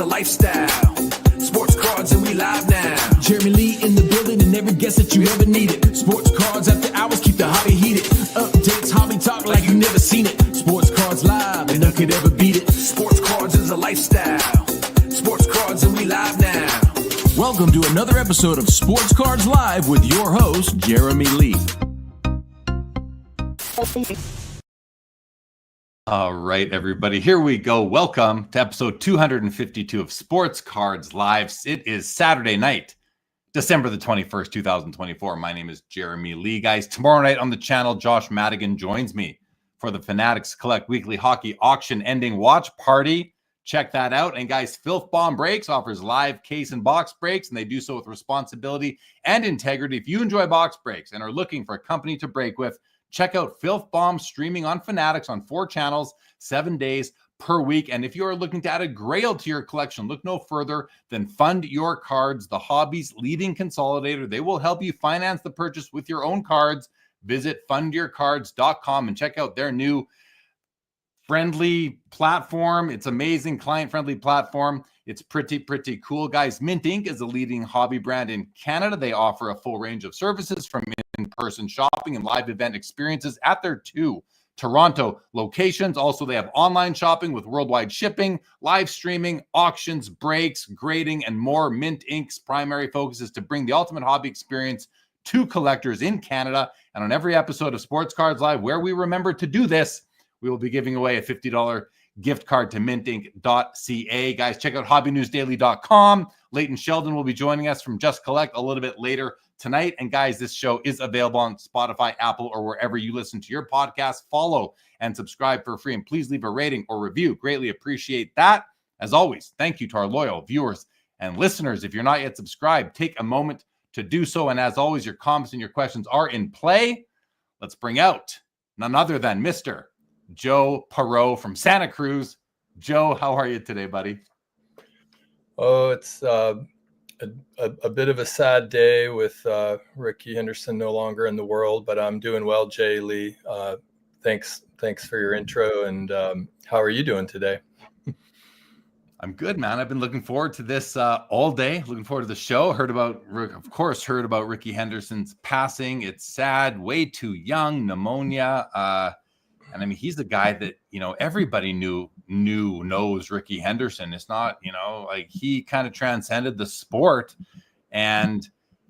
is a lifestyle. Sports cards and we live now. Jeremy Lee in the building and every guest that you ever needed. Sports cards after hours keep the hobby heated. Updates, hobby talk like you never seen it. Sports cards live and none could ever beat it. Sports cards is a lifestyle. Sports cards and we live now. Welcome to another episode of Sports Cards Live with your host, Jeremy Lee. All right, everybody, here we go. Welcome to episode 252 of Sports Cards Live. It is Saturday night, December the 21st, 2024. My name is Jeremy Lee. Guys, tomorrow night on the channel, Josh Madigan joins me for the Fanatics Collect Weekly Hockey Auction Ending Watch Party. Check that out. And guys, Filth Bomb Breaks offers live case and box breaks, and they do so with responsibility and integrity. If you enjoy box breaks and are looking for a company to break with, check out Filth Bomb streaming on Fanatics on 4 channels, 7 days per week. And if you are looking to add a grail to your collection, look no further than Fund Your Cards, the hobby's leading consolidator. They will help you finance the purchase with your own cards. Visit fundyourcards.com and check out their new friendly platform. It's amazing, client-friendly platform. It's pretty cool, guys. Mint Inc. is a leading hobby brand in Canada. They offer a full range of services from in-person shopping and live event experiences at their 2 Toronto locations. Also, they have online shopping with worldwide shipping, live streaming, auctions, breaks, grading, and more. Mint Inc.'s primary focus is to bring the ultimate hobby experience to collectors in Canada. And on every episode of Sports Cards Live, where we remember to do this, we will be giving away a $50 gift card to mintink.ca. Guys, check out hobbynewsdaily.com. Leighton Sheldon will be joining us from Just Collect a little bit later tonight. And guys, this show is available on Spotify, Apple, or wherever you listen to your podcast. Follow and subscribe for free. And please leave a rating or review. Greatly appreciate that. As always, thank you to our loyal viewers and listeners. If you're not yet subscribed, take a moment to do so. And as always, your comments and your questions are in play. Let's bring out none other than Mr. Joe Poirot from Santa Cruz. Joe, how are you today, buddy? Oh, it's a bit of a sad day with Rickey Henderson no longer in the world, but I'm doing well, Jay Lee. Thanks for your intro. And how are you doing today? I'm good, man. I've been looking forward to this all day. Looking forward to the show. Heard about Rickey Henderson's passing. It's sad, way too young, pneumonia. And I mean, he's the guy that, everybody knows Rickey Henderson. It's not, like he kind of transcended the sport. And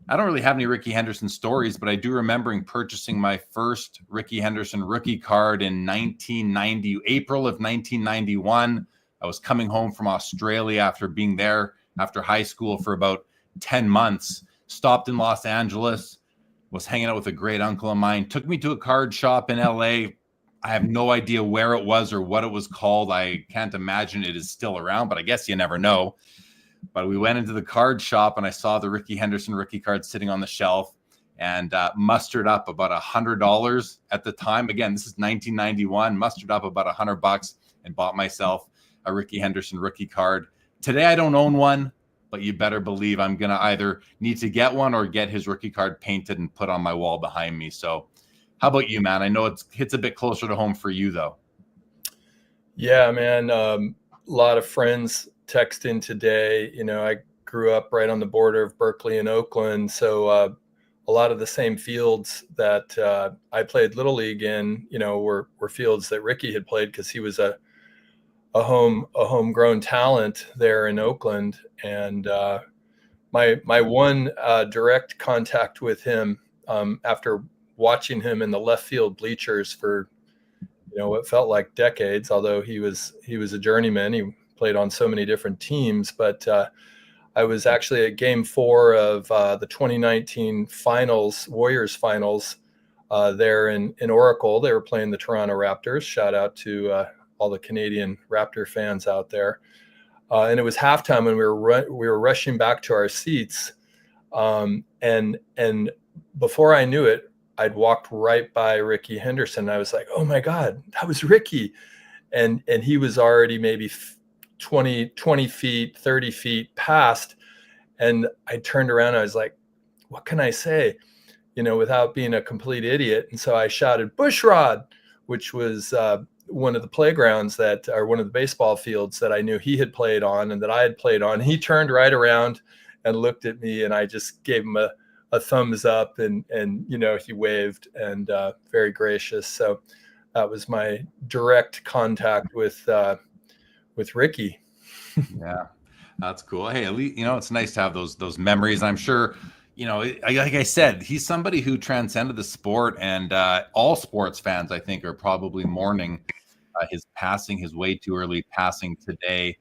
I don't really have any Rickey Henderson stories, but I do remembering purchasing my first Rickey Henderson rookie card in April of 1991. I was coming home from Australia after being there after high school for about 10 months, stopped in Los Angeles, was hanging out with a great uncle of mine, took me to a card shop in LA. I have no idea where it was or what it was called. I can't imagine it is still around, but I guess you never know. But we went into the card shop and I saw the Rickey Henderson rookie card sitting on the shelf and mustered up about $100 at the time. Again, this is 1991, mustered up about $100 and bought myself a Rickey Henderson rookie card. Today, I don't own one, but you better believe I'm going to either need to get one or get his rookie card painted and put on my wall behind me. So how about you, man? I know it hits a bit closer to home for you, though. Yeah, man. A lot of friends text in today. I grew up right on the border of Berkeley and Oakland. So a lot of the same fields that I played Little League in, were fields that Rickey had played because he was a homegrown talent there in Oakland. And my one direct contact with him after watching him in the left field bleachers for, what felt like decades, although he was a journeyman. He played on so many different teams, but I was actually at game 4 of the 2019 finals, Warriors finals there in Oracle. They were playing the Toronto Raptors. Shout out to all the Canadian Raptor fans out there. And it was halftime and we were rushing back to our seats. And before I knew it, I'd walked right by Rickey Henderson. I was like, oh my God, that was Rickey. And he was already maybe 20 feet, 30 feet past. And I turned around, I was like, what can I say? Without being a complete idiot. And so I shouted Bushrod, which was one of the playgrounds one of the baseball fields that I knew he had played on and that I had played on. He turned right around and looked at me, and I just gave him a thumbs up, and he waved, and very gracious. So that was my direct contact with Rickey. Yeah, that's cool. Hey, at least, it's nice to have those memories. I'm sure, like I said, he's somebody who transcended the sport, and all sports fans, I think, are probably mourning his passing, his way too early passing today.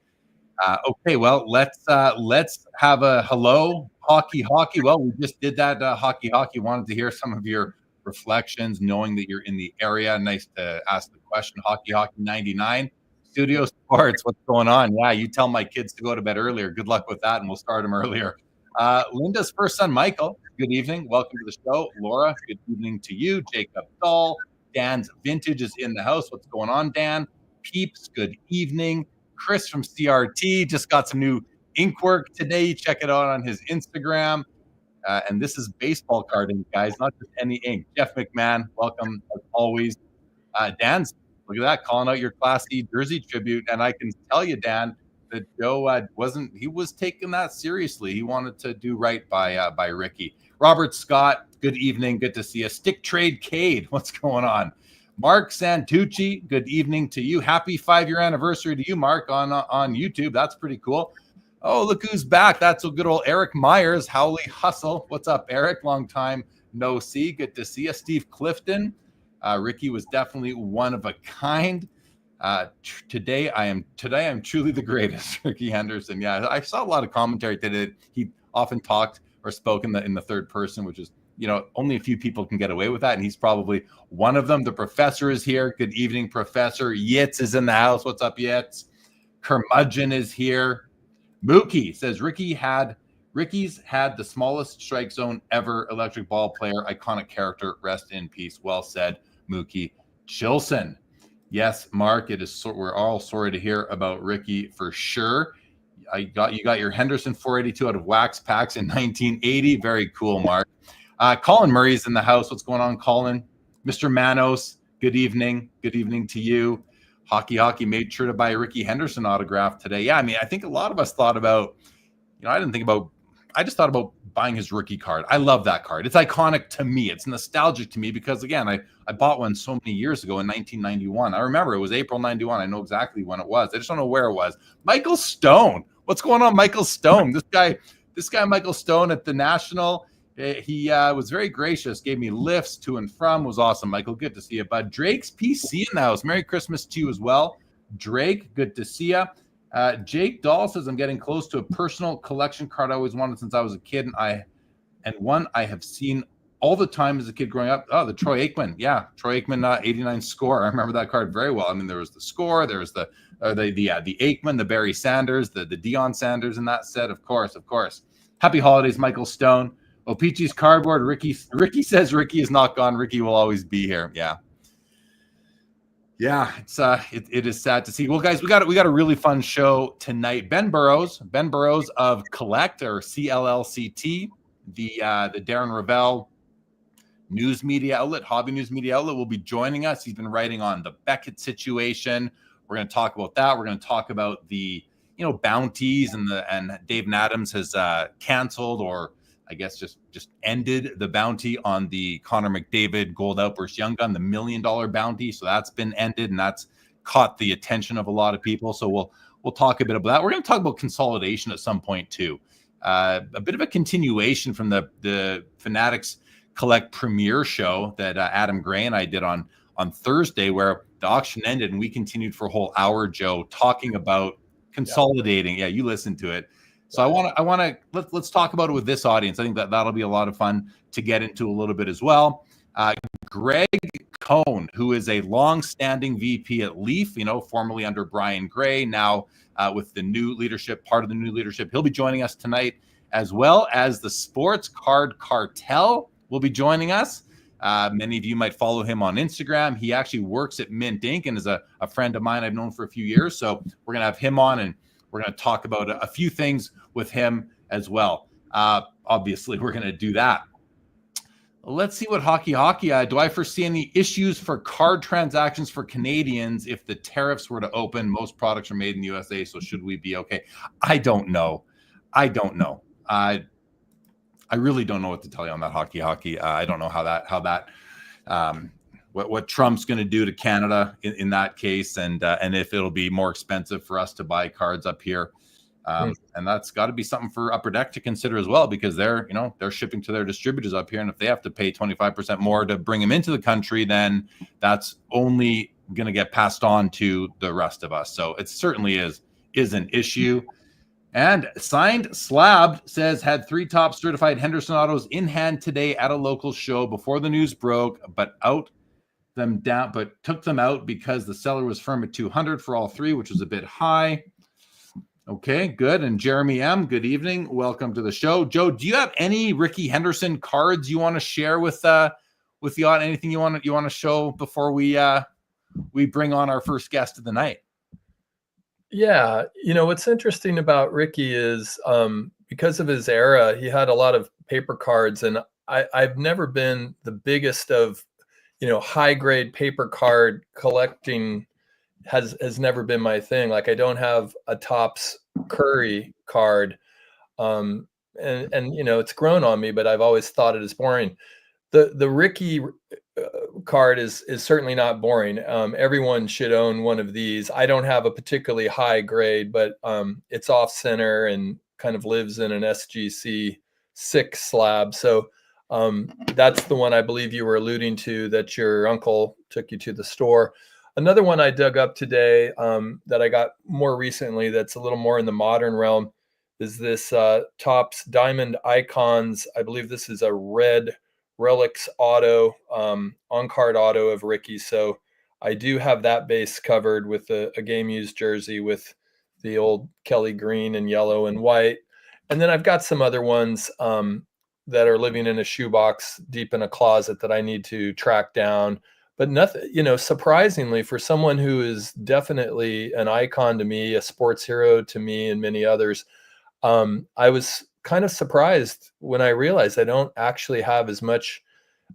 Okay, well, let's have a hello, hockey. Well, we just did that, hockey. Wanted to hear some of your reflections, knowing that you're in the area. Nice to ask the question. Hockey 99. Studio Sports, what's going on? Yeah, you tell my kids to go to bed earlier. Good luck with that, and we'll start them earlier. Linda's first son, Michael, good evening. Welcome to the show. Laura, good evening to you. Jacob Dahl, Dan's Vintage is in the house. What's going on, Dan? Peeps, good evening. Chris from CRT just got some new ink work today. Check it out on his Instagram. And this is baseball card ink, guys, not just any ink. Jeff McMahon, welcome as always. Dan's, look at that, calling out your classy jersey tribute. And I can tell you, Dan, that Joe was taking that seriously. He wanted to do right by Rickey. Robert Scott, good evening. Good to see you. Stick Trade Cade, what's going on? Mark Santucci, good evening to you. Happy 5-year anniversary to you, Mark, on YouTube. That's pretty cool. Oh, look who's back. That's a good old Eric Myers, Howley Hustle. What's up, Eric? Long time no see. Good to see you. Steve Clifton. Rickey was definitely one of a kind. Today I am truly the greatest. Rickey Henderson. Yeah, I saw a lot of commentary today. He often talked or spoke in the third person, which is, only a few people can get away with that, and he's probably one of them. The professor is here. Good evening, Professor. Yitz is in the house. What's up, Yitz? Curmudgeon is here. Mookie says Rickey's had the smallest strike zone ever. Electric ball player, iconic character. Rest in peace. Well said, Mookie. Chilson. Yes, Mark. We're all sorry to hear about Rickey for sure. You got your Henderson 482 out of wax packs in 1980. Very cool, Mark. Colin Murray's in the house. What's going on, Colin? Mr. Manos, good evening. Good evening to you. Hockey made sure to buy a Rickey Henderson autograph today. Yeah, I mean, I think a lot of us thought about, I just thought about buying his rookie card. I love that card. It's iconic to me. It's nostalgic to me because, again, I bought one so many years ago in 1991. I remember it was April 91. I know exactly when it was. I just don't know where it was. Michael Stone. What's going on, Michael Stone? This guy, Michael Stone at the National. He was very gracious, gave me lifts to and from, was awesome. Michael, good to see you. But Drake's PC in the house. Merry Christmas to you as well. Drake, good to see you. Jake Dahl says, I'm getting close to a personal collection card I always wanted since I was a kid. And one I have seen all the time as a kid growing up. Oh, the Troy Aikman. Yeah, Troy Aikman 89 score. I remember that card very well. I mean, there was the score, there was the Aikman, the Barry Sanders, the Deion Sanders in that set. Of course. Happy holidays, Michael Stone. Opeachy's cardboard. Rickey says Rickey is not gone. Rickey will always be here. Yeah. It is sad to see. Well, guys, we got a really fun show tonight. Ben Burrows of Collect, or CLLCT, the Darren Ravel news media outlet, hobby news media outlet, will be joining us. He's been writing on the Beckett situation. We're going to talk about that. We're going to talk about the bounties and Dave Adams has canceled, or I guess just ended the bounty on the Connor McDavid Gold Outburst Young Gun, the $1 million bounty. So that's been ended, and that's caught the attention of a lot of people. So we'll talk a bit about that. We're going to talk about consolidation at some point too. A bit of a continuation from the Fanatics Collect premiere show that Adam Gray and I did on Thursday, where the auction ended and we continued for a whole hour, Joe, talking about consolidating. Yeah, you listened to it. So let's talk about it with this audience. I think that'll be a lot of fun to get into a little bit as well. Greg Cohn, who is a long-standing VP at Leaf, formerly under Brian Gray, now with the new leadership, part of the new leadership. He'll be joining us tonight, as well as the Sports Card Cartel will be joining us. Many of you might follow him on Instagram. He actually works at Mint Inc. and is a friend of mine I've known for a few years. So we're going to have him on, and we're going to talk about a few things with him as well. Obviously, we're going to do that. Let's see what hockey. Do I foresee any issues for card transactions for Canadians if the tariffs were to open? Most products are made in the USA, so should we be okay? I don't know. I really don't know what to tell you on that hockey. I don't know what Trump's going to do to Canada in that case, and if it'll be more expensive for us to buy cards up here. And that's got to be something for Upper Deck to consider as well, because they're shipping to their distributors up here. And if they have to pay 25% more to bring them into the country, then that's only going to get passed on to the rest of us. So it certainly is an issue. And Signed Slabbed says, had 3 top certified Henderson autos in hand today at a local show before the news broke, but took them out because the seller was firm at 200 for all 3, which was a bit high. Okay, good. And Jeremy M., good evening. Welcome to the show. Joe, do you have any Rickey Henderson cards you want to share with the audience? Anything you want to show before we bring on our first guest of the night? Yeah, what's interesting about Rickey is because of his era, he had a lot of paper cards, and I've never been the biggest of high grade paper card collecting. Has never been my thing. Like, I don't have a Topps Curry card, and it's grown on me, but I've always thought it is boring. The Rickey card is certainly not boring. Everyone should own one of these. I don't have a particularly high grade, but it's off center and kind of lives in an SGC 6 slab. So that's the one I believe you were alluding to, that your uncle took you to the store. Another one I dug up today that I got more recently that's a little more in the modern realm is this Topps Diamond Icons. I believe this is a red Relics auto, on-card auto of Rickey. So I do have that base covered with a game-used jersey with the old Kelly green and yellow and white. And then I've got some other ones that are living in a shoebox deep in a closet that I need to track down. But nothing, surprisingly, for someone who is definitely an icon to me, a sports hero to me, and many others, I was kind of surprised when I realized I don't actually have as much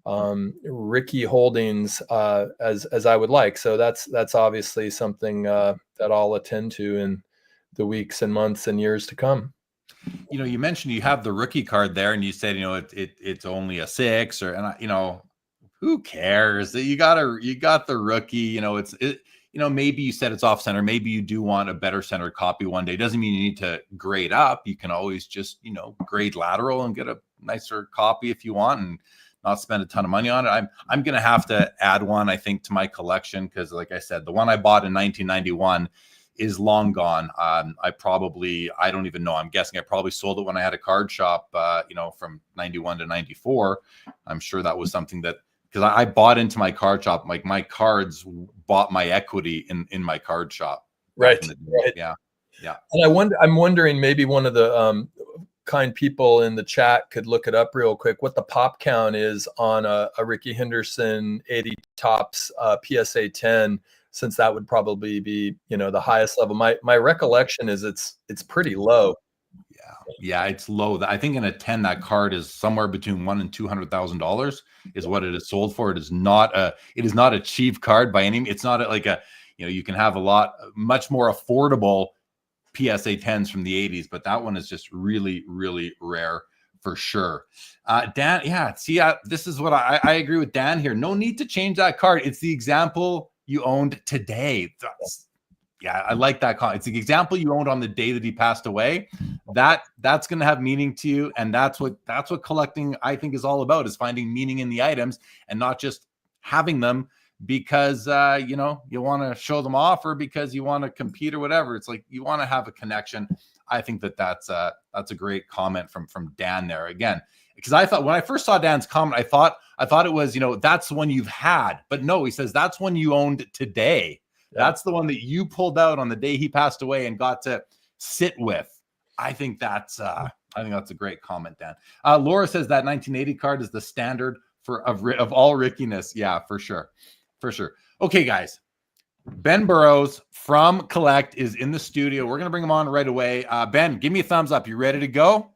Rickey holdings as I would like. So that's obviously something that I'll attend to in the weeks and months and years to come. You mentioned you have the rookie card there, and you said it's only a 6, who cares? You got the rookie. Maybe you said it's off center. Maybe you do want a better center copy one day. Doesn't mean you need to grade up. You can always just grade lateral and get a nicer copy if you want, and not spend a ton of money on it. I'm gonna have to add one, I think, to my collection, because like I said, the one I bought in 1991 is long gone. I don't even know. I'm guessing I probably sold it when I had a card shop, from 91 to 94. I'm sure that was something that, because I bought into my card shop, like my cards bought my equity in my card shop. Right. Yeah. And I'm wondering, maybe one of the kind people in the chat could look it up real quick, what the pop count is on a Rickey Henderson 80 Topps PSA 10, since that would probably be, the highest level. My recollection is it's pretty low. Yeah, it's low. I think in a 10, that card is somewhere between $100,000 and $200,000 is what it is sold for. It is not a cheap card by any means. It's not like you can have much more affordable PSA 10s from the 80s, but that one is just really, really rare for sure. Dan, this is what I agree with Dan here. No need to change that card. It's the example you owned today. I like that. It's the example you owned on the day that he passed away. That's going to have meaning to you, and that's what collecting, I think, is all about, is finding meaning in the items and not just having them because you want to show them off or because you want to compete or whatever. It's like you want to have a connection. I think that's a great comment from Dan there again, because I thought when I first saw Dan's comment, I thought it was that's the one you've had, but no, he says that's one you owned today. That's the one that you pulled out on the day he passed away and got to sit with. I think that's a great comment, Dan. Laura says that 1980 card is the standard of all Rickiness. Yeah, for sure. Okay, guys. Ben Burrows from Collect is in the studio. We're going to bring him on right away. Ben, give me a thumbs up. You ready to go?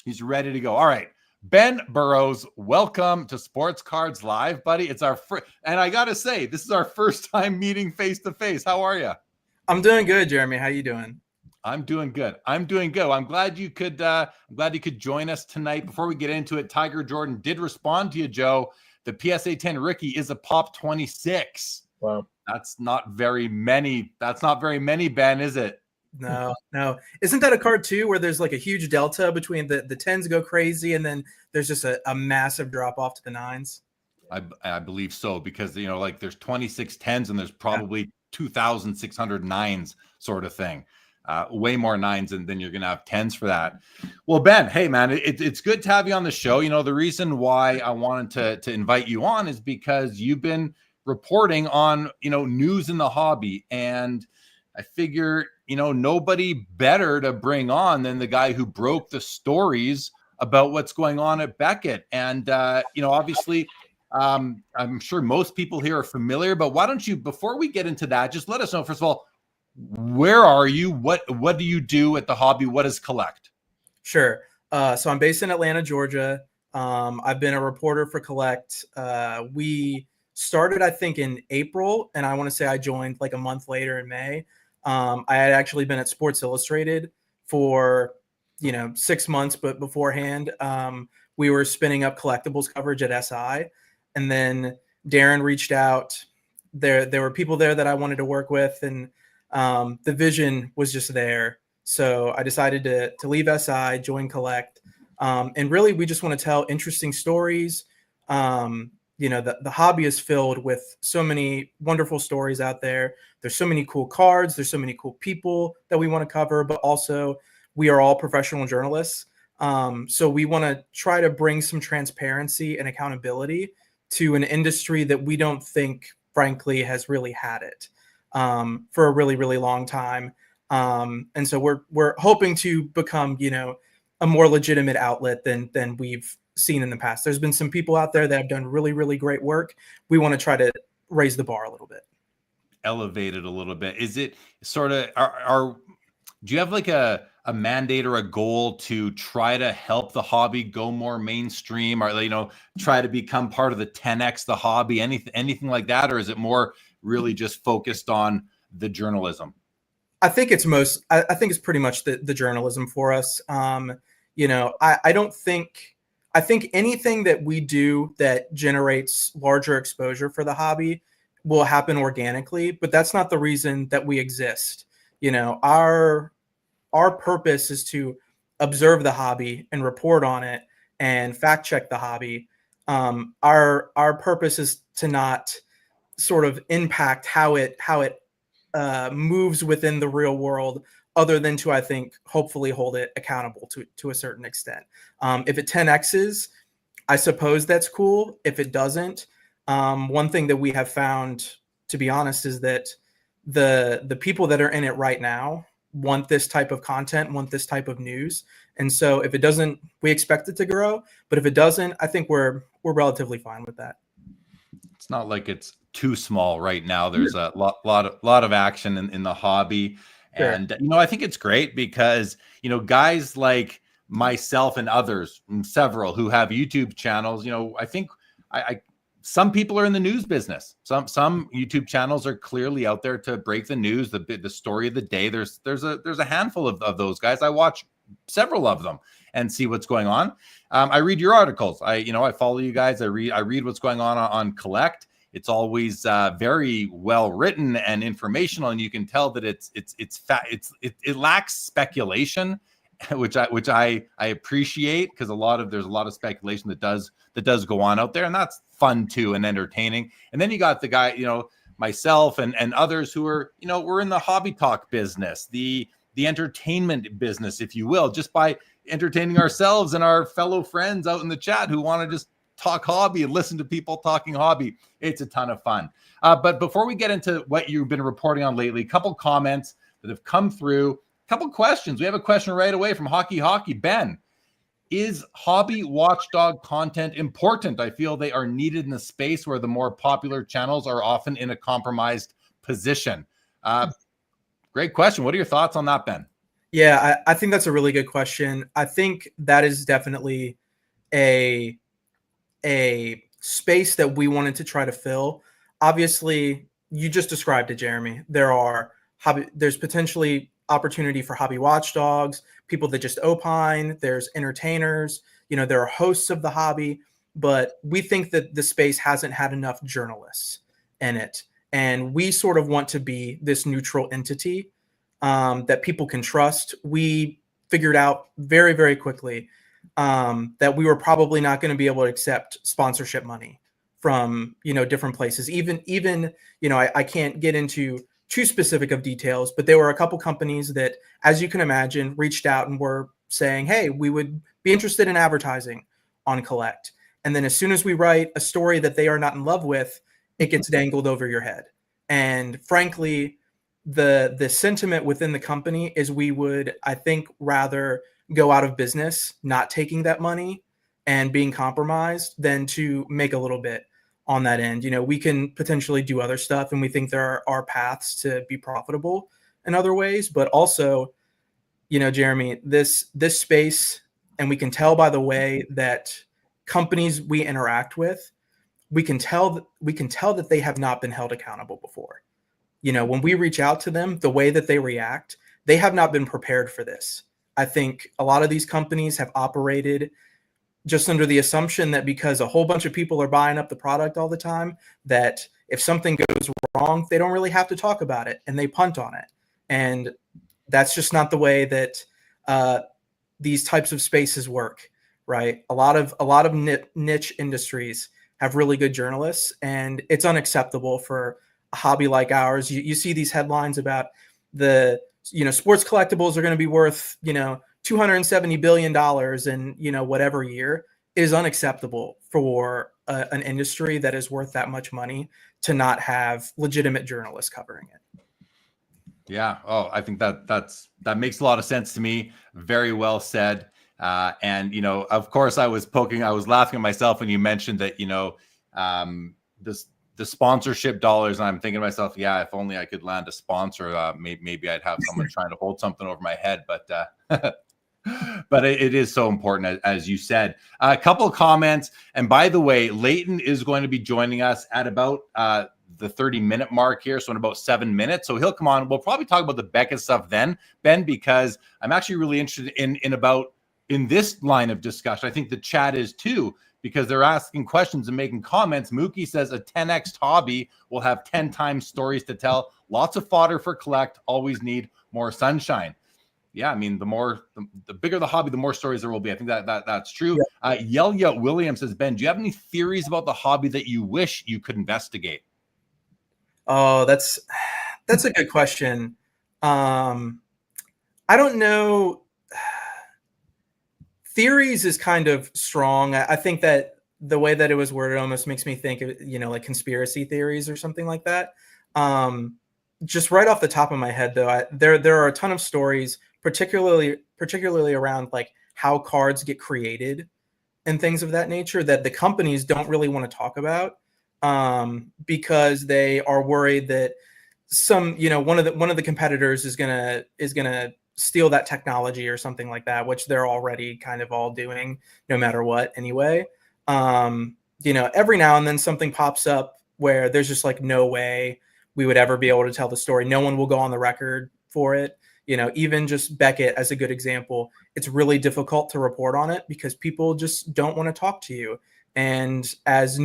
He's ready to go. All right. Ben Burrows, welcome to Sports Cards Live, buddy. It's our first, and I gotta say, this is our first time meeting face to face. How are you? I'm doing good, Jeremy. How you doing? I'm doing good. I'm glad you could. I'm glad you could join us tonight. Before we get into it, Tiger Jordan did respond to you, Joe. The PSA 10 Rickey is a pop 26. Wow, that's not very many. That's not very many, Ben, is it? No. Isn't that a card too, where there's like a huge delta between the 10s go crazy and then there's just a massive drop off to the 9s? I believe so, because like there's 26 10s and there's probably 2,600 9s sort of thing. Way more 9s than you're gonna have 10s for that. Well, Ben, hey man, it's good to have you on the show. The reason why I wanted to invite you on is because you've been reporting on news in the hobby, and I figure nobody better to bring on than the guy who broke the stories about what's going on at Beckett. And obviously I'm sure most people here are familiar, but why don't you, before we get into that, just let us know, first of all, where are you? What do you do at the hobby? What is Collect? Sure. So I'm based in Atlanta, Georgia. I've been a reporter for Collect. We started, I think, in April, and I want to say I joined like a month later in May. I had actually been at Sports Illustrated for 6 months, but beforehand, we were spinning up collectibles coverage at SI, and then Darren reached out. There were people there that I wanted to work with, and the vision was just there. So I decided to leave SI, join Collect, and really we just want to tell interesting stories. The hobby is filled with so many wonderful stories out there. There's so many cool cards. There's so many cool people that we want to cover, but also we are all professional journalists. So we want to try to bring some transparency and accountability to an industry that we don't think, frankly, has really had it for a really, really long time. And so we're hoping to become, a more legitimate outlet than we've seen in the past. There's been some people out there that have done really, really great work. We want to try to raise the bar a little bit. Elevate it a little bit. Is it sort of, do you have like a mandate or a goal to try to help the hobby go more mainstream, or try to become part of the 10X the hobby, anything like that? Or is it more really just focused on the journalism? I think it's pretty much the journalism for us. I think anything that we do that generates larger exposure for the hobby will happen organically, but that's not the reason that we exist. Our purpose is to observe the hobby and report on it and fact check the hobby. Our purpose is to not sort of impact how it moves within the real world, other than to, I think, hopefully hold it accountable to a certain extent. If it 10Xs, I suppose that's cool. If it doesn't, one thing that we have found, to be honest, is that the people that are in it right now want this type of content, want this type of news. And so if it doesn't, we expect it to grow. But if it doesn't, I think we're relatively fine with that. It's not like it's too small right now. There's a lot of action in the hobby. Sure. And, I think it's great because, guys like myself and others, several who have YouTube channels, I think some people are in the news business. Some YouTube channels are clearly out there to break the news, the story of the day. There's a handful of those guys. I watch several of them and see what's going on. I read your articles. I follow you guys. I read what's going on Collect. It's always very well written and informational, and you can tell that it lacks speculation, which I appreciate, because there's a lot of speculation that does go on out there, and that's fun too and entertaining. And then you got the guy, myself and others who are, we're in the hobby talk business, the entertainment business, if you will, just by entertaining ourselves and our fellow friends out in the chat who want to just talk hobby and listen to people talking hobby. It's a ton of fun. But before we get into what you've been reporting on lately, a couple comments that have come through, a couple questions. We have a question right away from Hockey. Ben, is hobby watchdog content important? I feel they are needed in a space where the more popular channels are often in a compromised position. Great question. What are your thoughts on that, Ben? Yeah, I think that's a really good question. I think that is definitely a space that we wanted to try to fill. Obviously, you just described it, Jeremy. There's potentially opportunity for hobby watchdogs, people that just opine. There's entertainers. There are hosts of the hobby, but we think that the space hasn't had enough journalists in it, and we sort of want to be this neutral entity that people can trust. We figured out very, very quickly that we were probably not going to be able to accept sponsorship money from, different places. Even, I can't get into too specific of details, but there were a couple companies that, as you can imagine, reached out and were saying, hey, we would be interested in advertising on Collect. And then as soon as we write a story that they are not in love with, it gets dangled over your head. And frankly, the sentiment within the company is we would, I think, rather go out of business, not taking that money and being compromised, than to make a little bit on that end. We can potentially do other stuff, and we think there are paths to be profitable in other ways, but also, Jeremy, this space, and we can tell by the way that companies we interact with, we can tell that they have not been held accountable before. When we reach out to them, the way that they react, they have not been prepared for this. I think a lot of these companies have operated just under the assumption that because a whole bunch of people are buying up the product all the time, that if something goes wrong, they don't really have to talk about it, and they punt on it. And that's just not the way that these types of spaces work, right? A lot of niche industries have really good journalists, and it's unacceptable for a hobby like ours. You see these headlines about the sports collectibles are going to be worth $270 billion in whatever year. It is unacceptable for an industry that is worth that much money to not have legitimate journalists covering it. Yeah. Oh, I think that makes a lot of sense to me. Very well said. And of course, I was laughing at myself when you mentioned that the sponsorship dollars, and I'm thinking to myself, yeah, if only I could land a sponsor, maybe I'd have someone trying to hold something over my head. But but it is so important, as you said. A couple of comments, and by the way, Leighton is going to be joining us at about the 30-minute mark here, so in about 7 minutes. So he'll come on. We'll probably talk about the Beckett stuff then, Ben, because I'm actually really interested in this line of discussion. I think the chat is too, because they're asking questions and making comments. Mookie says a 10x hobby will have 10 times stories to tell. Lots of fodder for Collect. Always need more sunshine. Yeah, I mean, the bigger the hobby, the more stories there will be. I think that's true. Yeah. Yelia Williams says, Ben, do you have any theories about the hobby that you wish you could investigate? Oh, that's a good question. I don't know. Theories is kind of strong. I think that the way that it was worded almost makes me think of, like conspiracy theories or something like that. Just right off the top of my head, though, there are a ton of stories, particularly around like how cards get created and things of that nature, that the companies don't really want to talk about because they are worried that one of the competitors is gonna steal that technology or something like that, which they're already kind of all doing no matter what anyway. Every now and then something pops up where there's just like no way we would ever be able to tell the story. No one will go on the record for it. Even just Beckett as a good example, it's really difficult to report on it because people just don't want to talk to you. And as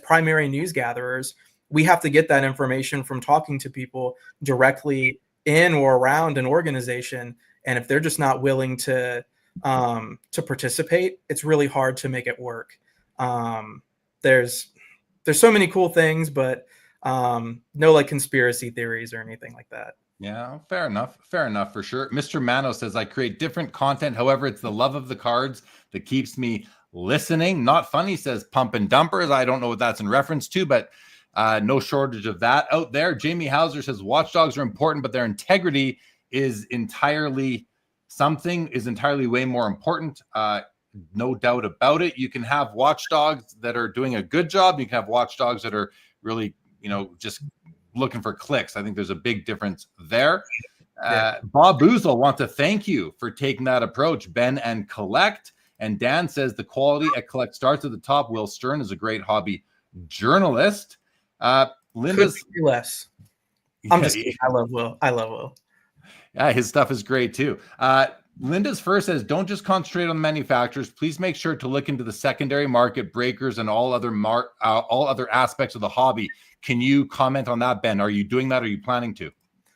primary news gatherers, we have to get that information from talking to people directly in or around an organization. And if they're just not willing to participate, it's really hard to make it work. There's so many cool things, but no like conspiracy theories or anything like that. Yeah, fair enough for sure. Mr. Mano says, I create different content. However, it's the love of the cards that keeps me listening. Not funny, says Pump and Dumpers. I don't know what that's in reference to, but no shortage of that out there. Jamie Hauser says watchdogs are important, but their integrity is entirely way more important. No doubt about it. You can have watchdogs that are doing a good job. You can have watchdogs that are really, just looking for clicks. I think there's a big difference there. Bob Boozle wants to thank you for taking that approach, Ben and Collect. And Dan says the quality at Collect starts at the top. Will Stern is a great hobby journalist. Linda's Could be less. I'm just kidding. I love Will. Yeah, his stuff is great too. Linda's first says, don't just concentrate on the manufacturers. Please make sure to look into the secondary market, breakers, and all other aspects of the hobby. Can you comment on that, Ben? Are you doing that? Are you planning to?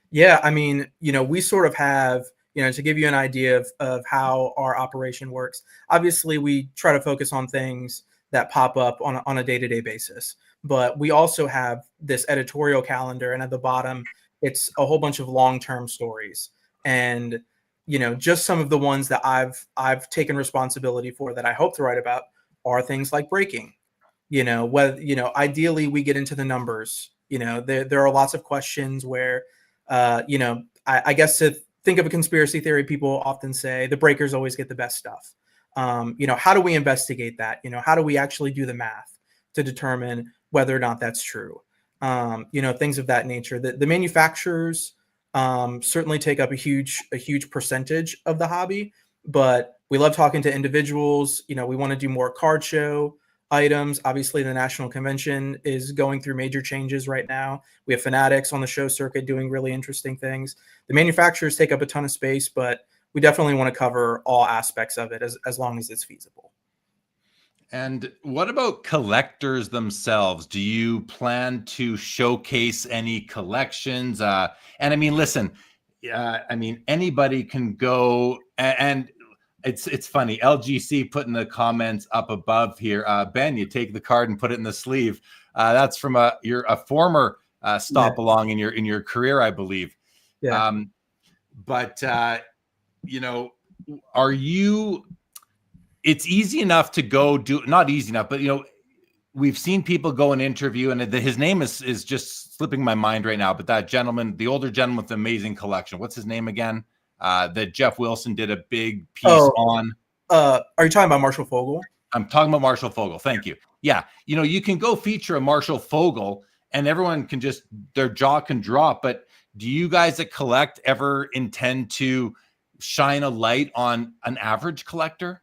Yeah, I mean, we sort of have, to give you an idea of how our operation works. Obviously, we try to focus on things that pop up on a day-to-day basis, but we also have this editorial calendar, and at the bottom, it's a whole bunch of long-term stories. And just some of the ones that I've taken responsibility for that I hope to write about are things like breaking. Ideally we get into the numbers. There are lots of questions where, I guess to think of a conspiracy theory, people often say the breakers always get the best stuff. How do we investigate that? How do we actually do the math to determine whether or not that's true? Things of that nature. The manufacturers certainly take up a huge percentage of the hobby, but we love talking to individuals. We want to do more card show items. Obviously, the National Convention is going through major changes right now. We have fanatics on the show circuit doing really interesting things. The manufacturers take up a ton of space, but we definitely want to cover all aspects of it as long as it's feasible. And what about collectors themselves? Do you plan to showcase any collections? And I mean, listen, anybody can go and it's funny. LGC put in the comments up above here. Ben, you take the card and put it in the sleeve. That's from you're a former stop along in your career, I believe. Yeah. Are you? It's easy enough to go do, not easy enough, but we've seen people go and interview, and his name is just slipping my mind right now. But that gentleman, the older gentleman with the amazing collection, what's his name again? That Jeff Wilson did a big piece on. Are you talking about Marshall Fogel? I'm talking about Marshall Fogel. Thank you. Yeah, you can go feature a Marshall Fogel, and everyone can just their jaw can drop. But do you guys that collect ever intend to shine a light on an average collector?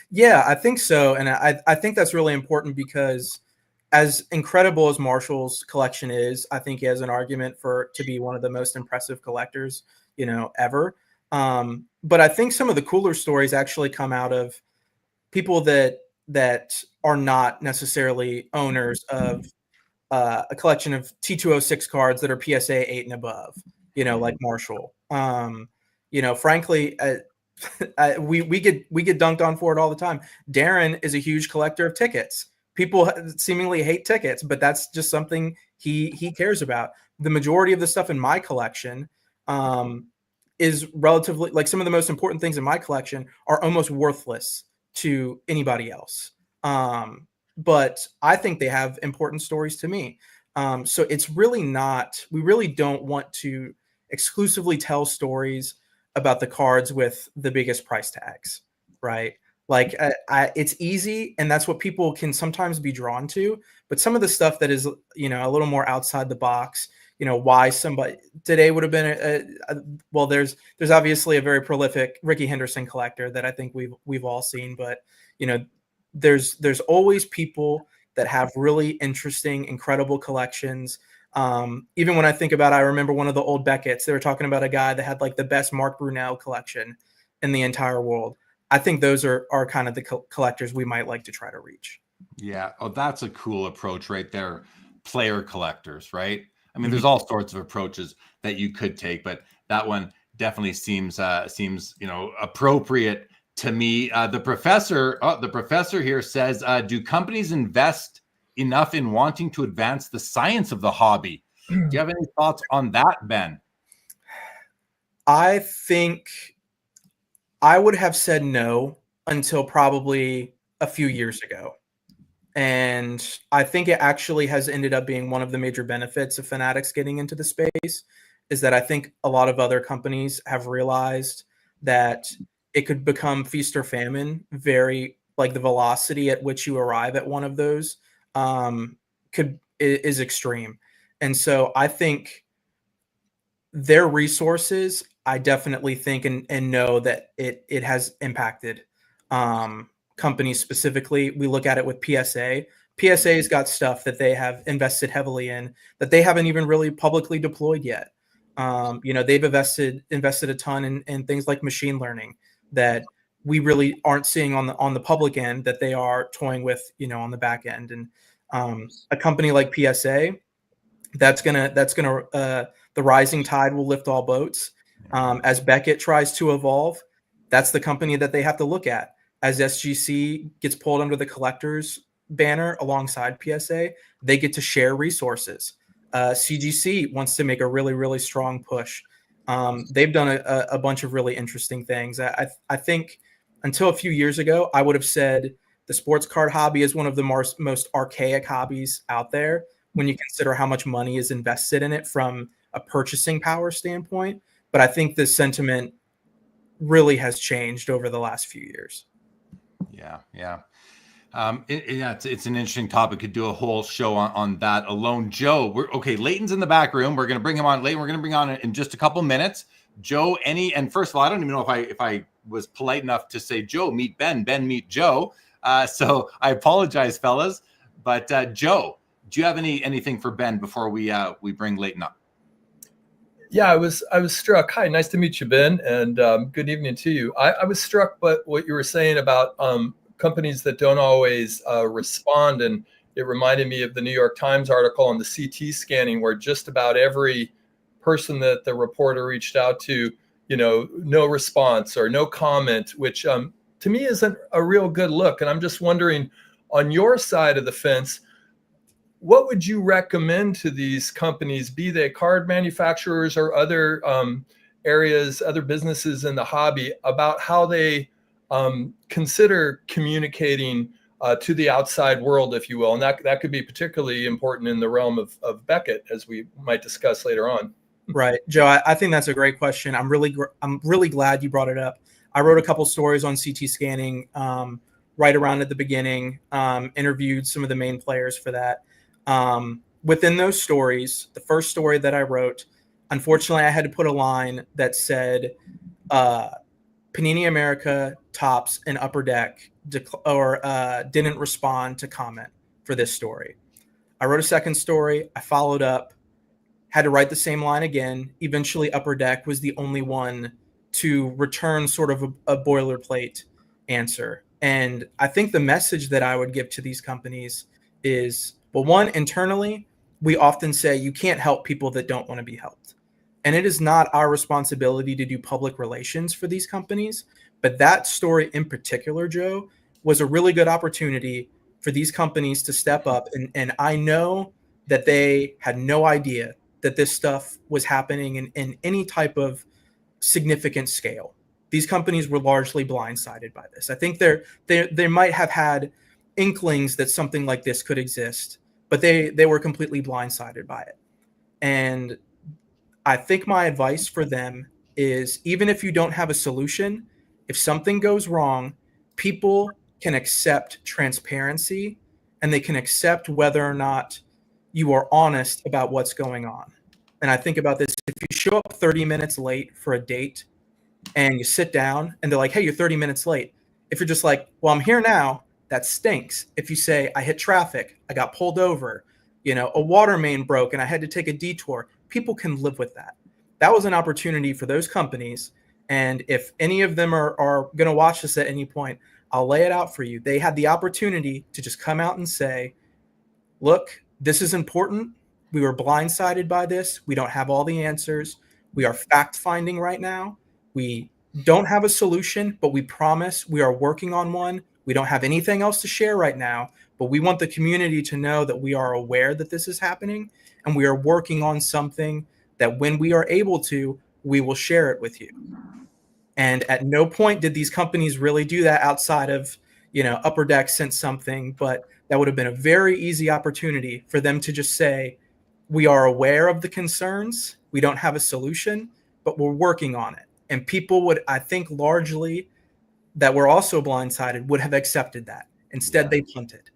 Yeah, I think so. And I think that's really important because as incredible as Marshall's collection is, I think he has an argument to be one of the most impressive collectors, ever. But I think some of the cooler stories actually come out of people that are not necessarily owners of a collection of T206 cards that are PSA 8 and above, like Marshall. Frankly, we get dunked on for it all the time. Darren is a huge collector of tickets. People seemingly hate tickets, but that's just something he cares about. The majority of the stuff in my collection is relatively, like, some of the most important things in my collection are almost worthless to anybody else. But I think they have important stories to me. So it's really not, we really don't want to exclusively tell stories about the cards with the biggest price tags, right? Like it's easy, and that's what people can sometimes be drawn to. But some of the stuff that is, a little more outside the box, why somebody today would have been there's obviously a very prolific Rickey Henderson collector that I think we've all seen, but there's always people that have really interesting, incredible collections. Even when I think about, I remember one of the old Becketts, they were talking about a guy that had like the best Mark Brunel collection in the entire world. I think those are kind of the collectors we might like to try to reach. Yeah. Oh, that's a cool approach right there. Player collectors, right? I mean, there's all sorts of approaches that you could take, but that one definitely seems appropriate to me. The professor here says, do companies invest enough in wanting to advance the science of the hobby? Do you have any thoughts on that, Ben? I think I would have said no until probably a few years ago. And I think it actually has ended up being one of the major benefits of Fanatics getting into the space, is that I think a lot of other companies have realized that it could become feast or famine. Very, like, the velocity at which you arrive at one of those is extreme. And so I think their resources, I definitely think and know that it has impacted companies specifically, we look at it with PSA. PSA's got stuff that they have invested heavily in that they haven't even really publicly deployed yet. They've invested a ton in things like machine learning that we really aren't seeing on the public end that they are toying with, on the back end. And a company like PSA, the rising tide will lift all boats. As Beckett tries to evolve, that's the company that they have to look at. As SGC gets pulled under the collectors banner alongside PSA, they get to share resources. CGC wants to make a really, really strong push. They've done a bunch of really interesting things. I think until a few years ago, I would have said the sports card hobby is one of the most archaic hobbies out there when you consider how much money is invested in it from a purchasing power standpoint. But I think the sentiment really has changed over the last few years. Yeah. It's an interesting topic. Could do a whole show on that alone. Joe, Leighton's in the back room. We're going to bring him on. Leighton, we're going to bring on in just a couple minutes. Joe, and first of all, I don't even know if I was polite enough to say, Joe, meet Ben, meet Joe. So I apologize, fellas. But Joe, do you have anything for Ben before we bring Leighton up? Yeah, I was struck. Hi, nice to meet you, Ben, and good evening to you. I was struck by what you were saying about companies that don't always respond, and it reminded me of the New York Times article on the CT scanning, where just about every person that the reporter reached out to, no response or no comment, which to me isn't a real good look. And I'm just wondering, on your side of the fence, what would you recommend to these companies, be they card manufacturers or other areas, other businesses in the hobby, about how they consider communicating to the outside world, if you will? And that could be particularly important in the realm of Beckett, as we might discuss later on. Right, Joe, I think that's a great question. I'm really glad you brought it up. I wrote a couple stories on CT scanning right around at the beginning, interviewed some of the main players for that. Within those stories, the first story that I wrote, unfortunately, I had to put a line that said, Panini America, Topps, and Upper Deck didn't respond to comment for this story. I wrote a second story. I followed up, had to write the same line again. Eventually, Upper Deck was the only one to return sort of a boilerplate answer. And I think the message that I would give to these companies is, well, one, internally, we often say you can't help people that don't want to be helped. And it is not our responsibility to do public relations for these companies. But that story in particular, Joe, was a really good opportunity for these companies to step up. And I know that they had no idea that this stuff was happening in any type of significant scale. These companies were largely blindsided by this. I think they might have had inklings that something like this could exist, but they were completely blindsided by it. And I think my advice for them is, even if you don't have a solution, if something goes wrong, people can accept transparency and they can accept whether or not you are honest about what's going on. And I think about this: if you show up 30 minutes late for a date and you sit down and they're like, hey, you're 30 minutes late. If you're just like, well, I'm here now, that stinks. If you say, I hit traffic, I got pulled over, a water main broke and I had to take a detour, people can live with that. That was an opportunity for those companies. And if any of them are going to watch this at any point, I'll lay it out for you. They had the opportunity to just come out and say, look, this is important. We were blindsided by this. We don't have all the answers. We are fact-finding right now. We don't have a solution, but we promise we are working on one. We don't have anything else to share right now, but we want the community to know that we are aware that this is happening and we are working on something that when we are able to, we will share it with you. And at no point did these companies really do that outside of, Upper Deck sent something, but that would have been a very easy opportunity for them to just say, we are aware of the concerns. We don't have a solution, but we're working on it. And people would, I think, largely that were also blindsided would have accepted that. Instead, they punted.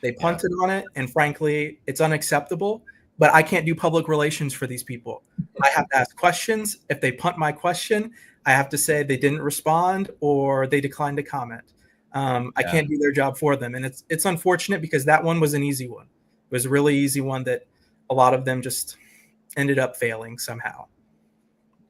They punted on it. And frankly, it's unacceptable. But I can't do public relations for these people. I have to ask questions. If they punt my question, I have to say they didn't respond or they declined to comment. I can't do their job for them. And it's unfortunate because that one was an easy one. It was a really easy one that a lot of them just ended up failing somehow.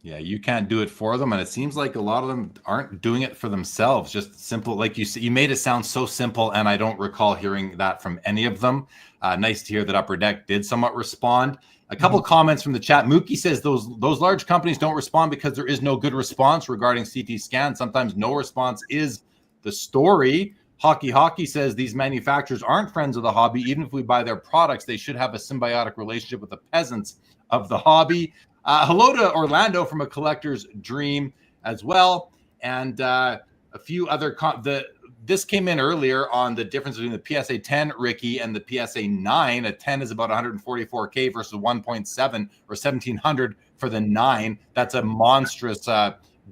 Yeah, you can't do it for them. And it seems like a lot of them aren't doing it for themselves. Just simple, like you said, you made it sound so simple. And I don't recall hearing that from any of them. Nice to hear that Upper Deck did somewhat respond. A couple comments from the chat. Mookie says those large companies don't respond because there is no good response regarding CT scan. Sometimes no response is the story. Hockey says these manufacturers aren't friends of the hobby. Even if we buy their products, they should have a symbiotic relationship with the peasants of the hobby. Hello to Orlando from A Collector's Dream as well. And a few other this came in earlier on the difference between the PSA 10 Rickey and the PSA 9. A 10 is about 144K versus 1.7 or 1,700 for the 9. That's a monstrous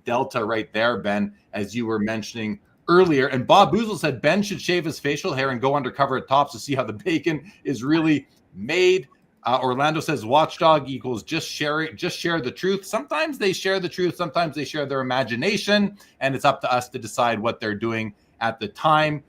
delta right there, Ben, as you were mentioning earlier. And Bob Boozle said Ben should shave his facial hair and go undercover at Tops to see how the bacon is really made. Orlando says watchdog equals just share the truth. Sometimes they share the truth. Sometimes they share their imagination, and it's up to us to decide what they're doing at the time.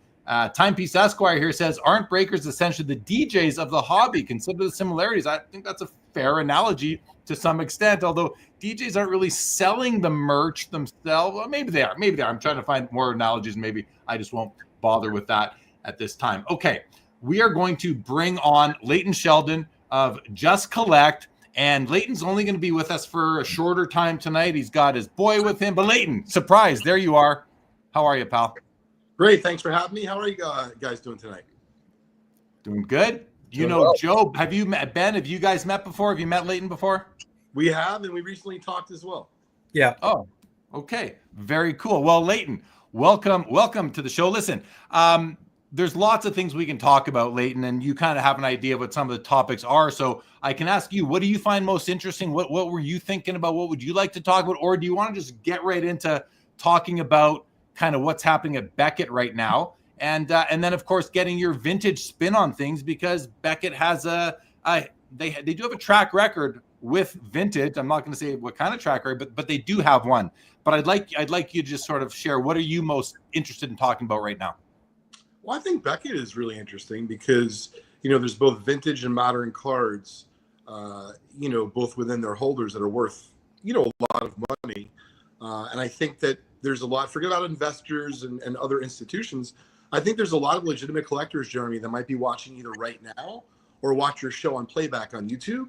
Timepiece Esquire here says, aren't breakers essentially the DJs of the hobby? Consider the similarities. I think that's a fair analogy to some extent, although DJs aren't really selling the merch themselves. Well, maybe they are. I'm trying to find more analogies. Maybe I just won't bother with that at this time. Okay, we are going to bring on Leighton Sheldon of Just Collect, and Leighton's only going to be with us for a shorter time tonight. He's got his boy with him, but Leighton, surprise, there you are. How are you, pal? Great, thanks for having me. How are you guys doing tonight? Doing good. You know, well. Joe, have you met Ben? Have you guys met before? Have you met Leighton before? We have, and we recently talked as well. Yeah. Oh, okay. Very cool. Well, Leighton, welcome to the show. Listen, there's lots of things we can talk about, Leighton, and you kind of have an idea of what some of the topics are. So I can ask you, what do you find most interesting? What were you thinking about? What would you like to talk about? Or do you want to just get right into talking about kind of what's happening at Beckett right now? And then, of course, getting your vintage spin on things, because Beckett has they do have a track record with vintage. I'm not going to say what kind of track record, but they do have one. But I'd like you to just sort of share, what are you most interested in talking about right now? Well, I think Beckett is really interesting because, there's both vintage and modern cards, both within their holders that are worth, a lot of money. And I think that there's a lot, forget about investors and other institutions. I think there's a lot of legitimate collectors, Jeremy, that might be watching either right now or watch your show on playback on YouTube.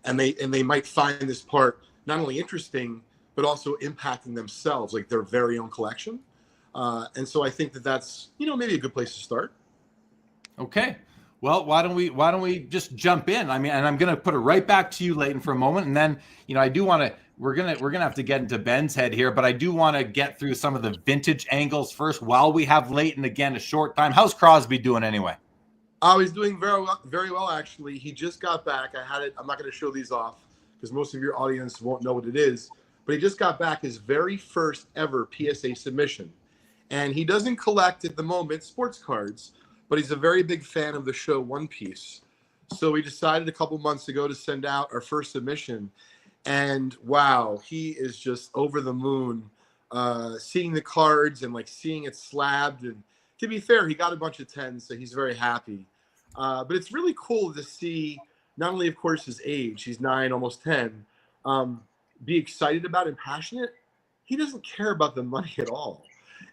And they might find this part not only interesting, but also impacting themselves, like their very own collection. And so I think that's, maybe a good place to start. Okay. Well, why don't we just jump in? I mean, and I'm going to put it right back to you, Leighton, for a moment. And then, I do want to, we're going to have to get into Ben's head here, but I do want to get through some of the vintage angles first while we have Leighton again a short time. How's Crosby doing anyway? Oh, he's doing very well, actually. He just got back. I'm not going to show these off because most of your audience won't know what it is, but he just got back his very first ever PSA submission. And he doesn't collect at the moment sports cards, but he's a very big fan of the show One Piece. So we decided a couple months ago to send out our first submission. And wow, he is just over the moon seeing the cards and seeing it slabbed. And to be fair, he got a bunch of 10s, so he's very happy. But it's really cool to see not only, of course, his age, he's 9, almost 10, be excited about and passionate. He doesn't care about the money at all.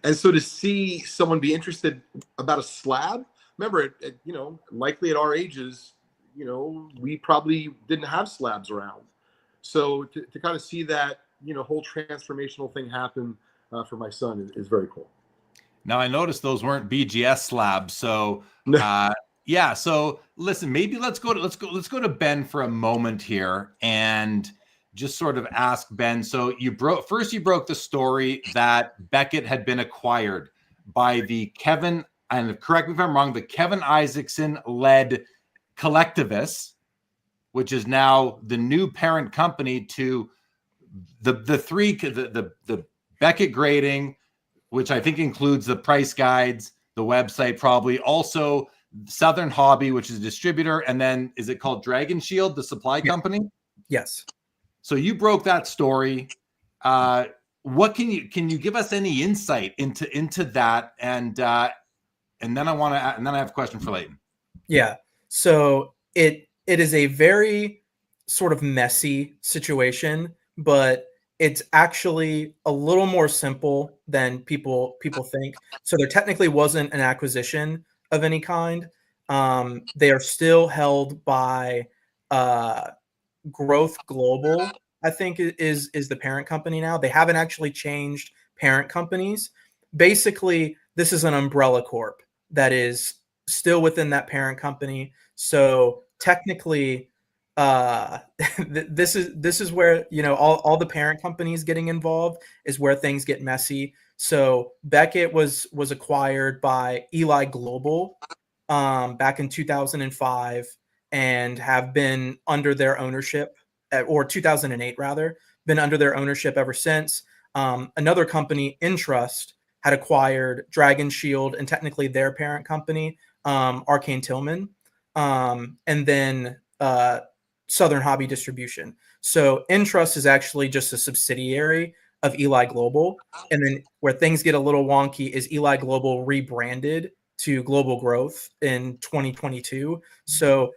And so to see someone be interested about a slab, remember, likely at our ages, we probably didn't have slabs around. So to kind of see that, whole transformational thing happen for my son is very cool. Now, I noticed those weren't BGS slabs. So, yeah. So listen, maybe let's go to Ben for a moment here and just sort of ask Ben. So you broke the story that Beckett had been acquired by the Kevin, and correct me if I'm wrong, the Kevin Isaacson led collectivists, which is now the new parent company to the Beckett grading, which I think includes the price guides, the website, probably also Southern Hobby, which is a distributor. And then is it called Dragon Shield, the supply company? Yes. So you broke that story. what can you give us any insight into that? And then I have a question for Leighton. Yeah. So it is a very sort of messy situation, but it's actually a little more simple than people think. So there technically wasn't an acquisition of any kind. They are still held by Growth Global, I think is the parent company now. They haven't actually changed parent companies. Basically, this is an umbrella corp that is still within that parent company. So technically, this is where, you know, all the parent companies getting involved is where things get messy. So Beckett was acquired by Eli Global back in 2005 and have been under their ownership, or 2008 rather, been under their ownership ever since. Another company, Intrust, had acquired Dragon Shield and technically their parent company, Arcane Tillman, and then Southern Hobby Distribution. So Intrust is actually just a subsidiary of Eli Global. And then where things get a little wonky is Eli Global rebranded to Global Growth in 2022. So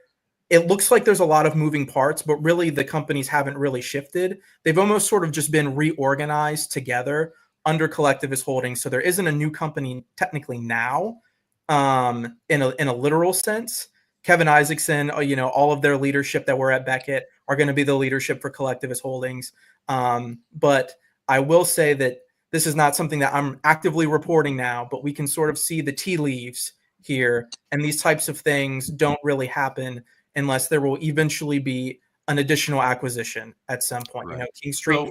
it looks like there's a lot of moving parts, but really the companies haven't really shifted. They've almost sort of just been reorganized together under Collectivist Holdings. So there isn't a new company technically now, in a literal sense. Kevin Isaacson, you know, all of their leadership that were at Beckett are going to be the leadership for Collectivist Holdings. But I will say that this is not something that I'm actively reporting now, but we can sort of see the tea leaves here. And these types of things don't really happen unless there will eventually be an additional acquisition at some point. Right. You know, King Street.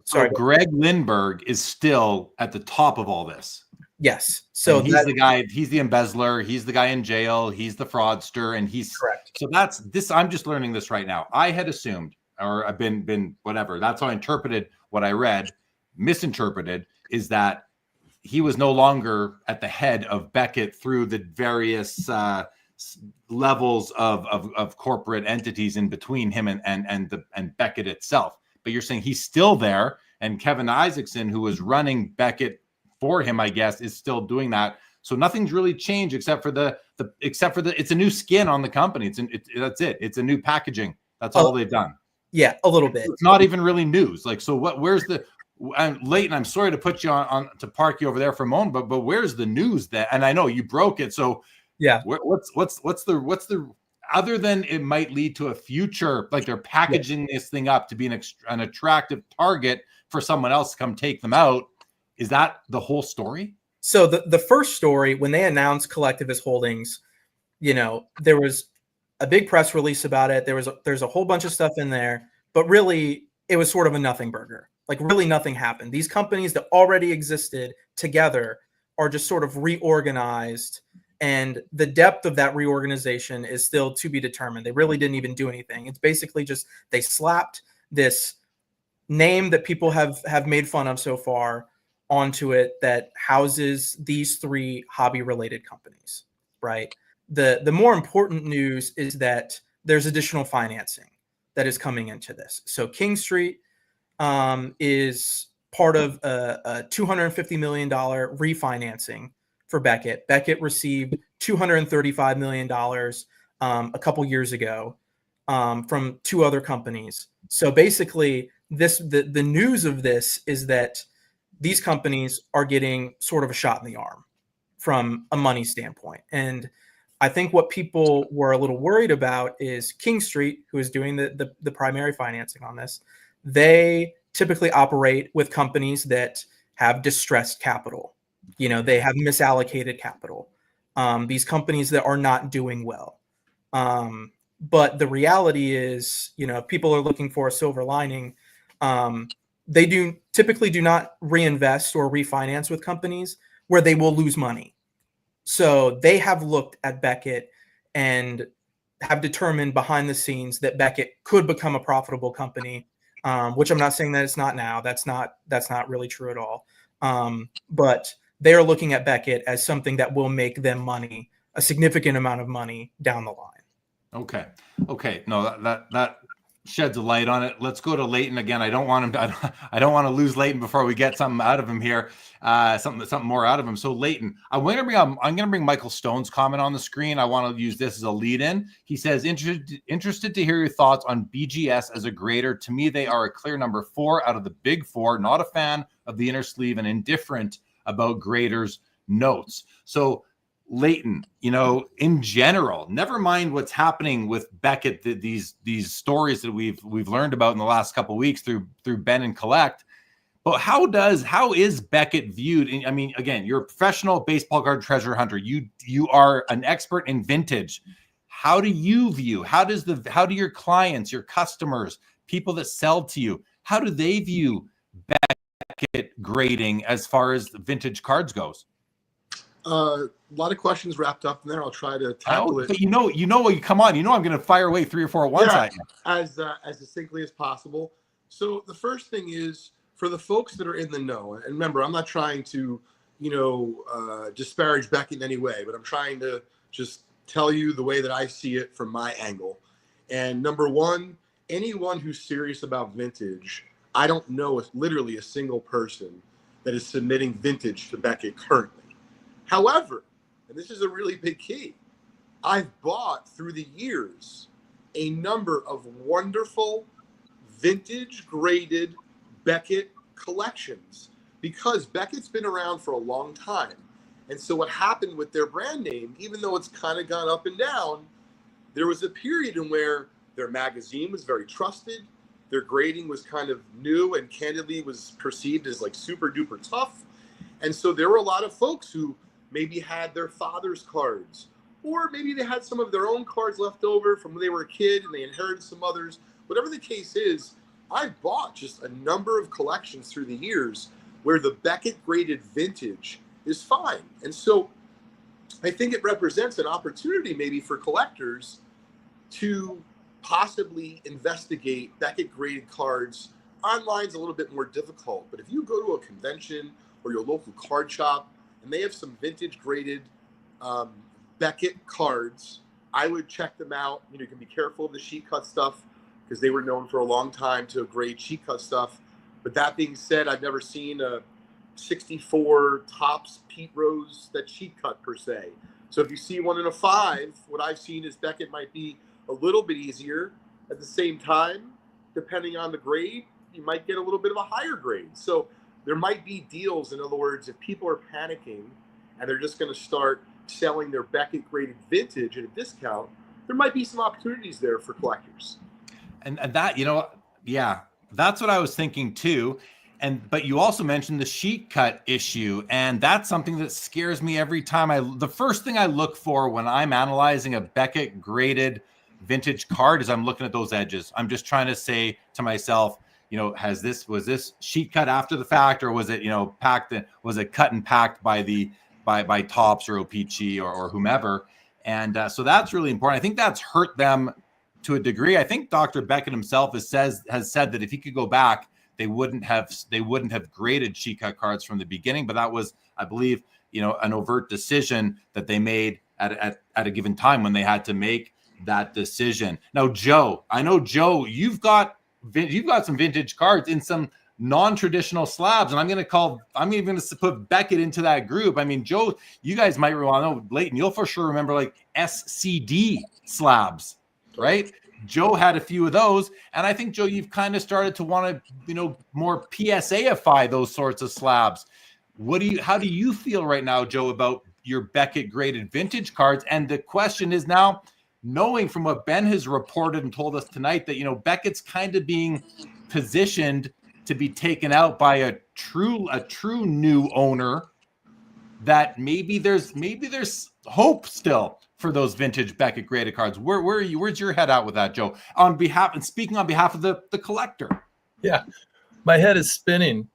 So Greg Lindbergh is still at the top of all this. Yes. So and he's the guy, he's the embezzler, he's the guy in jail, he's the fraudster, and he's correct. So that's this. I'm just learning this right now. I had assumed, or I've been whatever. That's how I interpreted what I read, misinterpreted, is that he was no longer at the head of Beckett through the various levels of corporate entities in between him and Beckett itself. But you're saying he's still there, and Kevin Isaacson, who was running Beckett for him, I guess, is still doing that. So nothing's really changed except for the it's a new skin on the company. That's it. It's a new packaging. That's all they've done. Yeah, a little bit. It's not even really news. Like, so where's the Leighton, I'm sorry to put you on to park you over there for a moment, but where's the news that? And I know you broke it, so yeah. What's the other than it might lead to a future, like they're packaging this thing up to be an attractive target for someone else to come take them out. Is that the whole story? So the first story, when they announced Collectivist Holdings, you know, there was a big press release about it. There's a whole bunch of stuff in there, but really it was sort of a nothing burger. Like really nothing happened. These companies that already existed together are just sort of reorganized, and the depth of that reorganization is still to be determined. They really didn't even do anything. It's basically just they slapped this name that people have made fun of so far onto it that houses these three hobby related companies, right? The more important news is that there's additional financing that is coming into this. So King Street is part of a $250 million refinancing for Beckett. Beckett received $235 million a couple years ago from two other companies. So basically, the news of this is that these companies are getting sort of a shot in the arm from a money standpoint. And I think what people were a little worried about is King Street, who is doing the primary financing on this. They typically operate with companies that have distressed capital. You know, they have misallocated capital. These companies that are not doing well. But the reality is, you know, if people are looking for a silver lining, they typically do not reinvest or refinance with companies where they will lose money. So they have looked at Beckett and have determined behind the scenes that Beckett could become a profitable company, which I'm not saying that it's not now. That's not really true at all. But they are looking at Beckett as something that will make them money, a significant amount of money down the line. Okay. No, that sheds a light on it. Let's go to Leighton again. I don't want him to, I don't want to lose Leighton before we get something out of him here. Something more out of him. So Leighton, I'm going to bring Michael Stone's comment on the screen. I want to use this as a lead in. He says, interested to hear your thoughts on BGS as a grader. To me, they are a clear number 4 out of the big 4. Not a fan of the inner sleeve and indifferent about graders' notes. So Leighton, in general, never mind what's happening with Beckett, these stories that we've learned about in the last couple of weeks through Ben and Collect. But how is Beckett viewed? I mean, again, you're a professional baseball card treasure hunter. You are an expert in vintage. How do you view? How do your clients, your customers, people that sell to you, how do they view Beckett grading as far as vintage cards goes? A lot of questions wrapped up in there. I'll try to tackle it. But come on. I'm going to fire away 3 or 4 at once. As succinctly as possible. So the first thing is for the folks that are in the know, and remember, I'm not trying to, disparage Beckett in any way, but I'm trying to just tell you the way that I see it from my angle. And number one, anyone who's serious about vintage, I don't know literally a single person that is submitting vintage to Beckett currently. However, and this is a really big key, I've bought through the years a number of wonderful vintage graded Beckett collections because Beckett's been around for a long time. And so what happened with their brand name, even though it's kind of gone up and down, there was a period in where their magazine was very trusted. Their grading was kind of new and candidly was perceived as like super duper tough. And so there were a lot of folks who maybe had their father's cards, or maybe they had some of their own cards left over from when they were a kid and they inherited some others. Whatever the case is, I've bought just a number of collections through the years where the Beckett graded vintage is fine. And so I think it represents an opportunity maybe for collectors to possibly investigate Beckett graded cards. Online's a little bit more difficult, but if you go to a convention or your local card shop and they have some vintage graded Beckett cards, I would check them out. You can be careful of the sheet cut stuff because they were known for a long time to grade sheet cut stuff. But that being said, I've never seen a 64 Topps Pete Rose that sheet cut per se. So if you see one in a 5, what I've seen is Beckett might be a little bit easier. At the same time, depending on the grade, you might get a little bit of a higher grade. So there might be deals. In other words, if people are panicking and they're just going to start selling their Beckett graded vintage at a discount, there might be some opportunities there for collectors. And that, that's what I was thinking too. But you also mentioned the sheet cut issue, and that's something that scares me every time. The first thing I look for when I'm analyzing a Beckett graded vintage card is I'm looking at those edges. I'm just trying to say to myself, was this sheet cut after the fact, or was it, packed? Was it cut and packed by Topps or O-Pee-Chee or whomever? And so that's really important. I think that's hurt them to a degree. I think Dr. Beckett himself has said that if he could go back, they wouldn't have graded sheet cut cards from the beginning. But that was, I believe, an overt decision that they made at a given time when they had to make that decision. Now, Joe, I know, Joe, you've got some vintage cards in some non-traditional slabs, and I'm even going to put Beckett into that group. I mean, Joe, you guys might know, Leighton, you'll for sure remember like SCD slabs, right? Joe had a few of those, and I think, Joe, you've kind of started to want to, more PSA-ify those sorts of slabs. How do you feel right now, Joe, about your Beckett graded vintage cards? And the question is now, knowing from what Ben has reported and told us tonight that, Beckett's kind of being positioned to be taken out by a true new owner, that maybe there's hope still for those vintage Beckett graded cards. Where are you? Where's your head out with that, Joe? Speaking on behalf of the collector. Yeah, my head is spinning,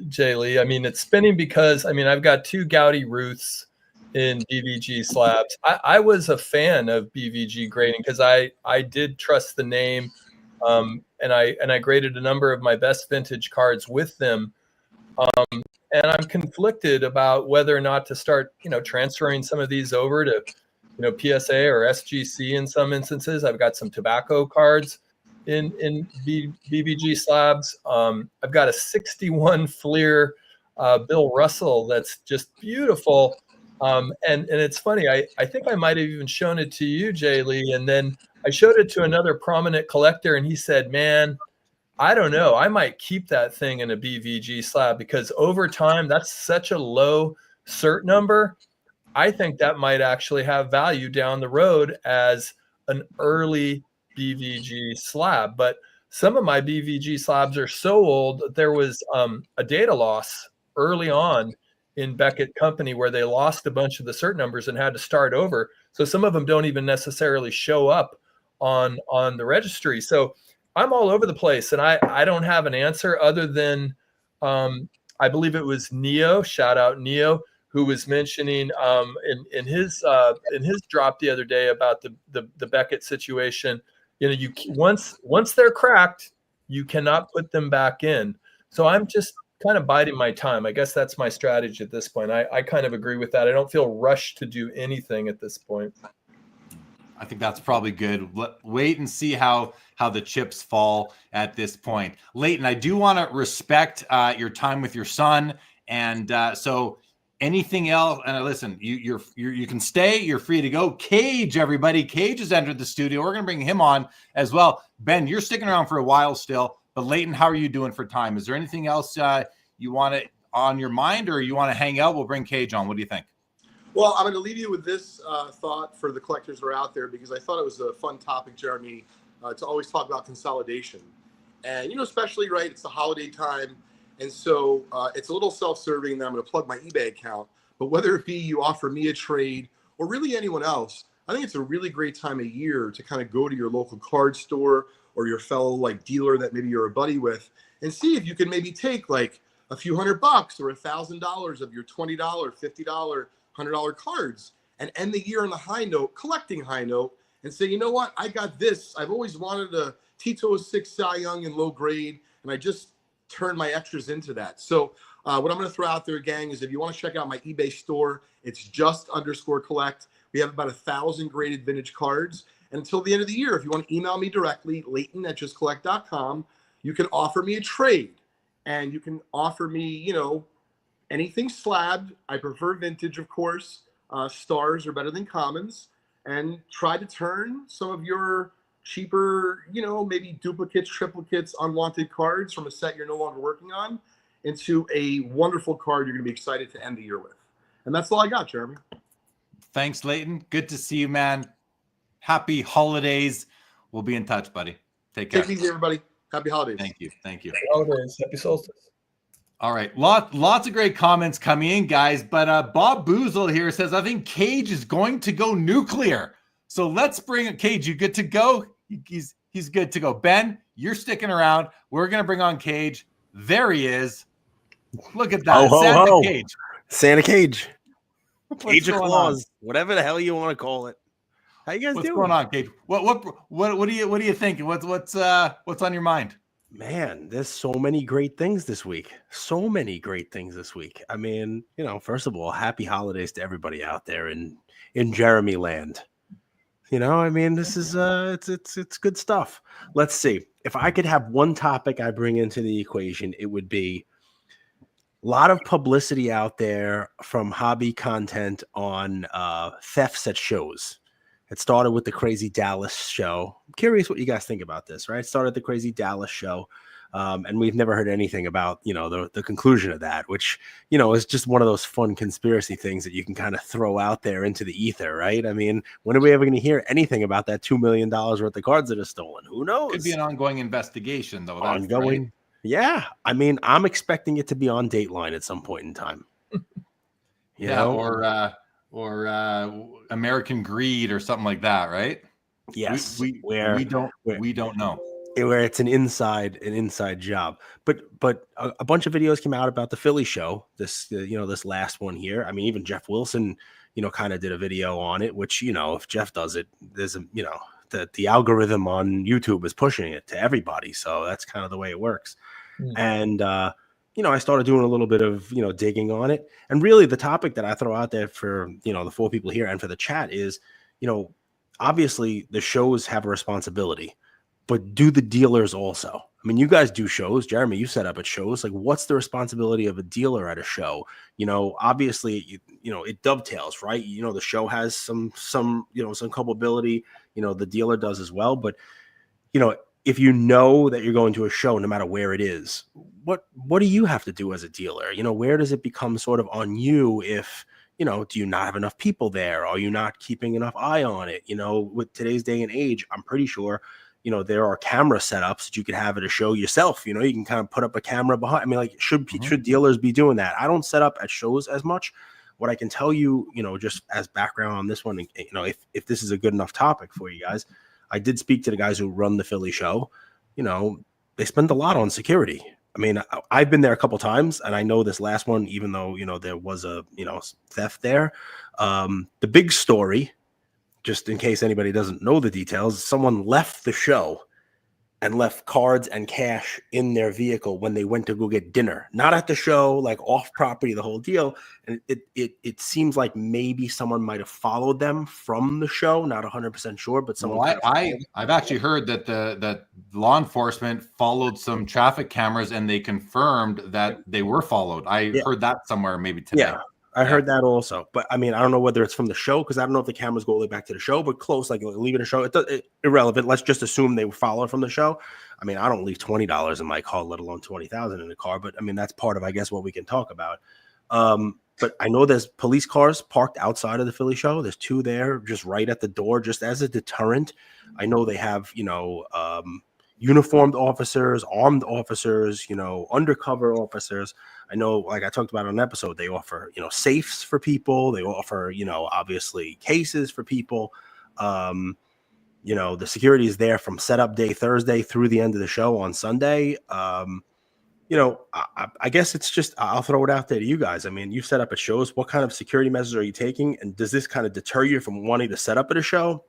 Jay Lee. I mean, it's spinning because I've got 2 Gouty Ruths in BVG slabs. I was a fan of BVG grading because I did trust the name, and I graded a number of my best vintage cards with them. And I'm conflicted about whether or not to start, transferring some of these over to, PSA or SGC in some instances. I've got some tobacco cards in BVG slabs. I've got a 61 Fleer Bill Russell that's just beautiful. And it's funny. I think I might have even shown it to you, Jay Lee, and then I showed it to another prominent collector, and he said, "Man, I don't know. I might keep that thing in a BVG slab because over time, that's such a low cert number. I think that might actually have value down the road as an early BVG slab." But some of my BVG slabs are so old that there was a data loss early on in Beckett Company where they lost a bunch of the cert numbers and had to start over. So some of them don't even necessarily show up on the registry. So I'm all over the place, and I don't have an answer other than I believe it was Neo, shout out Neo, who was mentioning in his drop the other day about the Beckett situation. You know, you once they're cracked, you cannot put them back in. So I'm just kind of biding my time. I guess that's my strategy at this point. I kind of agree with that. I don't feel rushed to do anything at this point. I think that's probably good. Wait and see how the chips fall at this point. Leighton, I do want to respect your time with your son, and so anything else? And listen, you can stay. You're free to go. Cage, everybody. Cage has entered the studio. We're going to bring him on as well. Ben, you're sticking around for a while still. But Leighton, how are you doing for time? Is there anything else you want to on your mind, or you want to hang out? We'll bring Cage on. What do you think? Well, I'm going to leave you with this thought for the collectors that are out there, because I thought it was a fun topic, Jeremy, to always talk about consolidation. And, you know, especially, right, it's the holiday time. And so it's a little self-serving that I'm going to plug my eBay account. But whether it be you offer me a trade or really anyone else, I think it's a really great time of year to kind of go to your local card store or your fellow like dealer that maybe you're a buddy with and see if you can maybe take like a few $100 or $1,000 of your $20, $50, $100 cards and end the year on a high note, collecting high note, and say, you know what, I got this. I've always wanted a Tito 06 Cy Young in low grade, and I just turned my extras into that. So what I'm going to throw out there, gang, is if you want to check out my eBay store, it's just_collect. We have about 1,000 graded vintage cards. And until the end of the year, if you want to email me directly, Leighton@justcollect.com, you can offer me a trade. And you can offer me, you know, anything slabbed. I prefer vintage, of course. Stars are better than commons. And try to turn some of your cheaper, you know, maybe duplicates, triplicates, unwanted cards from a set you're no longer working on into a wonderful card you're going to be excited to end the year with. And that's all I got, Jeremy. Thanks, Leighton. Good to see you, man. Happy holidays. We'll be in touch, buddy. Take care. Take it easy, everybody. Happy holidays. Thank you. Thank you. Happy holidays. Happy solstice. All right. Lots of great comments coming in, guys. But Bob Boozle here says, I think Cage is going to go nuclear. So let's bring Cage. You good to go? He's good to go. Ben, you're sticking around. We're going to bring on Cage. There he is. Look at that. Santa Cage. Santa Cage. Cage of going Claws. Whatever the hell you want to call it. How you guys What's doing? going on, Cage? What are you thinking? What's on your mind? Man, there's so many great things this week. So many great things this week. I mean, you know, first of all, happy holidays to everybody out there in Jeremy land. You know, I mean, this is it's good stuff. Let's see. If I could have one topic I bring into the equation, it would be a lot of publicity out there from hobby content on thefts at shows. It started with the Crazy Dallas show. I'm curious what you guys think about this, right? It started the Crazy Dallas show, and we've never heard anything about, you know, the conclusion of that, which, you know, is just one of those fun conspiracy things that you can kind of throw out there into the ether, right? I mean, when are we ever going to hear anything about that $2 million worth of cards that are stolen? Who knows? Could be an ongoing investigation, though. That's Ongoing. right. Yeah. I mean, I'm expecting it to be on Dateline at some point in time. You know? Or American Greed or something like that, right? Yes. We don't know. Where it's an inside job. But a bunch of videos came out about the Philly show, this last one here. I mean, even Jeff Wilson, you know, kind of did a video on it, which, you know, if Jeff does it, there's a, you know, the algorithm on YouTube is pushing it to everybody. So that's kind of the way it works. Mm-hmm. And you know, I started doing a little bit of, you know, digging on it. And really the topic that I throw out there for, you know, the 4 people here and for the chat is, you know, obviously the shows have a responsibility, but do the dealers also? I mean, you guys do shows. Jeremy, you set up at shows. Like, what's the responsibility of a dealer at a show? Obviously, it dovetails, right? The show has some culpability, the dealer does as well. But, if you know that you're going to a show, no matter where it is, what do you have to do as a dealer? Where does it become sort of on you if, do you not have enough people there? Are you not keeping enough eye on it? With today's day and age, I'm pretty sure, there are camera setups that you could have at a show yourself. You can kind of put up a camera behind. I mean, like, should dealers be doing that? I don't set up at shows as much. What I can tell you, just as background on this one, if this is a good enough topic for you guys, I did speak to the guys who run the Philly show. They spend a lot on security. I mean, I've been there a couple times, and I know this last one, even though, there was a, theft there. The big story, just in case anybody doesn't know the details, someone left the show and left cards and cash in their vehicle when they went to go get dinner, not at the show, like off property, the whole deal. And it seems like maybe someone might have followed them from the show. Not 100% sure, but someone. Well, I've actually heard that that law enforcement followed some traffic cameras and they confirmed that they were followed. I heard that somewhere maybe today. Yeah. I heard that also, but I mean, I don't know whether it's from the show, because I don't know if the cameras go all the way back to the show, but close, like leaving a show, irrelevant. Let's just assume they were followed from the show. I mean, I don't leave $20 in my car, let alone $20,000 in the car, but I mean, that's part of, I guess, what we can talk about. But I know there's police cars parked outside of the Philly show. There's 2 there, just right at the door, just as a deterrent. I know they have, uniformed officers, armed officers, undercover officers. I know, like I talked about on an episode, they offer, safes for people. They offer, obviously cases for people. The security is there from setup day Thursday through the end of the show on Sunday. I guess it's just, I'll throw it out there to you guys. I mean, you set up at shows. What kind of security measures are you taking? And does this kind of deter you from wanting to set up at a show?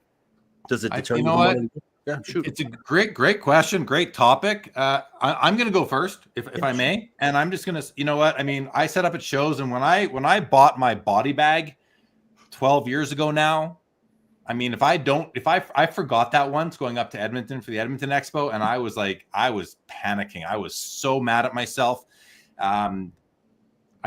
Does it deter you from wanting to? Yeah, shoot. It's a great question. Great topic. I'm going to go first, if I may. And I'm just going to, I mean, I set up at shows, and when I bought my body bag 12 years ago now, I mean, if I forgot that once going up to Edmonton for the Edmonton Expo, and I was panicking. I was so mad at myself. I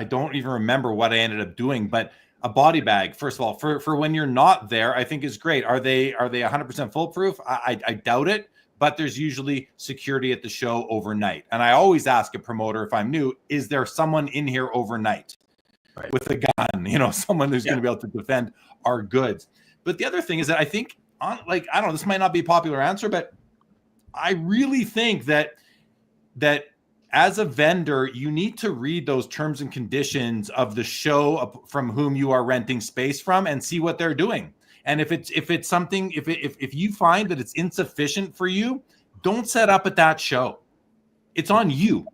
don't even remember what I ended up doing, but a body bag, first of all, for when you're not there, I think is great. Are they 100% foolproof? I doubt it, but there's usually security at the show overnight. And I always ask a promoter, if I'm new, is there someone in here overnight with a gun, someone who's going to be able to defend our goods. But the other thing is that I think, I don't know, this might not be a popular answer, but I really think that as a vendor, you need to read those terms and conditions of the show from whom you are renting space from and see what they're doing. And if it's something, if you find that it's insufficient for you, don't set up at that show. It's on you.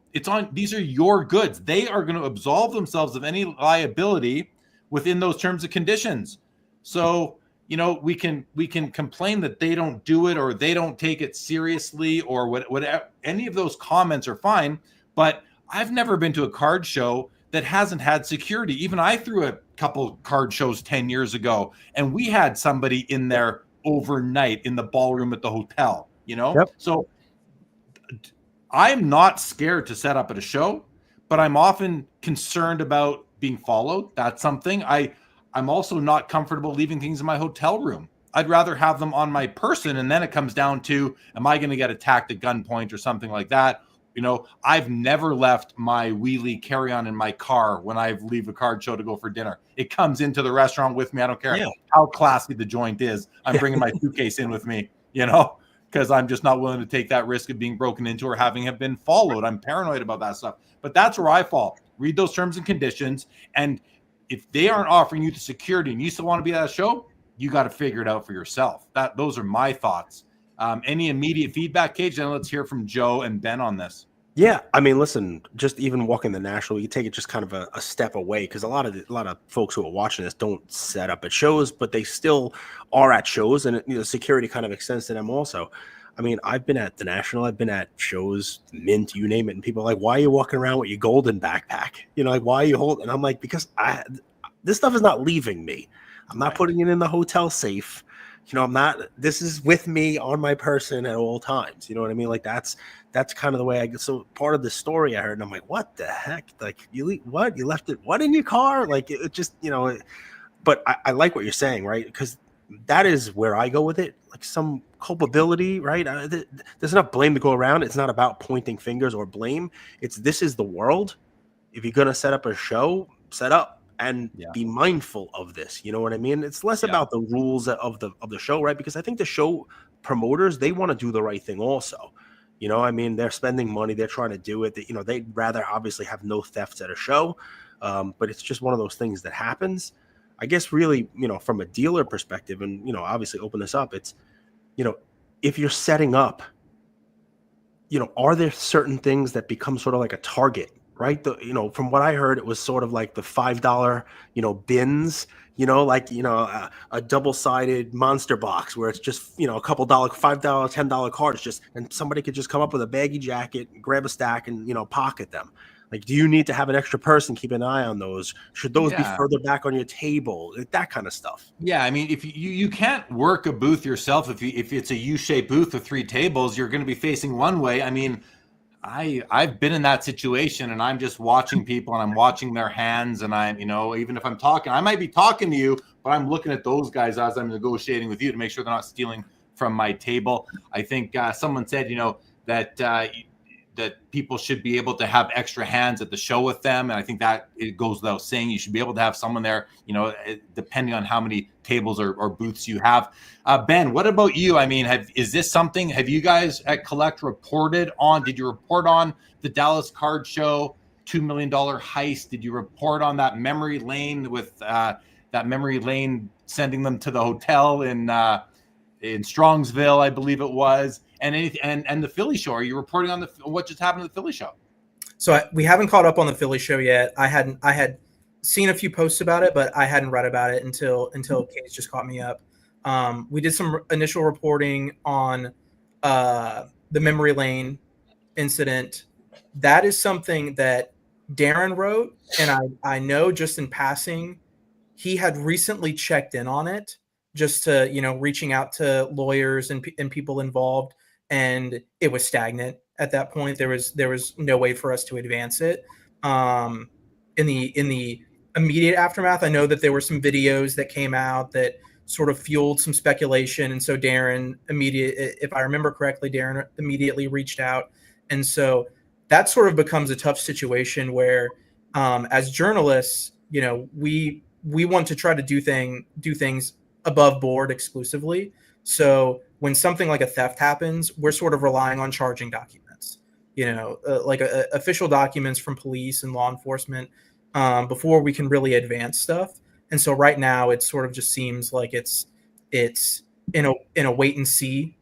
These are your goods. They are going to absolve themselves of any liability within those terms and conditions. So, we can complain that they don't do it or they don't take it seriously or whatever. Any of those comments are fine, but I've never been to a card show that hasn't had security. Even I threw a couple card shows 10 years ago, and we had somebody in there overnight in the ballroom at the hotel, Yep. So I'm not scared to set up at a show, but I'm often concerned about being followed. That's something. I'm also not comfortable leaving things in my hotel room. I'd rather have them on my person, and then it comes down to, am I going to get attacked at gunpoint or something like that? I've never left my wheelie carry-on in my car when I leave a card show to go for dinner. It comes into the restaurant with me. I don't care how classy the joint is. I'm bringing my suitcase in with me, because I'm just not willing to take that risk of being broken into or having have been followed. I'm paranoid about that stuff. But that's where I fall. Read those terms and conditions, and if they aren't offering you the security and you still want to be at a show, you got to figure it out for yourself. Those are my thoughts. Any immediate feedback, Cage? Then let's hear from Joe and Ben on this. Yeah, I mean, listen, just even walking the National, you take it just kind of a step away, because a lot of folks who are watching this don't set up at shows, but they still are at shows, and security kind of extends to them also. I mean, I've been at the National, I've been at shows, Mint, you name it, and people are like, why are you walking around with your golden backpack? Why are you holding? And I'm like, because this stuff is not leaving me. I'm not putting it in the hotel safe. You know, I'm not, this is with me on my person at all times. You know what I mean? Like that's kind of the way I get. So part of the story I heard, and I'm like, what the heck? Like you left it, what in your car? Like it just, you know, but I like what you're saying, right? Because that is where I go with it. Like some culpability, right? There's enough blame to go around. It's not about pointing fingers or blame. This is the world. If you're going to set up a show, set up and be mindful of this. You know what I mean? It's less about the rules of the show, right? Because I think the show promoters, they want to do the right thing also. You know, I mean, they're spending money, they're trying to do it. You know, they'd rather obviously have no thefts at a show, but it's just one of those things that happens. I guess really, you know, from a dealer perspective, and, you know, obviously open this up, it's, you know, if you're setting up, you know, are there certain things that become sort of like a target? Right. You know, from what I heard, it was sort of like the $5, you know, bins, you know, like, you know, a double-sided monster box where it's just, you know, a couple $5, $10 cards just, and somebody could just come up with a baggy jacket, grab a stack and, you know, pocket them. Like, do you need to have an extra person keep an eye on those? Should those be further back on your table? Like, that kind of stuff. Yeah, I mean, if you can't work a booth yourself, if it's a U-shaped booth with 3 tables, you're going to be facing one way. I mean, I've been in that situation, and I'm just watching people, and I'm watching their hands, and I'm, you know, even if I'm talking, I might be talking to you, but I'm looking at those guys as I'm negotiating with you to make sure they're not stealing from my table. I think someone said, you know, that people should be able to have extra hands at the show with them, and I think that it goes without saying. You should be able to have someone there, you know, depending on how many tables or booths you have. Ben, what about you? I mean, is this something? Have you guys at Collect reported on? Did you report on the Dallas Card Show $2 million heist? Did you report on that memory lane with that memory lane sending them to the hotel in Strongsville, I believe it was? And the Philly show, are you reporting on what just happened at the Philly show? So we haven't caught up on the Philly show yet. I had seen a few posts about it, but I hadn't read about it until Case just caught me up. We did some initial reporting on the memory lane incident. That is something that Darren wrote, and I know just in passing, he had recently checked in on it, just to, you know, reaching out to lawyers and people involved. And it was stagnant at that point. There was no way for us to advance it. In the immediate aftermath, I know that there were some videos that came out that sort of fueled some speculation. And so Darren if I remember correctly, Darren immediately reached out. And so that sort of becomes a tough situation where, as journalists, you know, we want to try to do things above board exclusively. So when something like a theft happens, we're sort of relying on charging documents, you know, like official documents from police and law enforcement before we can really advance stuff. And so right now it sort of just seems like it's in a wait and see,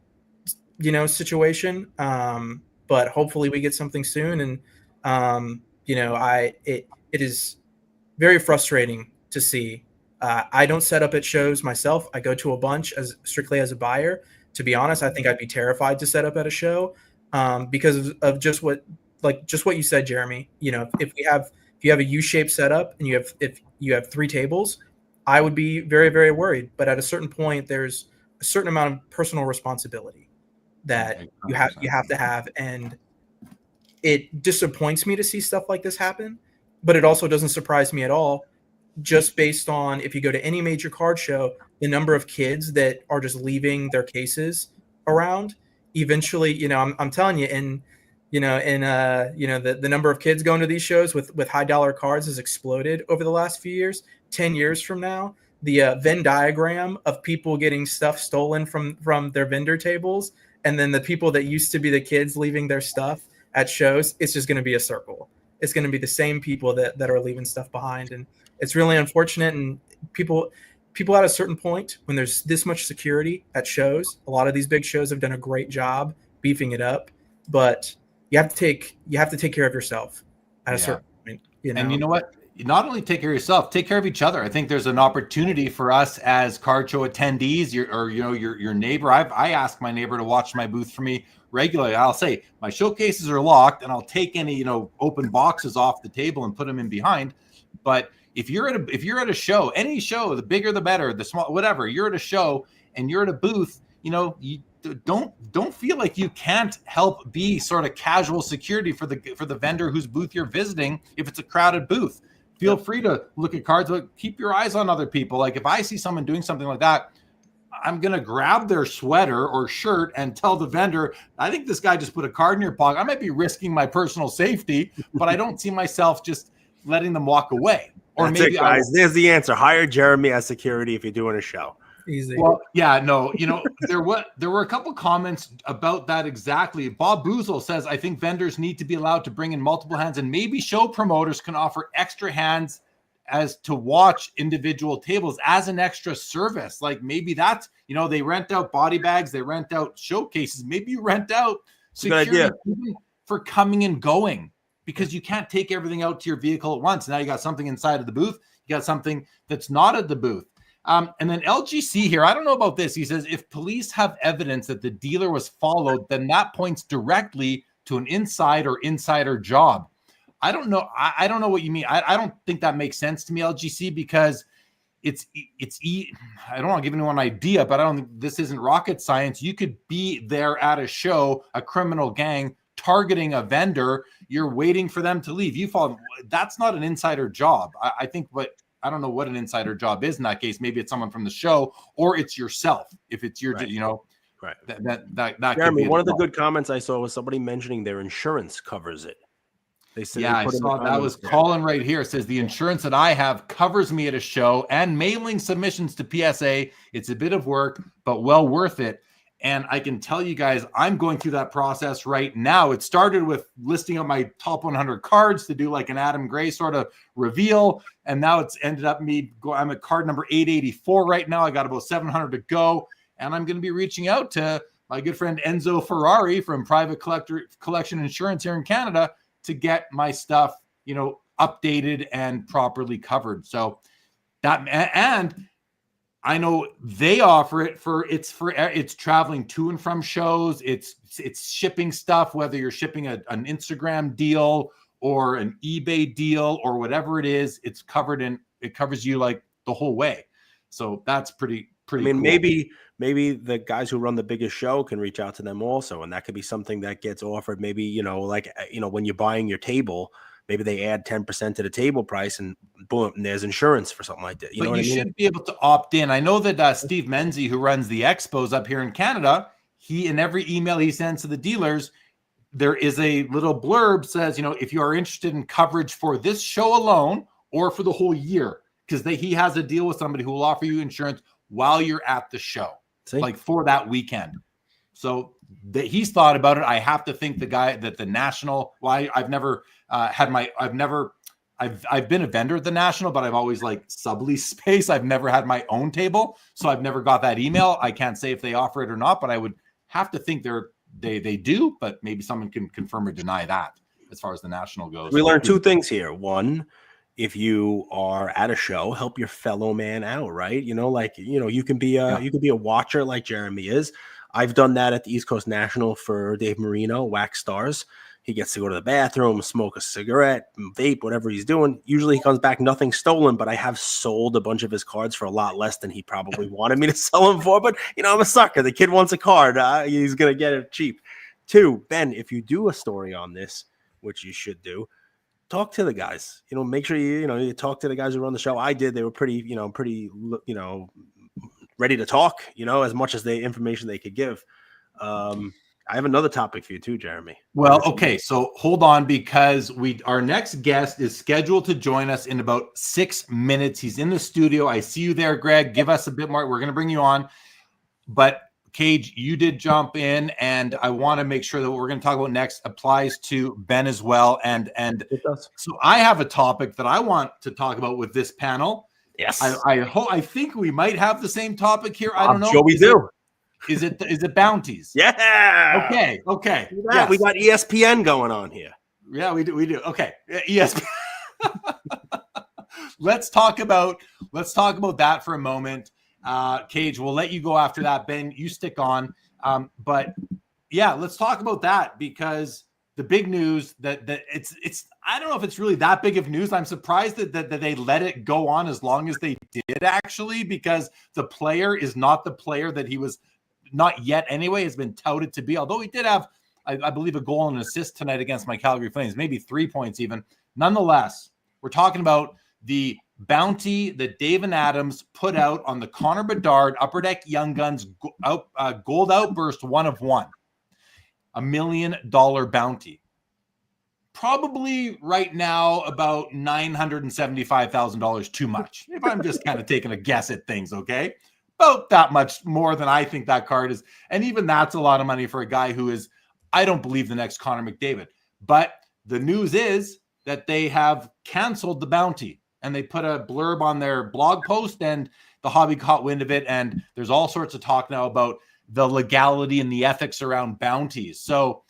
you know, situation. But hopefully we get something soon. And, you know, it is very frustrating to see. I don't set up at shows myself. I go to a bunch strictly as a buyer. To be honest, I think I'd be terrified to set up at a show because of just what you said, Jeremy. You know, if you have a U-shaped setup and if you have 3 tables, I would be very, very worried. But at a certain point, there's a certain amount of personal responsibility that you have to have, and it disappoints me to see stuff like this happen. But it also doesn't surprise me at all, just based on, if you go to any major card show, the number of kids that are just leaving their cases around. Eventually, you know, I'm telling you, the number of kids going to these shows with high dollar cards has exploded over the last few years. 10 years from now, the Venn diagram of people getting stuff stolen from their vendor tables, and then the people that used to be the kids leaving their stuff at shows, it's just going to be a circle. It's going to be the same people that are leaving stuff behind. And it's really unfortunate. And people at a certain point, when there's this much security at shows, a lot of these big shows have done a great job beefing it up, but you have to take care of yourself at a certain point. You know? And you know what? You not only take care of yourself, take care of each other. I think there's an opportunity for us as card show attendees, your neighbor. I ask my neighbor to watch my booth for me regularly. I'll say my showcases are locked, and I'll take any, you know, open boxes off the table and put them in behind. But if you're at a show, any show, the bigger the better, the small, whatever, you're at a show and you're at a booth, you know, you don't feel like you can't help be sort of casual security for the vendor whose booth you're visiting. If it's a crowded booth, feel free to look at cards, but keep your eyes on other people. Like if I see someone doing something like that, I'm going to grab their sweater or shirt and tell the vendor, I think this guy just put a card in your pocket. I might be risking my personal safety, but I don't see myself just letting them walk away. Or That's maybe it, guys. There's the answer. Hire Jeremy as security if you're doing a show. Easy. Well, yeah, no, you know, there were a couple comments about that exactly. Bob Boozle says, I think vendors need to be allowed to bring in multiple hands, and maybe show promoters can offer extra hands as to watch individual tables as an extra service. Like maybe that's, you know, they rent out body bags, they rent out showcases. Maybe you rent out security for coming and going, because you can't take everything out to your vehicle at once. Now you got something inside of the booth, you got something that's not at the booth. And then LGC here, I don't know about this. He says, if police have evidence that the dealer was followed, then that points directly to an insider job. I don't know. I don't know what you mean. I don't think that makes sense to me, LGC, because I don't want to give anyone an idea, but I don't think this isn't rocket science. You could be there at a show, a criminal gang targeting a vendor. You're waiting for them to leave. You follow. That's not an insider job. I think I don't know what an insider job is in that case. Maybe it's someone from the show, or it's yourself. If it's your, you know, right. That Jeremy, one of the good comments I saw was somebody mentioning their insurance covers it. They said, yeah, I saw that was Colin right here. It says the insurance that I have covers me at a show and mailing submissions to PSA. It's a bit of work, but well worth it. And I can tell you guys, I'm going through that process right now. It started with listing out my top 100 cards to do like an Adam Gray sort of reveal. And now it's ended up I'm at card number 884 right now. I got about 700 to go. And I'm going to be reaching out to my good friend Enzo Ferrari from Private Collection Insurance here in Canada to get my stuff, you know, updated and properly covered. So that, and I know they offer it it's traveling to and from shows. It's shipping stuff, whether you're shipping an Instagram deal or an eBay deal or whatever it is, it's covered in, it covers you like the whole way. So that's pretty I mean, cool. maybe the guys who run the biggest show can reach out to them also. And that could be something that gets offered. Maybe, you know, like, you know, when you're buying your table, maybe they add 10% to the table price and boom, and there's insurance for something like that. You know what I mean? Should be able to opt in. I know that Steve Menzie, who runs the Expos up here in Canada, he, in every email he sends to the dealers, there is a little blurb says, you know, if you are interested in coverage for this show alone or for the whole year, because he has a deal with somebody who will offer you insurance while you're at the show, like for that weekend. So he's thought about it. I have to think the guy that the National, I've never I've been a vendor at the National, but I've always like sublease space. I've never had my own table. So I've never got that email. I can't say if they offer it or not, but I would have to think they do, but maybe someone can confirm or deny that as far as the National goes. We learned two things here. One, if you are at a show, help your fellow man out, right? You know, like, you know, you can be a watcher like Jeremy is. I've done that at the East Coast National for Dave Marino, Wax Stars. He gets to go to the bathroom, smoke a cigarette, vape, whatever he's doing. Usually he comes back, nothing stolen, but I have sold a bunch of his cards for a lot less than he probably wanted me to sell them for. But, you know, I'm a sucker. The kid wants a card. He's going to get it cheap. Two, Ben, if you do a story on this, which you should do, talk to the guys. You know, make sure you talk to the guys who run the show. I did. They were pretty ready to talk, you know, as much as the information they could give. I have another topic for you too, Jeremy. Well, okay, so hold on, because our next guest is scheduled to join us in about 6 minutes. He's in the studio. I see you there, Greg. Give us a bit more. We're going to bring you on. But Cage, you did jump in, and I want to make sure that what we're going to talk about next applies to Ben as well. And it does. So I have a topic that I want to talk about with this panel. Yes. I think we might have the same topic here. I don't know. I'm sure we do. Is it bounties? Yeah. Okay. Yes. We got ESPN going on here. Yeah, we do. Okay. ESPN. Let's talk about that for a moment. Cage, we'll let you go after that. Ben, you stick on. But yeah, let's talk about that, because the big news that it's I don't know if it's really that big of news. I'm surprised that they let it go on as long as they did, actually, because the player is not the player that he was not yet anyway, has been touted to be, although he did have, I believe, a goal and an assist tonight against my Calgary Flames, maybe 3 points even. Nonetheless, we're talking about the bounty that David Adams put out on the Connor Bedard Upper Deck Young Guns Gold Outburst 1 of 1. $1 million bounty. Probably right now about $975,000 too much. If I'm just kind of taking a guess at things, okay? About that much more than I think that card is. And even that's a lot of money for a guy who is, I don't believe, the next Connor McDavid. But the news is that they have canceled the bounty. And they put a blurb on their blog post, and the hobby caught wind of it. And there's all sorts of talk now about the legality and the ethics around bounties. So,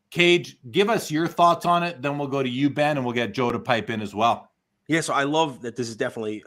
Cage, give us your thoughts on it. Then we'll go to you, Ben, and we'll get Joe to pipe in as well. Yeah, so I love that this is definitely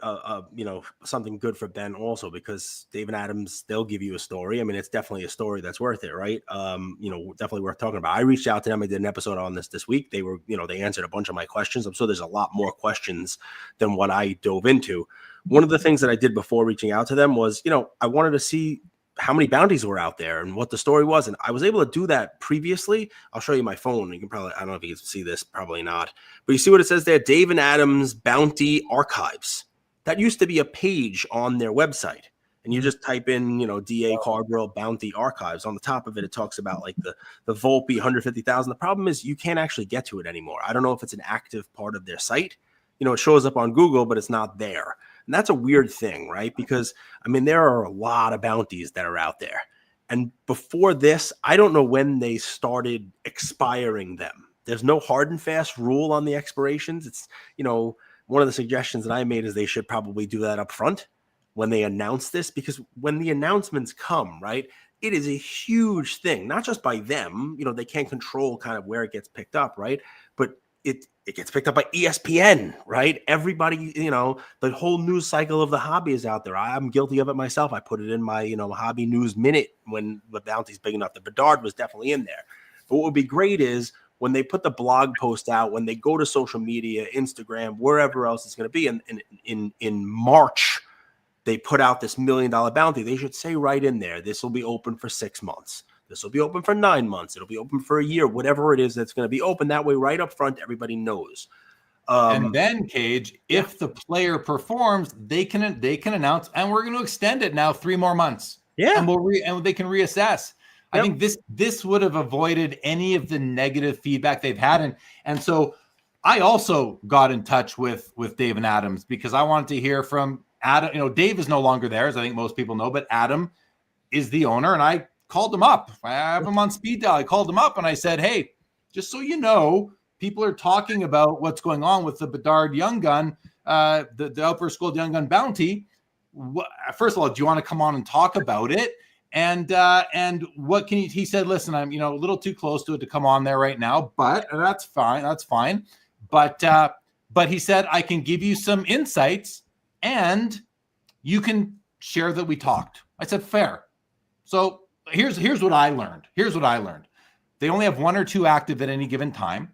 something good for Ben also, because David Adams, they'll give you a story. I mean, it's definitely a story that's worth it, right? Definitely worth talking about. I reached out to them. I did an episode on this week. They were, they answered a bunch of my questions. I'm sure there's a lot more questions than what I dove into. One of the things that I did before reaching out to them was, I wanted to see how many bounties were out there and what the story was. And I was able to do that previously. I'll show you my phone. You can probably, I don't know if you can see this, probably not. But you see what it says there? David Adams Bounty Archives. That used to be a page on their website. And you just type in, DA Cardwell Bounty Archives. On the top of it, it talks about like the Volpe 150,000. The problem is you can't actually get to it anymore. I don't know if it's an active part of their site. It shows up on Google, but it's not there. And that's a weird thing, right? Because, there are a lot of bounties that are out there. And before this, I don't know when they started expiring them. There's no hard and fast rule on the expirations. It's, one of the suggestions that I made is they should probably do that up front when they announce this, because when the announcements come, right, it is a huge thing, not just by them. They can't control kind of where it gets picked up, right? But it gets picked up by ESPN, right? Everybody, the whole news cycle of the hobby is out there. I'm guilty of it myself. I put it in my, hobby news minute when the bounty's big enough. The Bedard was definitely in there. But what would be great is when they put the blog post out, when they go to social media, Instagram, wherever else it's going to be, and in March, they put out this $1 million bounty. They should say right in there, this will be open for 6 months. This will be open for 9 months. It'll be open for a year, whatever it is that's going to be open. That way, right up front, everybody knows. And then, Cage, if the player performs, they can announce, and we're going to extend it now 3 more months. Yeah, and they can reassess. Yep. I think this would have avoided any of the negative feedback they've had, and so I also got in touch with David Adams because I wanted to hear from Adam. Dave is no longer there, as I think most people know, but Adam is the owner, and I called him up. I have him on speed dial. I called him up and I said, hey, just so you know, people are talking about what's going on with the Bedard Young Gun, the Outburst Gold Young Gun bounty. First of all, do you want to come on and talk about it? And what can you, he said, listen, I'm, a little too close to it to come on there right now, but that's fine. That's fine. But he said, I can give you some insights and you can share that we talked. I said, fair. So here's what I learned. They only have 1 or 2 active at any given time.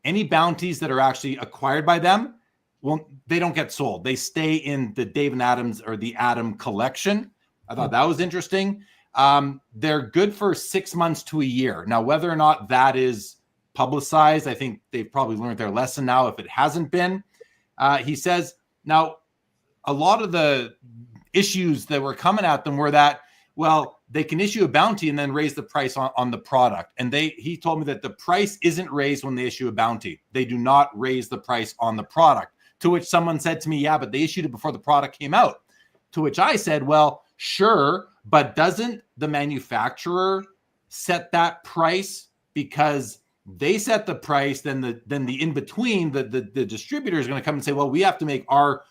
Any bounties that are actually acquired by them, they don't get sold. They stay in the David Adams or the Adam collection. I thought that was interesting. They're good for 6 months to a year. Now, whether or not that is publicized, I think they've probably learned their lesson now if it hasn't been. He says, now, a lot of the issues that were coming at them were that, well, they can issue a bounty and then raise the price on the product. And he told me that the price isn't raised when they issue a bounty. They do not raise the price on the product. To which someone said to me, yeah, but they issued it before the product came out. To which I said, well, sure, but doesn't the manufacturer set that price? Because they set the price, then the in-between, the distributor is going to come and say, well, we have to make our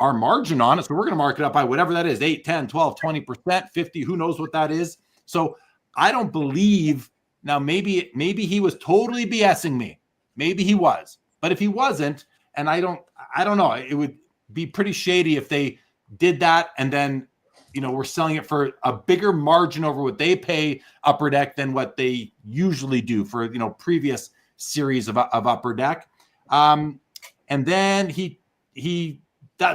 margin on it. So we're going to mark it up by whatever that is, 8, 10, 12, 20%, 50, who knows what that is. So I don't believe, now maybe he was totally BSing me. Maybe he was, but if he wasn't, and I don't know, it would be pretty shady if they did that and then we're selling it for a bigger margin over what they pay Upper Deck than what they usually do for, previous series of Upper Deck. And then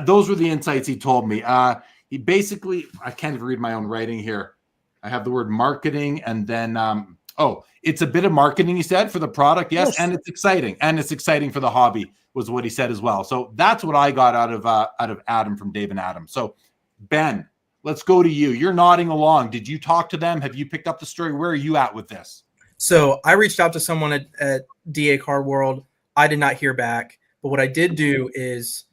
those were the insights he told me. He basically, I can't even read my own writing here. I have the word marketing, and then, it's a bit of marketing, he said, for the product. Yes. And it's exciting. And it's exciting for the hobby, was what he said as well. So that's what I got out of Adam from Dave and Adam. So Ben, let's go to you. You're nodding along. Did you talk to them? Have you picked up the story? Where are you at with this? So I reached out to someone at DA Card World. I did not hear back. But what I did do is,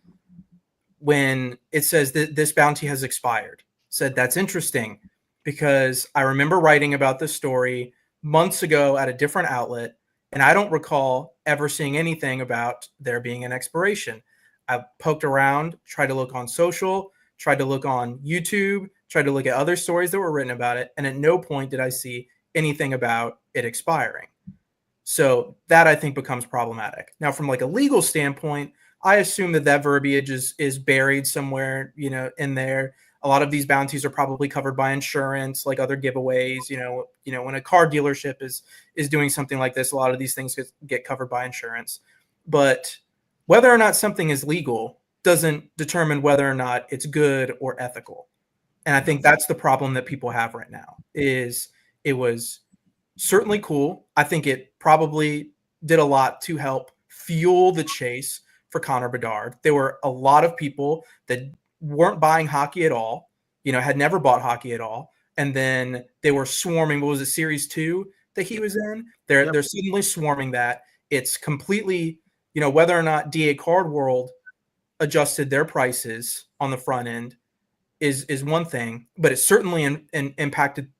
when it says that this bounty has expired, said that's interesting, because I remember writing about this story months ago at a different outlet, and I don't recall ever seeing anything about there being an expiration. I poked around, tried to look on social, tried to look on YouTube, tried to look at other stories that were written about it, and at no point did I see anything about it expiring. So that, I think, becomes problematic. Now, from like a legal standpoint, I assume that verbiage is buried somewhere, in there. A lot of these bounties are probably covered by insurance, like other giveaways. When a car dealership is doing something like this, a lot of these things get covered by insurance. But whether or not something is legal doesn't determine whether or not it's good or ethical. And I think that's the problem that people have right now. Is it was certainly cool. I think it probably did a lot to help fuel the chase for Connor Bedard. There were a lot of people that weren't buying hockey at all, had never bought hockey at all. And then they were swarming. What was it, Series 2 that he was in? They're suddenly swarming that. It's completely, whether or not DA Card World adjusted their prices on the front end is one thing, but it certainly impacted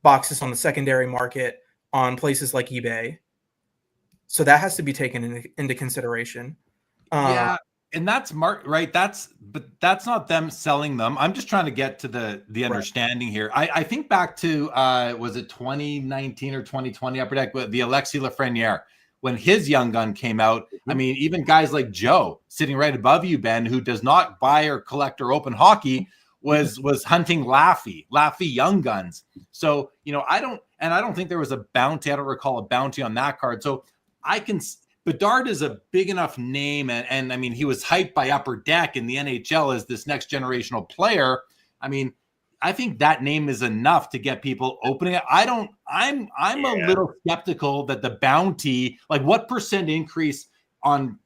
boxes on the secondary market on places like eBay. So that has to be taken into consideration. And that's right. But that's not them selling them. I'm just trying to get to the understanding here. I think back to was it 2019 or 2020 Upper Deck with the Alexis Lafreniere, when his young gun came out. I mean, even guys like Joe sitting right above you, Ben, who does not buy or collect or open hockey, was hunting Laffy young guns. So, I don't think there was a bounty. I don't recall a bounty on that card. So Bedard is a big enough name, and I mean, he was hyped by Upper Deck in the NHL as this next generational player. I mean, I think that name is enough to get people opening it. I'm a little skeptical that the bounty, like what percent increase on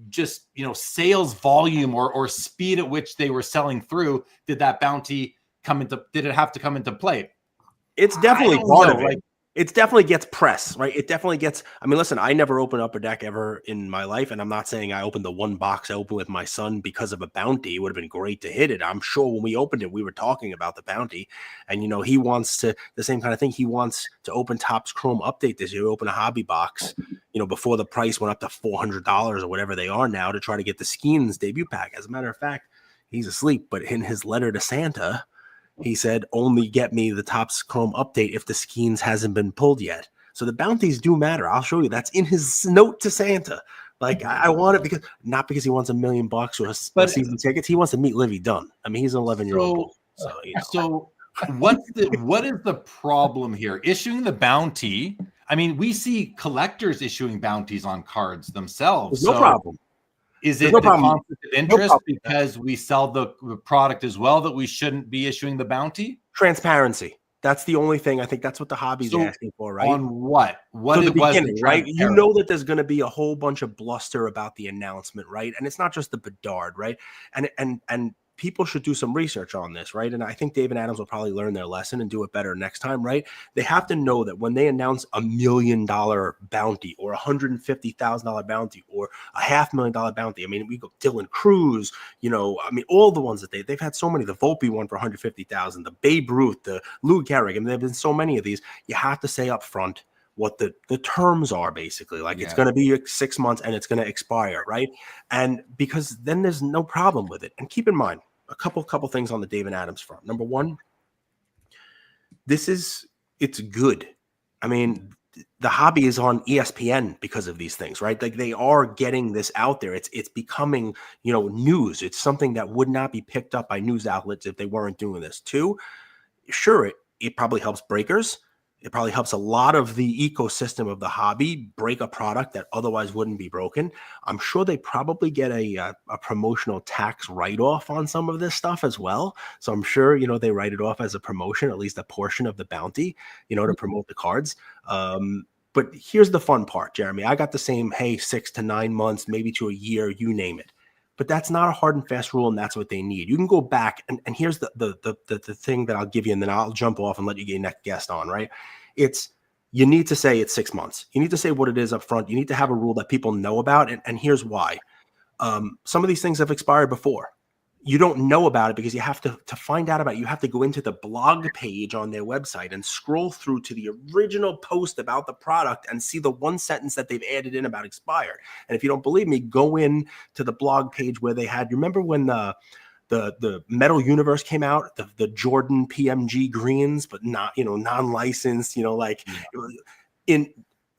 just, sales volume or speed at which they were selling through, did that bounty did it have to come into play? It's definitely part of it. It definitely gets press, right? It definitely gets, listen, I never opened Upper Deck ever in my life. And I'm not saying I opened the one box I opened with my son because of a bounty. It would have been great to hit it. I'm sure when we opened it, we were talking about the bounty. And, he wants to, the same kind of thing. He wants to open Topps Chrome Update this year, open a hobby box, before the price went up to $400 or whatever they are now, to try to get the Skeens debut pack. As a matter of fact, he's asleep, but in his letter to Santa, he said, only get me the Topps Chrome Update if the Skeens hasn't been pulled yet. So the bounties do matter. I'll show you. That's in his note to Santa. Like, I want it not because he wants $1 million or a season tickets. He wants to meet Livy Dunn. I mean, he's an 11-year-old. So what is the problem here? Issuing the bounty. I mean, we see collectors issuing bounties on cards themselves. There's no problem. Is it the conflict of interest because we sell the product as well that we shouldn't be issuing the bounty? Transparency. That's the only thing. I think that's what the hobby's asking for, right? On what? What so it was, right? You know that there's going to be a whole bunch of bluster about the announcement, right? And it's not just the Bedard, right? And people should do some research on this, right? And I think Dave and Adams will probably learn their lesson and do it better next time, right? They have to know that when they announce $1 million bounty or $150,000 bounty or a $500,000 bounty, I mean, we go Dylan Cruz, all the ones that they've had so many. The Volpe one for $150,000, the Babe Ruth, the Lou Gehrig. I mean, there've been so many of these. You have to say up front what the terms are, basically. Like, it's going to be 6 months and it's going to expire, right? And because then there's no problem with it. And keep in mind a couple things on the Dave and Adams front. Number one, it's good. I mean, the hobby is on ESPN because of these things, right? Like they are getting this out there. It's becoming, news. It's something that would not be picked up by news outlets if they weren't doing this too. Sure, it probably helps breakers. It probably helps a lot of the ecosystem of the hobby break a product that otherwise wouldn't be broken. I'm sure they probably get a promotional tax write-off on some of this stuff as well. So I'm sure, they write it off as a promotion, at least a portion of the bounty, to promote the cards. But here's the fun part, Jeremy. I got the same, hey, 6 to 9 months, maybe to a year, you name it. But that's not a hard and fast rule, and that's what they need. You can go back, and here's the thing that I'll give you, and then I'll jump off and let you get your next guest on, right? You need to say it's 6 months. You need to say what it is up front. You need to have a rule that people know about, and here's why. Some of these things have expired before. You don't know about it because you have to find out about it. You have to go into the blog page on their website and scroll through to the original post about the product and see the one sentence that they've added in about expired. And if you don't believe me, go in to the blog page where they had, you remember when the Metal Universe came out, the Jordan PMG greens, but not, non-licensed,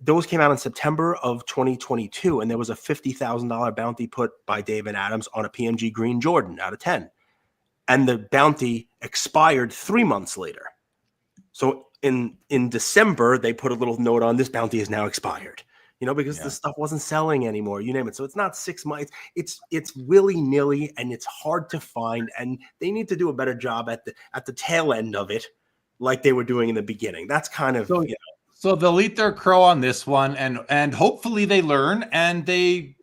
those came out in September of 2022, and there was a $50,000 bounty put by David Adams on a PMG green Jordan out of 10. And the bounty expired 3 months later. So in December, they put a little note on this bounty is now expired, because the stuff wasn't selling anymore, you name it. So it's not 6 months. It's willy-nilly, and it's hard to find, and they need to do a better job at the tail end of it, like they were doing in the beginning. That's kind of, So they'll eat their crow on this one, and hopefully they learn and they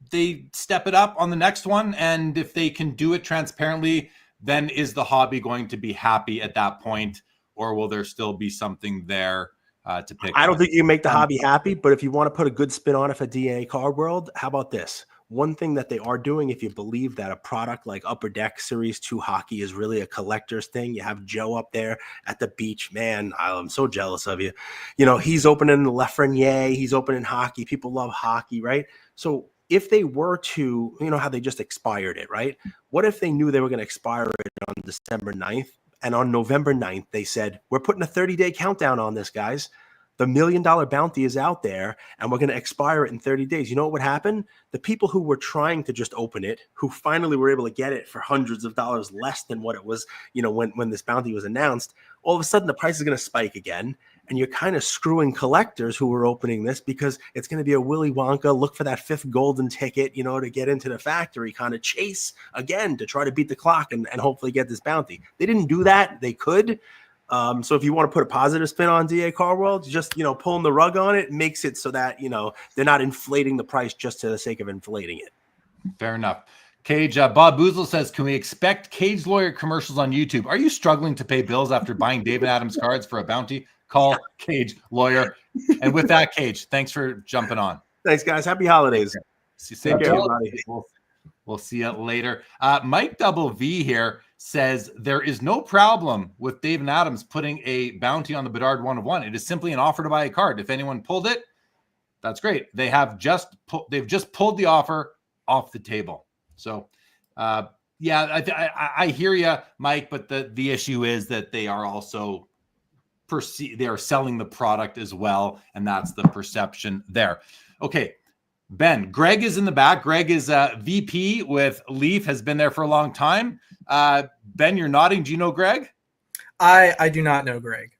step it up on the next one. And if they can do it transparently, then is the hobby going to be happy at that point, or will there still be something there to pick? I don't think you can make the hobby happy, but if you want to put a good spin on it for DA Card World, how about this? One thing that they are doing, if you believe that a product like Upper Deck Series 2 hockey is really a collector's thing, you have Joe up there at the beach. Man, I'm so jealous of you. He's opening the Lafreniere, he's opening hockey. People love hockey, right? So if they were to, how they just expired it, right? What if they knew they were going to expire it on December 9th? And on November 9th, they said, we're putting a 30-day countdown on this, guys. The $1 million bounty is out there, and we're going to expire it in 30 days. You know what would happen? The people who were trying to just open it, who finally were able to get it for hundreds of dollars less than what it was, when this bounty was announced, all of a sudden the price is going to spike again. And you're kind of screwing collectors who are opening this because it's going to be a Willy Wonka, look for that fifth golden ticket, to get into the factory, kind of chase again to try to beat the clock and hopefully get this bounty. They didn't do that. They could. So if you want to put a positive spin on DA Car World, just, pulling the rug on it makes it so that, they're not inflating the price just to the sake of inflating it. Fair enough. Cage, Bob Boozle says, can we expect Cage Lawyer commercials on YouTube? Are you struggling to pay bills after buying David Adams cards for a bounty? Call Cage Lawyer. And with that, Cage, thanks for jumping on. Thanks, guys. Happy holidays. See you. We'll see you later. Mike Double V here says there is no problem with David Adams putting a bounty on the Bedard 1/1. It is simply an offer to buy a card. If anyone pulled it, that's great. They've just pulled the offer off the table. So, I hear you, Mike. But the issue is that they are also they are selling the product as well, and that's the perception there. Okay. Ben, Greg is in the back. Greg is VP with Leaf, has been there for a long time. Ben, you're nodding. Do you know Greg? I do not know Greg.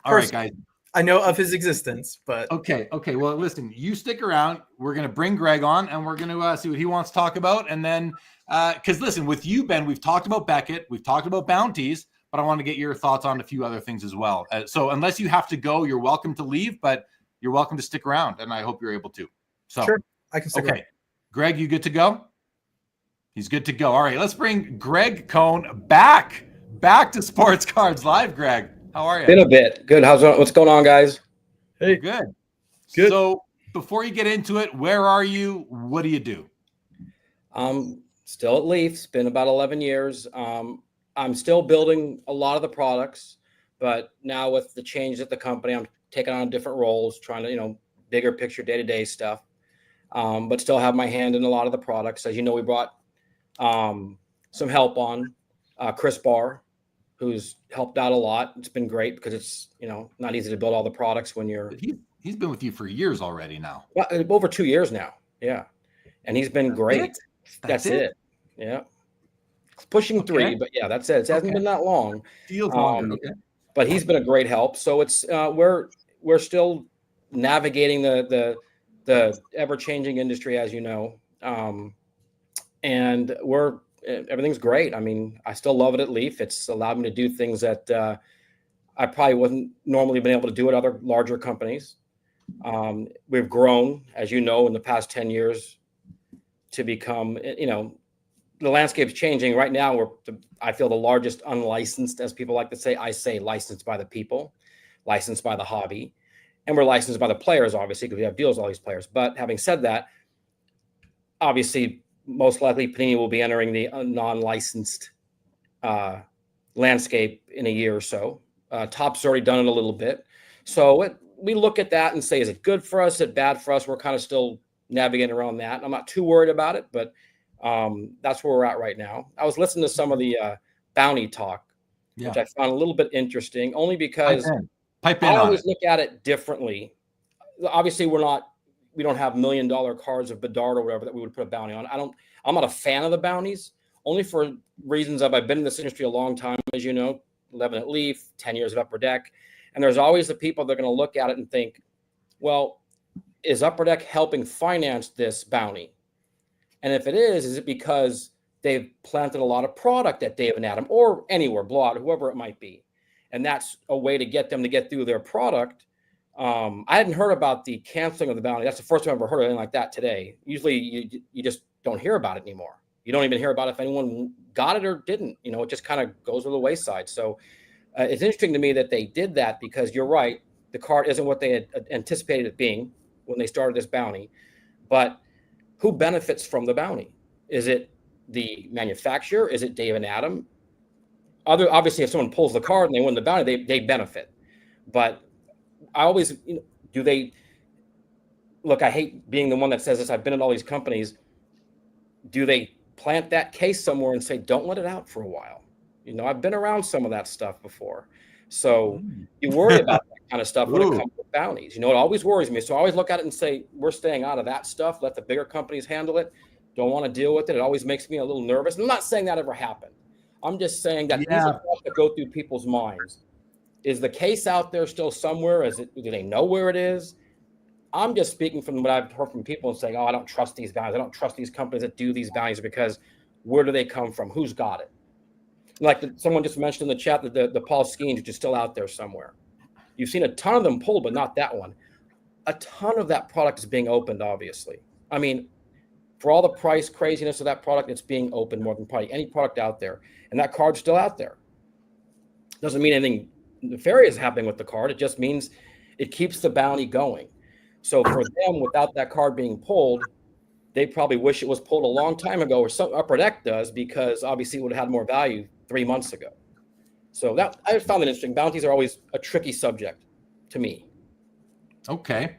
All right, guys. I know of his existence, but okay. Well, listen, you stick around. We're going to bring Greg on, and we're going to see what he wants to talk about. And then, because listen, with you, Ben, we've talked about Beckett, we've talked about bounties, but I want to get your thoughts on a few other things as well. So unless you have to go, you're welcome to leave, but you're welcome to stick around, and I hope you're able to. So, sure, I can stick around. Greg, you good to go? He's good to go. All right, let's bring Greg Conn back to Sports Cards Live. Greg, how are you? Been a bit. Good. What's going on, guys? Hey, good. So before you get into it, where are you? What do you do? Still at Leaf. It's been about 11 years. I'm still building a lot of the products, but now with the change at the company, I'm taking on different roles, trying to, bigger picture, day-to-day stuff. But still have my hand in a lot of the products. As you know, we brought some help on Chris Barr, who's helped out a lot. It's been great because it's, not easy to build all the products when you're He's been with you for years already now. Well, over 2 years now. Yeah. And he's been great. That's it. Yeah. Pushing 3, but yeah, that's it. It hasn't been that long. Feels longer. Okay. But he's been a great help. So it's we're still navigating the ever-changing industry, as you know. And everything's great. I mean, I still love it at Leaf. It's allowed me to do things that I probably wouldn't normally been able to do at other larger companies. We've grown, as you know, in the past 10 years to become, the landscape's changing right now. I feel the largest unlicensed, as people like to say. I say licensed by the people, licensed by the hobby, and we're licensed by the players, obviously, because we have deals with all these players. But having said that, obviously, most likely Panini will be entering the non-licensed landscape in a year or so. Topps already done it a little bit. So we look at that and say, is it good for us? Is it bad for us? We're kind of still navigating around that. I'm not too worried about it, but that's where we're at right now. I was listening to some of the bounty talk, which I found a little bit interesting, only because I always look at it differently. Obviously, we don't have $1 million cards of Bedard or whatever that we would put a bounty on. I'm not a fan of the bounties, only for reasons of I've been in this industry a long time, as you know, 11 at Leaf, 10 years of Upper Deck. And there's always the people that are going to look at it and think, well, is Upper Deck helping finance this bounty? And if it is it because they've planted a lot of product at Dave and Adam or anywhere, Blood, whoever it might be? And that's a way to get them to get through their product. I hadn't heard about the canceling of the bounty. That's the first time I've ever heard of anything like that today. Usually you just don't hear about it anymore. You don't even hear about if anyone got it or didn't. It just kind of goes to the wayside. So it's interesting to me that they did that, because you're right. The card isn't what they had anticipated it being when they started this bounty. But who benefits from the bounty? Is it the manufacturer? Is it Dave and Adam? Obviously, if someone pulls the card and they win the bounty, they benefit. But I always, do they look? I hate being the one that says this. I've been at all these companies. Do they plant that case somewhere and say, don't let it out for a while? I've been around some of that stuff before. So you worry about that kind of stuff when it comes to bounties. It always worries me. So I always look at it and say, we're staying out of that stuff. Let the bigger companies handle it. Don't want to deal with it. It always makes me a little nervous. I'm not saying that ever happened. I'm just saying that these are thoughts that go through people's minds. Is the case out there still somewhere? Do they know where it is? I'm just speaking from what I've heard from people and saying, I don't trust these guys. I don't trust these companies that do these bounties, because where do they come from? Who's got it? Like someone just mentioned in the chat that the Paul Skeens, which is still out there somewhere. You've seen a ton of them pulled, but not that one. A ton of that product is being opened, obviously. I mean, for all the price craziness of that product, it's being opened more than probably any product out there. And that card's still out there. Doesn't mean anything nefarious happening with the card. It just means it keeps the bounty going. So for them, without that card being pulled, they probably wish it was pulled a long time ago, or some Upper Deck does, because obviously it would have had more value 3 months ago. So that I found it interesting. Bounties are always a tricky subject to me. Okay.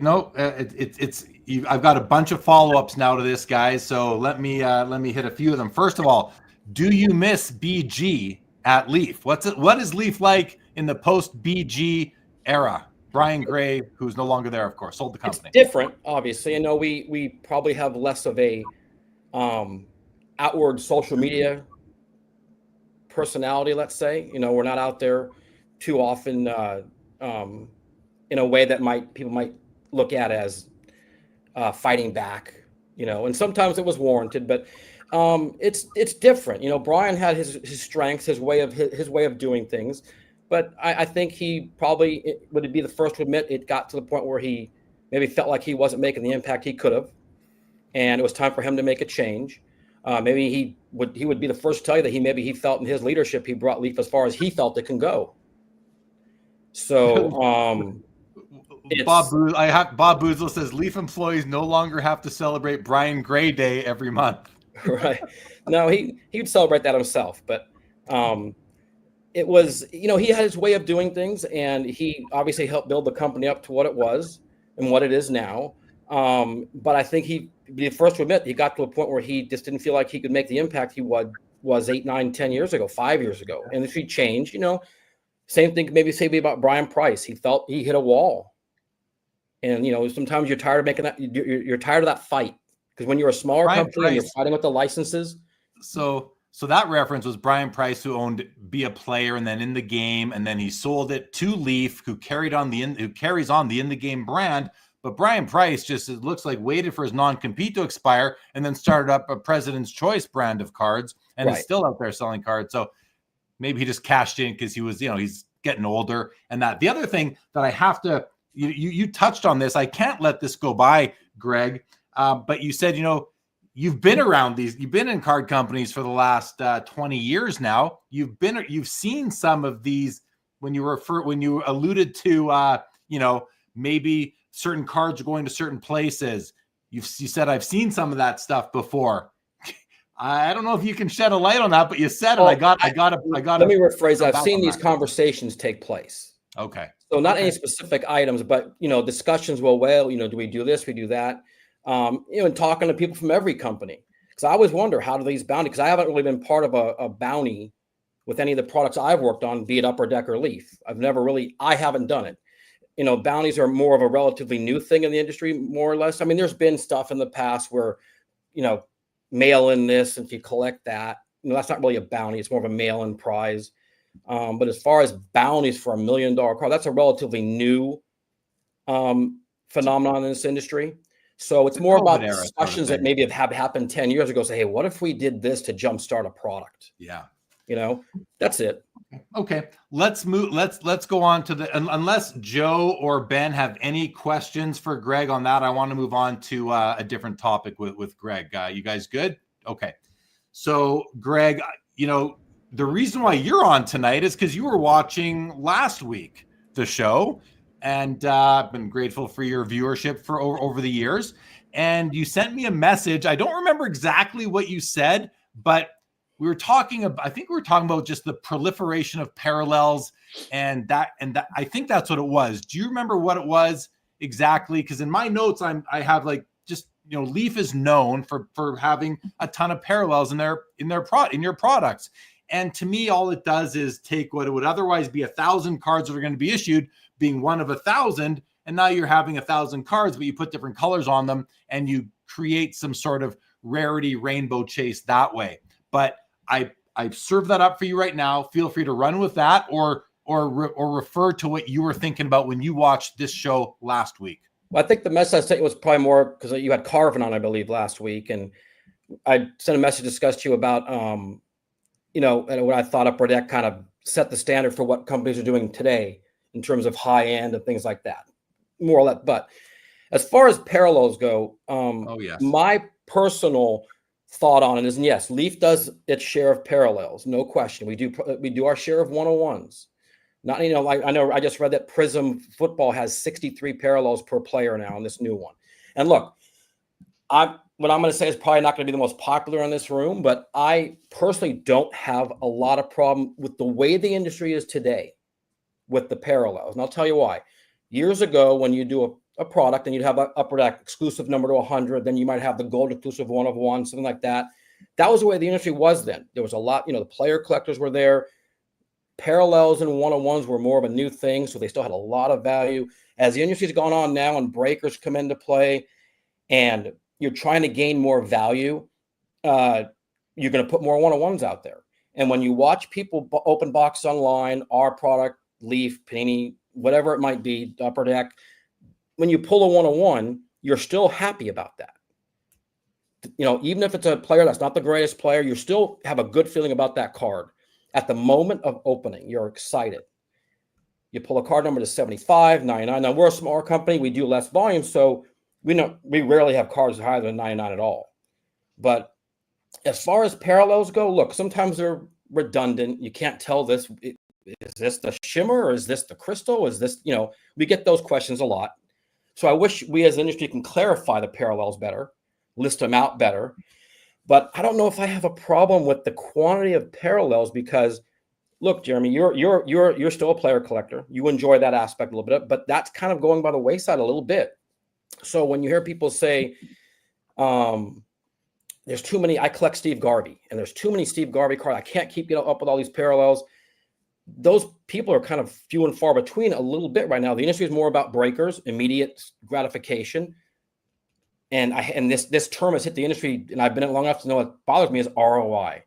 No, I've got a bunch of follow-ups now to this, guys. So let me hit a few of them. First of all, do you miss BG at Leaf? What is Leaf like in the post BG era? Brian Gray, who's no longer there, of course, sold the company. It's different, obviously. I know we probably have less of a outward social media personality, let's say. We're not out there too often in a way that people might look at as fighting back, and sometimes it was warranted, but it's different. Brian had his strengths, his way of doing things. But I think he probably would be the first to admit it got to the point where he maybe felt like he wasn't making the impact he could have, and it was time for him to make a change. Maybe he would be the first to tell you that he felt in his leadership he brought Leaf as far as he felt it can go. So Bob Boozle says Leaf employees no longer have to celebrate Brian Gray Day every month. Right? No, he'd celebrate that himself, but. It was, he had his way of doing things, and he obviously helped build the company up to what it was and what it is now. But I think he'd be the first to admit he got to a point where he just didn't feel like he could make the impact he was 8, 9, 10 years ago, 5 years ago. And if he changed, same thing maybe say about Brian Price. He felt he hit a wall. And, sometimes you're tired of making that, you're tired of that fight. Because when you're a smaller Brian company and you're Price. fighting with the licenses. So that reference was Brian Price, who owned Be a Player and then In the Game, and then he sold it to Leaf, who carries on the In the Game brand. But Brian Price just, it looks like, waited for his non-compete to expire and then started up a President's Choice brand of cards and is still out there selling cards. So maybe he just cashed in because he was, he's getting older. And that the other thing that I have to, you touched on this. I can't let this go by, Greg. But you said, you've been around you've been in card companies for the last 20 years now. You've seen some of these when you alluded to, maybe certain cards are going to certain places. You said, I've seen some of that stuff before. I don't know if you can shed a light on that, but you said it. I got. Let me rephrase. I've seen these conversations take place. Okay. So not any specific items, but discussions. Well, do we do this? We do that. And talking to people from every company, because I always wonder, how do these bounty? Because I haven't really been part of a bounty with any of the products I've worked on, be it Upper Deck or Leaf. I haven't done it. Bounties are more of a relatively new thing in the industry, more or less. I mean, there's been stuff in the past where, mail in this, if you collect that, that's not really a bounty. It's more of a mail in prize. But as far as bounties for $1 million card, that's a relatively new phenomenon in this industry. So it's more about discussions that maybe have happened 10 years ago. Say, hey, what if we did this to jumpstart a product? Yeah. That's it. Okay. Let's move. Let's go on to unless Joe or Ben have any questions for Greg on that, I want to move on to a different topic with Greg. You guys good? Okay. So Greg, the reason why you're on tonight is because you were watching last week, the show, and I've been grateful for your viewership for over the years. And you sent me a message. I don't remember exactly what you said, but I think we were talking about just the proliferation of parallels and that I think that's what it was. Do you remember what it was exactly? Because in my notes, I have Leaf is known for having a ton of parallels in your products. And to me, all it does is take what it would otherwise be 1,000 cards that are going to be issued, being one of 1,000, and now you're having 1,000 cards, but you put different colors on them and you create some sort of rarity rainbow chase that way. But I serve that up for you right now. Feel free to run with that or refer to what you were thinking about when you watched this show last week. Well, I think the message I sent you was probably more because you had Carvin on, I believe, last week. And I sent a message to discuss to you about, what I thought Upper Deck kind of set the standard for what companies are doing today in terms of high end and things like that. More or less. But as far as parallels go, my personal thought on it is, yes, Leaf does its share of parallels, no question. We do our share of 101s. Not, I know I just read that Prism Football has 63 parallels per player now in this new one. And look, what I'm going to say is probably not going to be the most popular in this room, but I personally don't have a lot of problem with the way the industry is today with the parallels. And I'll tell you why. Years ago, when you do a product and you'd have an Upper Deck exclusive number to 100, then you might have the gold exclusive 1 of 1, something like that. That was the way the industry was then. There was a lot, the player collectors were there. Parallels and 101s were more of a new thing, so they still had a lot of value. As the industry's gone on now and breakers come into play and you're trying to gain more value, you're going to put more 101s out there. And when you watch people open box online, our product, Leaf, Panini, whatever it might be, Upper Deck, when you pull a 101, you're still happy about that. Even if it's a player that's not the greatest player, you still have a good feeling about that card. At the moment of opening, you're excited. You pull a card number to 75, 99. Now, we're a smaller company. We do less volume, so we rarely have cards higher than 99 at all. But as far as parallels go, look, sometimes they're redundant. You can't tell this. Is this the shimmer or is this the crystal? Is this, we get those questions a lot. So I wish we as an industry can clarify the parallels better, list them out better. But I don't know if I have a problem with the quantity of parallels because, look, Jeremy, you're still a player collector. You enjoy that aspect a little bit, but that's kind of going by the wayside a little bit. So when you hear people say, there's too many, I collect Steve Garvey, and there's too many Steve Garvey cards, I can't keep up with all these parallels. those people are kind of few and far between a little bit right now. The industry is more about breakers, immediate gratification. And this term has hit the industry, and I've been in it long enough to know what bothers me is ROI.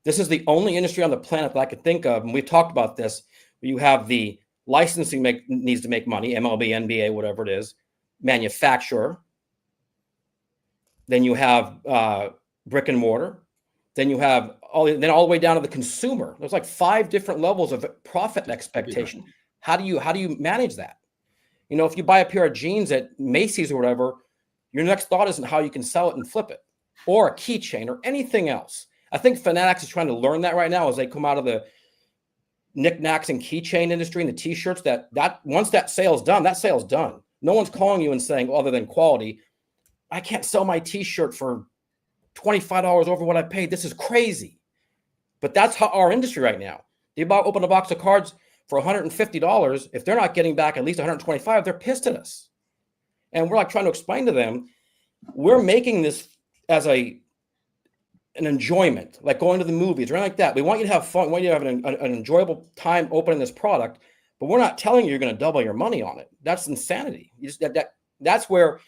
This is the only industry on the planet that I could think of, and we've talked about this. You have the licensing needs to make money, MLB, NBA, whatever it is, manufacturer. Then you have brick and mortar. Then you have all the way down to the consumer. There's like 5 different levels of profit expectation. Yeah. How do you manage that? You know, if you buy a pair of jeans at Macy's or whatever, your next thought isn't how you can sell it and flip it, or a keychain or anything else. I think Fanatics is trying to learn that right now as they come out of the knickknacks and keychain industry and the t-shirts, that once that sale's done, that sale's done. No one's calling you and saying, other than quality, I can't sell my t-shirt for $25 over what I paid. This is crazy. But that's how our industry right now. You open a box of cards for $150. If they're not getting back at least $125, they're pissed at us. And we're like trying to explain to them, we're making this as an enjoyment, like going to the movies or anything like that. We want you to have fun. We want you to have an enjoyable time opening this product, but we're not telling you you're going to double your money on it. That's insanity. That's where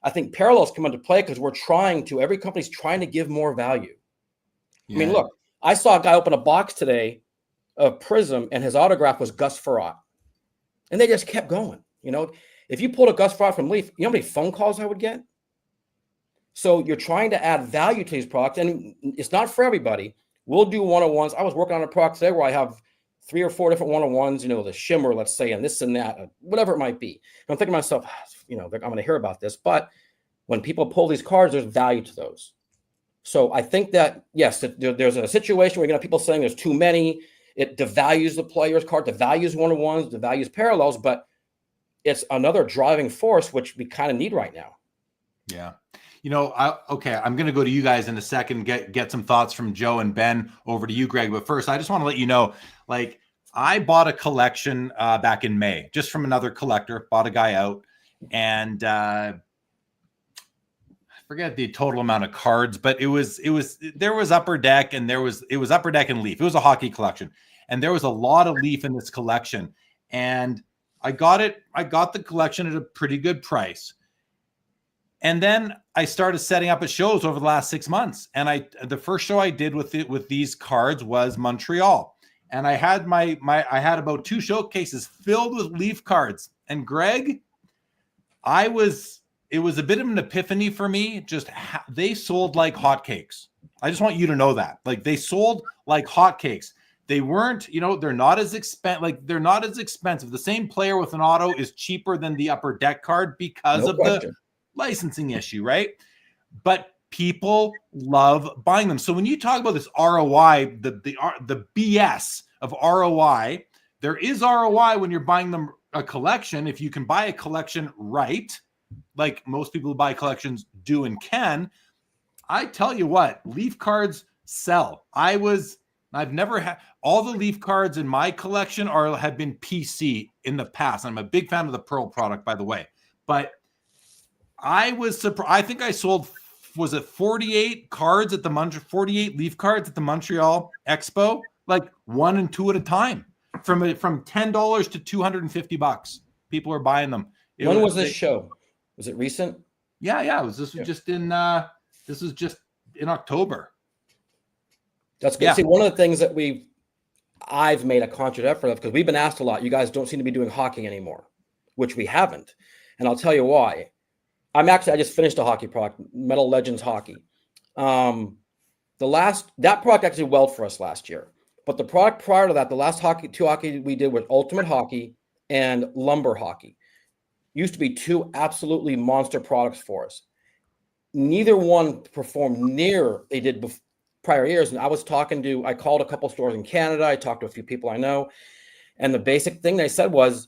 I think parallels come into play, because every company's trying to give more value. Yeah. I mean, look, I saw a guy open a box today of Prism, and his autograph was Gus Frerotte. And they just kept going. You know, if you pulled a Gus Frerotte from Leaf, you know how many phone calls I would get? So you're trying to add value to these products, and it's not for everybody. We'll do one-on-ones. I was working on a product today where I have 3 or 4 different one-on-ones, you know, the shimmer, let's say, and this and that, whatever it might be. And I'm thinking to myself, you know, I'm going to hear about this. But when people pull these cards, there's value to those. So I think that, yes, there's a situation where you're going to have people saying there's too many. It devalues the player's card, devalues one-on-ones, devalues parallels, but it's another driving force, which we kind of need right now. Yeah. You know, I'm going to go to you guys in a second, get some thoughts from Joe and Ben. Over to you, Greg. But first, I just want to let you know, like, I bought a collection back in May, just from another collector, bought a guy out, and I forget the total amount of cards, but there was Upper Deck, and it was Upper Deck and Leaf. It was a hockey collection, and there was a lot of Leaf in this collection, and I got the collection at a pretty good price. And then I started setting up at shows over the last 6 months. And the first show I did with these cards was Montreal. And I had I had about 2 showcases filled with Leaf cards. And Greg, it was a bit of an epiphany for me. Just they sold like hotcakes. I just want you to know that. Like, they sold like hotcakes. They weren't, you know, they're not as expensive. The same player with an auto is cheaper than the Upper Deck card because of the licensing issue, right? But people love buying them. So when you talk about this ROI, the BS of ROI, there is ROI when you're buying them a collection. If you can buy a collection right, like most people who buy collections do and can, I tell you what, Leaf cards sell. I've never had all the Leaf cards in my collection have been PC in the past. I'm a big fan of the Pearl product, by the way, but I was surprised. I think I sold, was it 48 cards at the 48 Leaf cards at the Montreal Expo, like 1 and 2 at a time, from $10 to $250. People are buying them. When was this show? Was it recent? Yeah. This was just in October. That's good. Yeah. See, one of the things that I've made a conscious effort of, because we've been asked a lot, you guys don't seem to be doing hockey anymore, which we haven't. And I'll tell you why. I just finished a hockey product, Metal Legends Hockey. That product actually well for us last year. But the product prior to that, the last two hockey we did was Ultimate Hockey and Lumber Hockey. Used to be 2 absolutely monster products for us. Neither one performed near they did prior years. And I called a couple stores in Canada. I talked to a few people I know. And the basic thing they said was,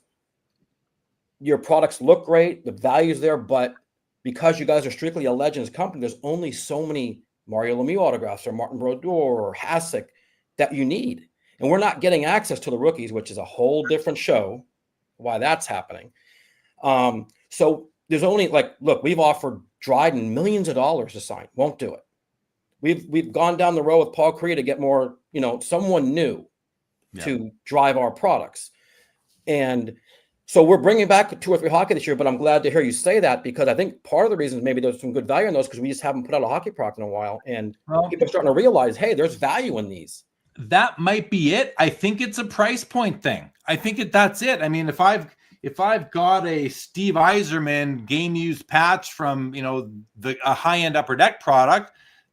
your products look great, the value's there, but because you guys are strictly a Legends company, there's only so many Mario Lemieux autographs or Martin Brodeur or Hasek that you need. And we're not getting access to the rookies, which is a whole different show, why that's happening. So there's only look, we've offered Dryden millions of dollars to sign, won't do it. We've gone down the road with Paul Kariya to get more, someone new. to drive our products. And so we're bringing back 2 or 3 hockey this year, but I'm glad to hear you say that, because I think part of the reason maybe there's some good value in those because we just haven't put out a hockey product in a while, and people are starting to realize, hey, there's value in these. That might be it. I think it's a price point thing. I think that's it. I mean, if I've got a Steve Yzerman game used patch from, you know, a high end Upper Deck product,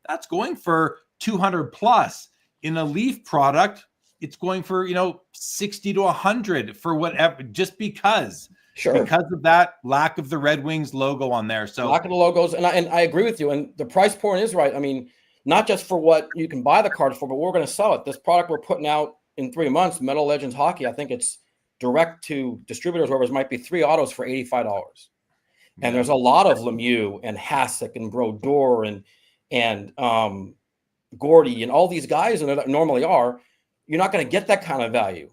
that's going for $200 plus. In a Leaf product, it's going for, you know, 60 to 100 for whatever, just because of that lack of the Red Wings logo on there. So lack of the logos, and I agree with you. And the price point is right. I mean, not just for what you can buy the cards for, but we're going to sell it. This product we're putting out in 3 months, Metal Legends Hockey, I think it's direct to distributors, wherever it might be 3 autos for $85. And there's a lot of Lemieux and Hasek and Brodeur and Gordy and all these guys, and there normally are. You're not going to get that kind of value.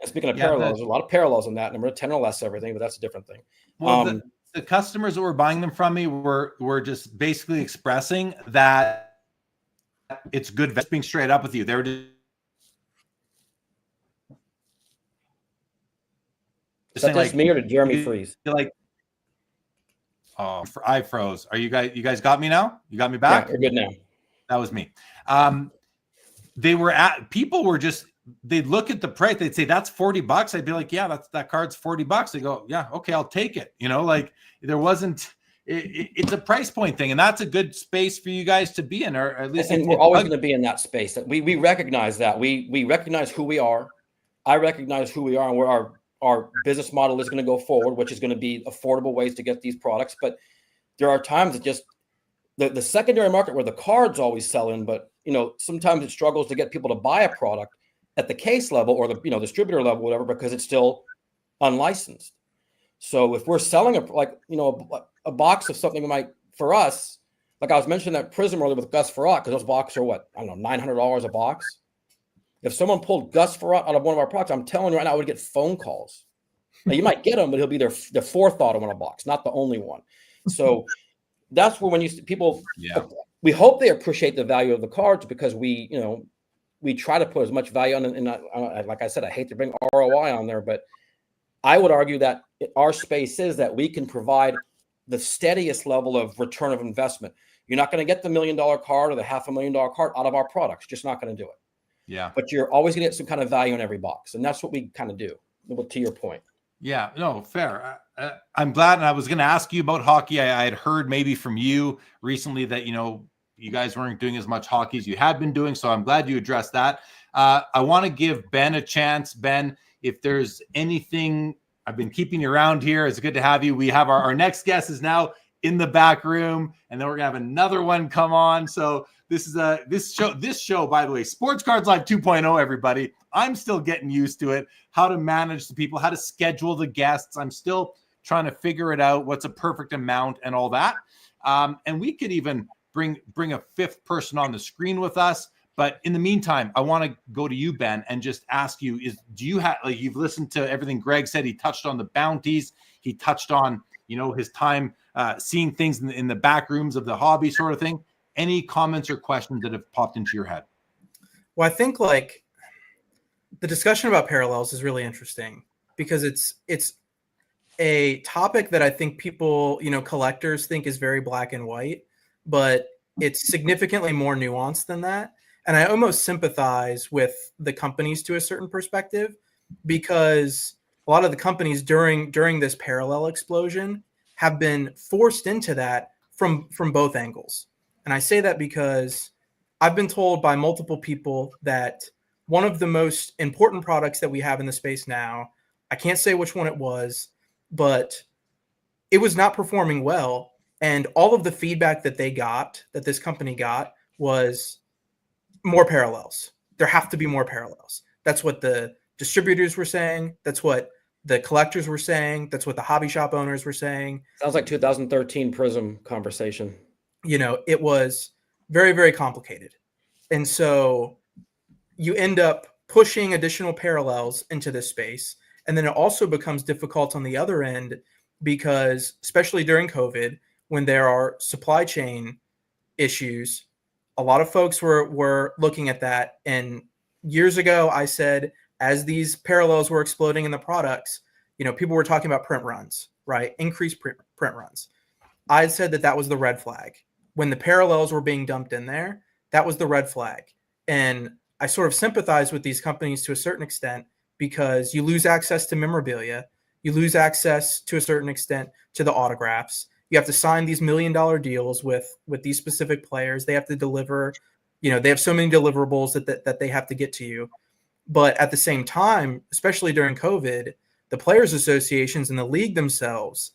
And speaking of parallels, there's a lot of parallels in that number, 10 or less everything, but that's a different thing. Well, the customers that were buying them from me were just basically expressing that it's good. Being straight up with you, they were just saying, like, me or did Jeremy freeze? Like, oh, I froze. Are you guys got me now? You got me back? Yeah, we're good now. That was me. People were just, they'd look at the price, they'd say that's $40. I'd be like, yeah, that card's $40. They go, yeah, okay, I'll take it. You know, like there wasn't. It's a price point thing, and that's a good space for you guys to be in, or at least. And we're always going to be in that space. That we recognize that we recognize who we are. I recognize who we are and where our business model is going to go forward, which is going to be affordable ways to get these products. But there are times that just the secondary market where the cards always sell in, but you know sometimes it struggles to get people to buy a product at the case level or the distributor level, whatever, because it's still unlicensed. So if we're selling a box of something for us, like I was mentioning that Prism earlier with Gus Farrat, because those boxes are $900 a box. If someone pulled Gus Farrat out of one of our products, I'm telling you right now, I would get phone calls. Now you might get them, but he'll be their 4th auto in a box, not the only one. So that's where when we hope they appreciate the value of the cards, because we try to put as much value on, and like I said, I hate to bring ROI on there, but I would argue that our space is that we can provide the steadiest level of return of investment. You're not going to get the $1 million card or the $500,000 card out of our products. Just not going to do it. Yeah. But you're always going to get some kind of value in every box. And that's what we kind of do, to your point. Yeah, no, fair. I'm glad. And I was going to ask you about hockey. I had heard maybe from you recently that, you guys weren't doing as much hockey as you had been doing. So I'm glad you addressed that. I want to give Ben a chance. Ben, if there's anything, I've been keeping you around here. It's good to have you. We have our next guest is now in the back room, and then we're gonna have another one come on. So this show, by the way, Sports Cards Live 2.0, everybody. I'm still getting used to it, how to manage the people, how to schedule the guests. I'm still trying to figure it out, what's a perfect amount and all that. And we could even bring a 5th person on the screen with us. But in the meantime, I want to go to you, Ben, and just ask you, do you have, you've listened to everything Greg said. He touched on the bounties. He touched on, his time seeing things in the back rooms of the hobby sort of thing. Any comments or questions that have popped into your head? Well, I think the discussion about parallels is really interesting because it's a topic that I think people, collectors think is very black and white, but it's significantly more nuanced than that. And I almost sympathize with the companies to a certain perspective, because a lot of the companies during this parallel explosion have been forced into that from both angles. And I say that because I've been told by multiple people that one of the most important products that we have in the space now, I can't say which one it was, but it was not performing well. And all of the feedback that this company got, was more parallels. There have to be more parallels. That's what the distributors were saying. That's what the collectors were saying. That's what the hobby shop owners were saying. Sounds like 2013 Prism conversation. It was very, very complicated. And so you end up pushing additional parallels into this space. And then it also becomes difficult on the other end, because especially during COVID, when there are supply chain issues, a lot of folks were looking at that. And years ago, I said, as these parallels were exploding in the products, people were talking about print runs, right? Increased print runs. I said that was the red flag. When the parallels were being dumped in there, that was the red flag. And I sort of sympathize with these companies to a certain extent, because you lose access to memorabilia. You lose access to a certain extent to the autographs. You have to sign these $1 million deals with these specific players. They have to deliver, they have so many deliverables that they have to get to you. But at the same time, especially during COVID, the players associations and the league themselves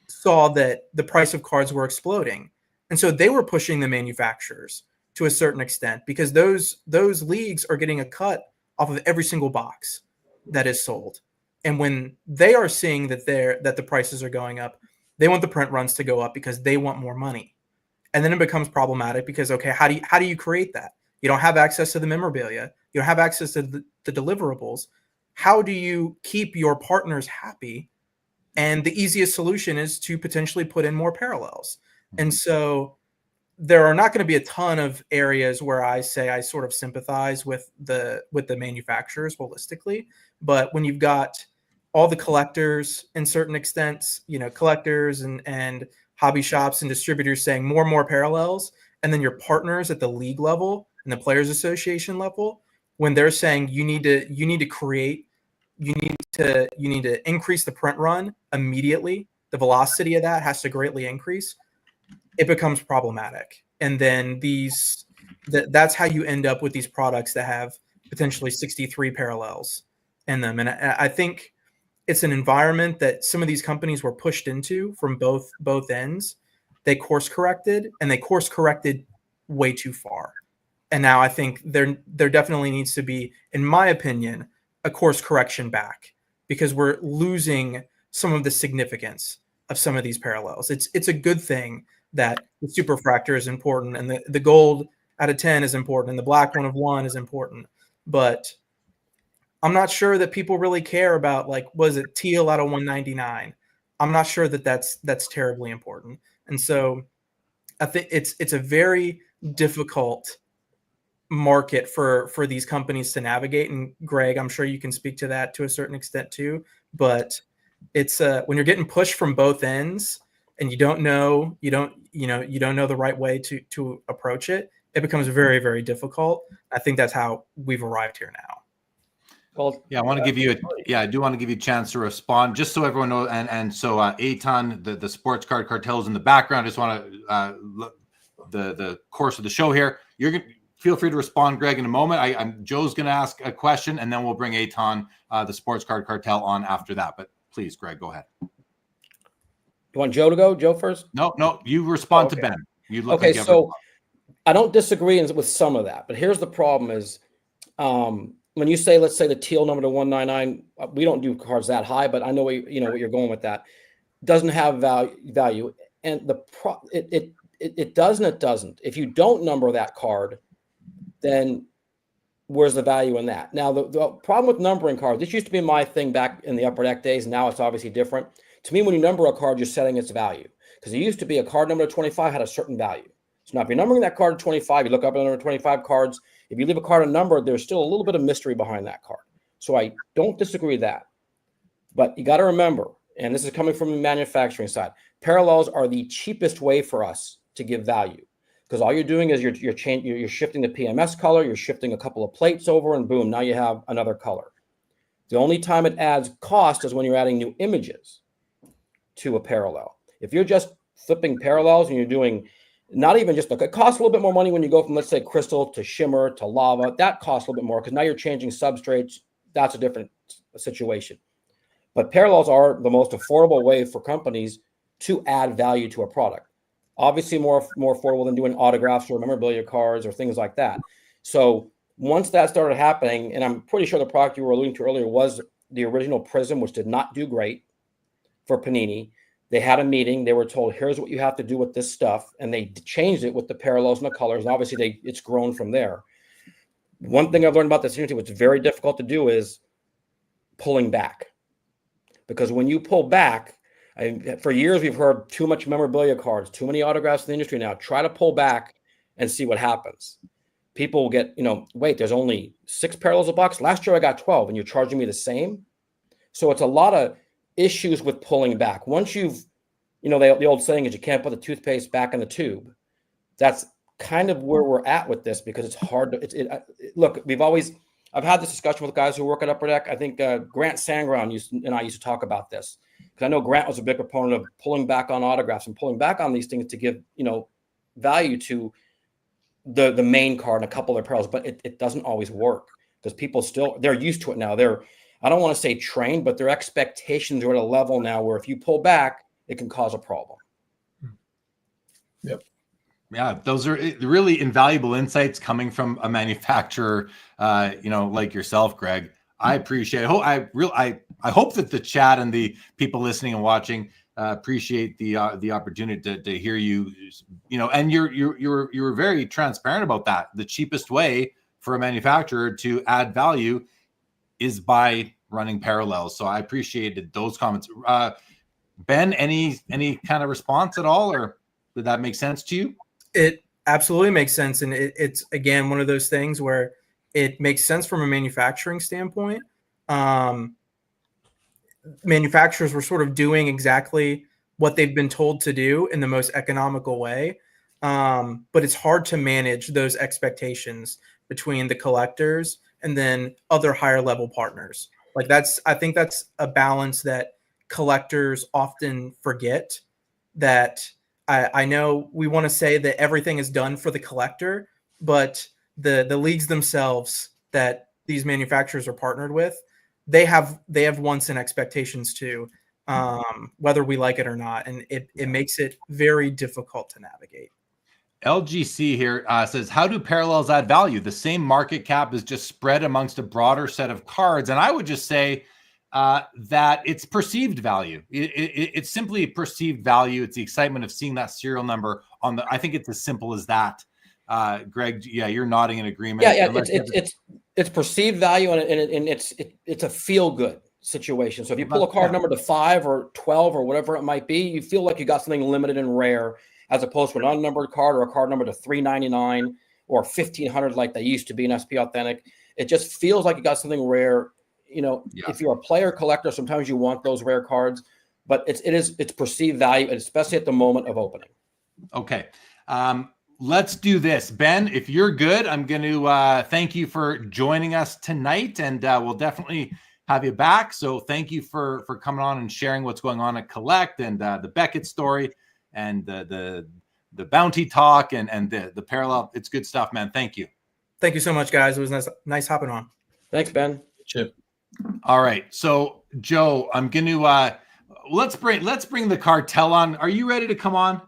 saw that the price of cards were exploding. And so they were pushing the manufacturers to a certain extent, because those leagues are getting a cut off of every single box that is sold. And when they are seeing that the prices are going up, they want the print runs to go up because they want more money. And then it becomes problematic because, okay, how do you create that? You don't have access to the memorabilia. You don't have access to the deliverables. How do you keep your partners happy? And the easiest solution is to potentially put in more parallels. And so there are not going to be a ton of areas where I say I sort of sympathize with the manufacturers holistically. But when you've got all the collectors in certain extents, collectors and hobby shops and distributors saying more and more parallels, and then your partners at the league level and the players association level, when they're saying you need to increase the print run immediately, the velocity of that has to greatly increase, it becomes problematic. And then that's how you end up with these products that have potentially 63 parallels in them. And I think it's an environment that some of these companies were pushed into from both ends. They course corrected, and they course corrected way too far. And now I think there definitely needs to be, in my opinion, a course correction back, because we're losing some of the significance of some of these parallels. It's a good thing that the superfractor is important, and the gold out of 10 is important, and the black one of 1 is important. But I'm not sure that people really care about, like, was it teal out of 199? I'm not sure that's terribly important. And so I think it's a very difficult market for these companies to navigate. And Greg, I'm sure you can speak to that to a certain extent too. But it's when you're getting pushed from both ends and you don't know the right way to approach it, it becomes very, very difficult. I think that's how we've arrived here now. Well, yeah, I want to give you I do want to give you a chance to respond, just so everyone knows. And so Eitan, the sports card cartel is in the background. I just want to the course of the show here. You're going to feel free to respond, Greg, in a moment. Joe's going to ask a question, and then we'll bring Eitan, the sports card cartel, on after that. But please, Greg, go ahead. You want Joe to go? Joe first? No, you respond to Ben. You look okay, like you have so I don't disagree with some of that, but here's the problem is when you say, let's say the teal number to 199, we don't do cards that high, but I know what you're going with that. Doesn't have value. And it does and it doesn't. If you don't number that card, then where's the value in that? Now, the problem with numbering cards, this used to be my thing back in the Upper Deck days. Now it's obviously different. To me, when you number a card, you're setting its value. Because it used to be a card number to 25 had a certain value. So now if you're numbering that card to 25, you look up at the number 25 cards. If you leave a card unnumbered, there's still a little bit of mystery behind that card. So I don't disagree with that. But you got to remember, and this is coming from the manufacturing side, parallels are the cheapest way for us to give value. Because all you're doing is you're shifting the PMS color, you're shifting a couple of plates over, and boom, now you have another color. The only time it adds cost is when you're adding new images to a parallel. If you're just flipping parallels and you're doing not even just, it costs a little bit more money when you go from, let's say, crystal to shimmer to lava. That costs a little bit more because now you're changing substrates. That's a different situation. But parallels are the most affordable way for companies to add value to a product. Obviously more affordable than doing autographs or memorabilia cards or things like that. So once that started happening, and I'm pretty sure the product you were alluding to earlier was the original Prism, which did not do great for Panini. They had a meeting. They were told, here's what you have to do with this stuff. And they changed it with the parallels and the colors. And obviously it's grown from there. One thing I've learned about this industry, what's very difficult to do is pulling back. Because when you pull back, for years we've heard too much memorabilia cards, too many autographs in the industry now. Try to pull back and see what happens. people will get, wait, there's only 6 parallels a box. Last year I got 12 and you're charging me the same. So it's a lot of issues with pulling back. Once you've, the old saying is you can't put the toothpaste back in the tube. That's kind of where we're at with this, because it's hard to, look, I've had this discussion with guys who work at Upper Deck. I think Grant Sangron and I used to talk about this, because I know Grant was a big proponent of pulling back on autographs and pulling back on these things to give, value to the main card and a couple of their parallels, but it doesn't always work, because people they're used to it now. I don't want to say trained, but their expectations are at a level now where if you pull back, it can cause a problem. Yep. Yeah, those are really invaluable insights coming from a manufacturer, like yourself, Greg. I appreciate it. I hope that the chat and the people listening and watching appreciate the opportunity to hear you, and you're very transparent about that. The cheapest way for a manufacturer to add value is by running parallels. So I appreciated those comments. Ben, any kind of response at all, or did that make sense to you? It absolutely makes sense. And it's, again, one of those things where it makes sense from a manufacturing standpoint. Manufacturers were sort of doing exactly what they've been told to do in the most economical way. But it's hard to manage those expectations between the collectors and then other higher level partners. I think that's a balance that collectors often forget, that I know we want to say that everything is done for the collector, but the leagues themselves that these manufacturers are partnered with, they have wants and expectations too, whether we like it or not. And it makes it very difficult to navigate. LGC here says, how do parallels add value? The same market cap is just spread amongst a broader set of cards. And I would just say that it's perceived value. It's simply perceived value. It's the excitement of seeing that serial number on I think it's as simple as that. Greg, yeah, you're nodding in agreement. Yeah, it's perceived value, and it's a feel good situation. So if you pull a card number to 5 or 12 or whatever it might be, you feel like you got something limited and rare, as opposed to an unnumbered card or a card number to 399 or 1500 like they used to be in SP Authentic. It just feels like you got something rare. If you're a player collector, sometimes you want those rare cards, but it's perceived value, especially at the moment of opening. Okay. Let's do this. Ben, if you're good, I'm going to thank you for joining us tonight, and we'll definitely have you back. So thank you for coming on and sharing what's going on at Collect, and the Beckett story, and the bounty talk, and the parallel. It's good stuff, man. Thank you. Thank you so much, guys. It was nice hopping on. Thanks, Ben. Chip. All right. So Joe, I'm going to let's bring the Cartel on. Are you ready to come on?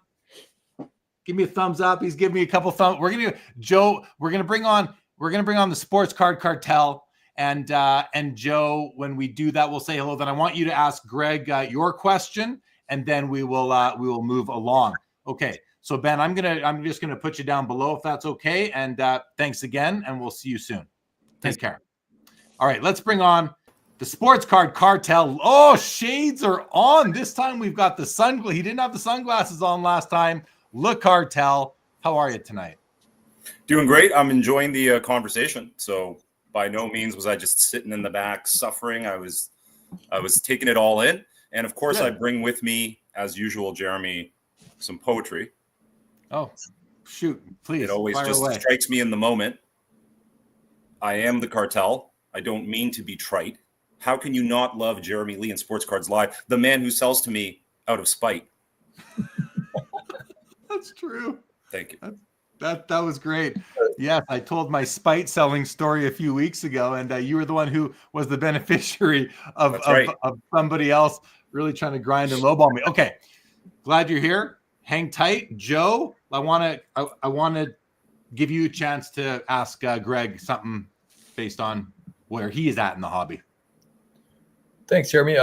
Give me a thumbs up. He's giving me a couple thumbs. We're gonna bring on the Sports Card Cartel, and Joe, when we do that, we'll say hello. Then I want you to ask Greg your question, and then we will move along. Okay. So Ben, I'm just gonna put you down below if that's okay. And thanks again, and we'll see you soon. Take care. All right, let's bring on the Sports Card Cartel. Oh, shades are on. This time we've got the sunglasses. He didn't have the sunglasses on last time. Look, Cartel, how are you tonight? Doing great. I'm enjoying the conversation. So by no means was I just sitting in the back suffering. I was taking it all in. And of course, I bring with me, as usual, Jeremy, some poetry. Oh, shoot, please. It always just strikes me in the moment. I am the Cartel. I don't mean to be trite. How can you not love Jeremy Lee and Sports Cards Live, the man who sells to me out of spite? That's true. Thank you. That was great. Yes, I told my spite selling story a few weeks ago, and you were the one who was the beneficiary of somebody else really trying to grind and lowball me. Okay, glad you're here. Hang tight, Joe. I want to give you a chance to ask Greg something based on where he is at in the hobby. Thanks, Jeremy.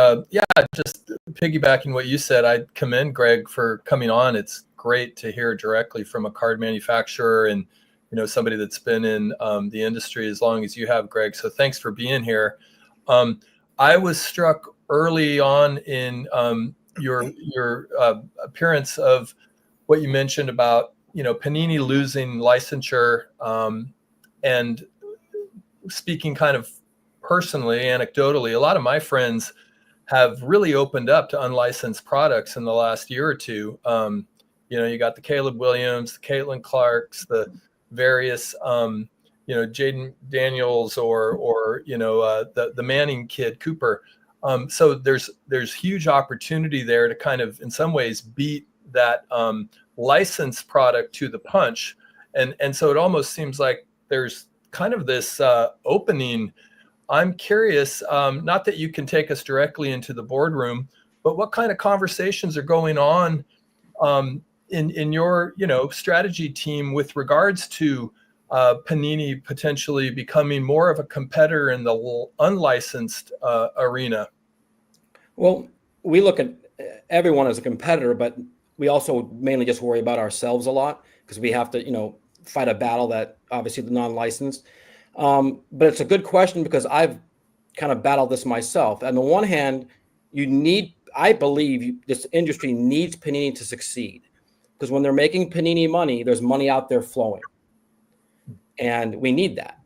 Just piggybacking what you said, I commend Greg for coming on. It's great to hear directly from a card manufacturer and somebody that's been in the industry as long as you have, Greg. So thanks for being here. I was struck early on in your appearance of what you mentioned about Panini losing licensure And speaking kind of personally, anecdotally, a lot of my friends have really opened up to unlicensed products in the last year or two. You got the Caleb Williams, the Caitlin Clarks, the various, Jaden Daniels or the Manning kid Cooper. So there's huge opportunity there to kind of, in some ways, beat that licensed product to the punch. And so it almost seems like there's kind of this opening. I'm curious, not that you can take us directly into the boardroom, but what kind of conversations are going on in your strategy team with regards to Panini potentially becoming more of a competitor in the unlicensed arena? Well, we look at everyone as a competitor, but we also mainly just worry about ourselves a lot because we have to, fight a battle that obviously the non-licensed. But it's a good question because I've kind of battled this myself. On the one hand, I believe this industry needs Panini to succeed because when they're making Panini money, there's money out there flowing. And we need that.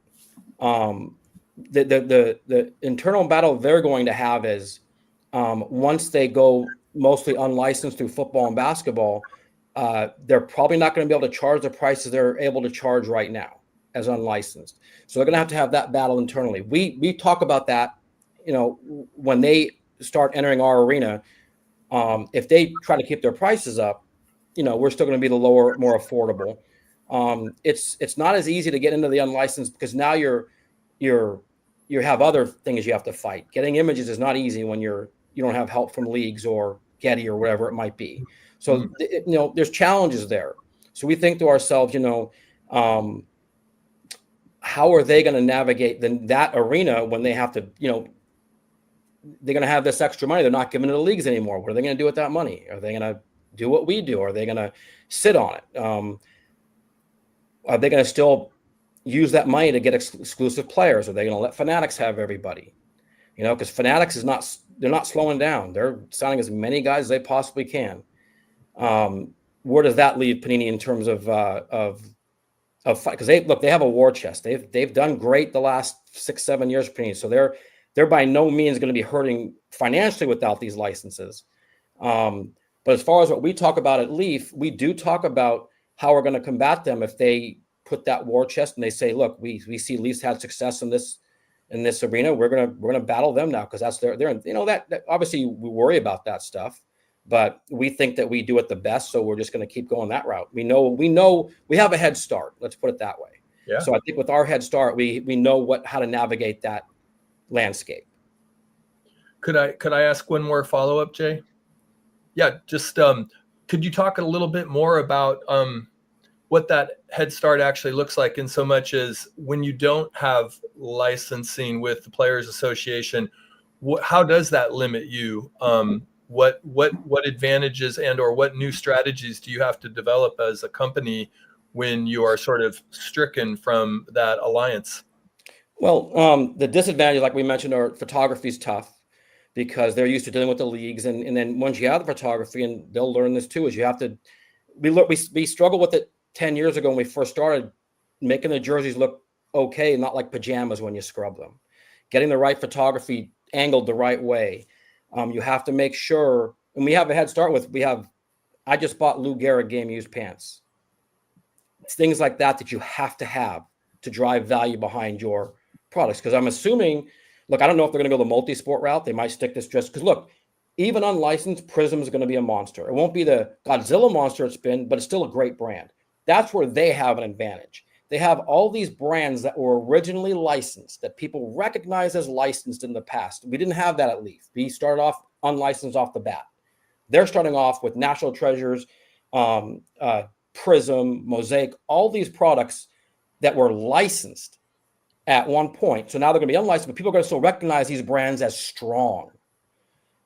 The internal battle they're going to have is once they go mostly unlicensed through football and basketball, they're probably not going to be able to charge the prices they're able to charge right now as unlicensed. So they're going to have that battle internally. We talk about that, when they start entering our arena. If they try to keep their prices up, we're still going to be the lower, more affordable. It's not as easy to get into the unlicensed because now you have other things you have to fight. Getting images is not easy when you don't have help from leagues or Getty or whatever it might be. So there's challenges there. So we think to ourselves, how are they going to navigate that arena when they have to, they're going to have this extra money. They're not giving it to leagues anymore. What are they going to do with that money? Are they going to do what we do? Are they going to sit on it? Are they going to still use that money to get exclusive players? Are they going to let Fanatics have everybody? Because Fanatics they're not slowing down. They're signing as many guys as they possibly can. Where does that leave Panini in terms of fight? Because they have a war chest. They've done great the last 6-7 years for Panini. So they're by no means going to be hurting financially without these licenses. But as far as what we talk about at Leaf, we do talk about how we're going to combat them if they put that war chest and they say, look, we see Leafs had success in this arena. We're gonna battle them now because that's they're that obviously we worry about that stuff, but we think that we do it the best, so we're just going to keep going that route. We know we have a head start. Let's put it that way. Yeah. So I think with our head start, we know how to navigate that landscape. Could I ask one more follow-up, Jay? Yeah, just could you talk a little bit more about what that head start actually looks like, in so much as when you don't have licensing with the Players Association, how does that limit you? What advantages and or what new strategies do you have to develop as a company when you are sort of stricken from that alliance? Well, the disadvantage, like we mentioned, are photography is tough because they're used to dealing with the leagues, and then once you have the photography, and they'll learn this too, is you have to. We struggle with it 10 years ago when we first started making the jerseys look okay, not like pajamas when you scrub them. Getting the right photography angled the right way. You have to make sure, and we have a head start with, I just bought Lou Gehrig game used pants. It's things like that you have to drive value behind your products. Because I'm assuming, look, I don't know if they're going to go the multi-sport route. They might stick this just because, look, even unlicensed, Prism is going to be a monster. It won't be the Godzilla monster it's been, but it's still a great brand. That's where they have an advantage. They have all these brands that were originally licensed that people recognize as licensed in the past. We didn't have that at Leaf. We started off unlicensed off the bat. They're starting off with National Treasures, Prism, Mosaic, all these products that were licensed at one point. So now they're going to be unlicensed, but people are going to still recognize these brands as strong.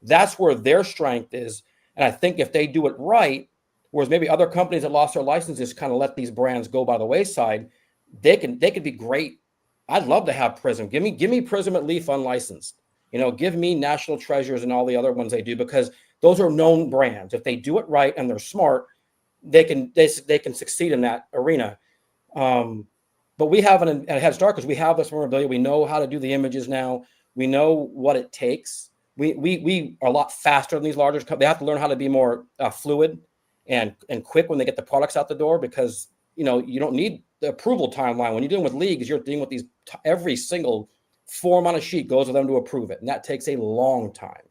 That's where their strength is. And I think if they do it right, whereas maybe other companies that lost their licenses kind of let these brands go by the wayside, they could be great. I'd love to have Prism. Give me Prism at Leaf unlicensed. Give me National Treasures and all the other ones they do, because those are known brands. If they do it right and they're smart, they can succeed in that arena. But but we have a head start because we have this memorabilia. We know how to do the images now. We know what it takes. We are a lot faster than these larger companies. They have to learn how to be more fluid and quick when they get the products out the door, because you don't need the approval timeline. When you're dealing with leagues, you're dealing with these, every single form on a sheet goes to them to approve it. And that takes a long time.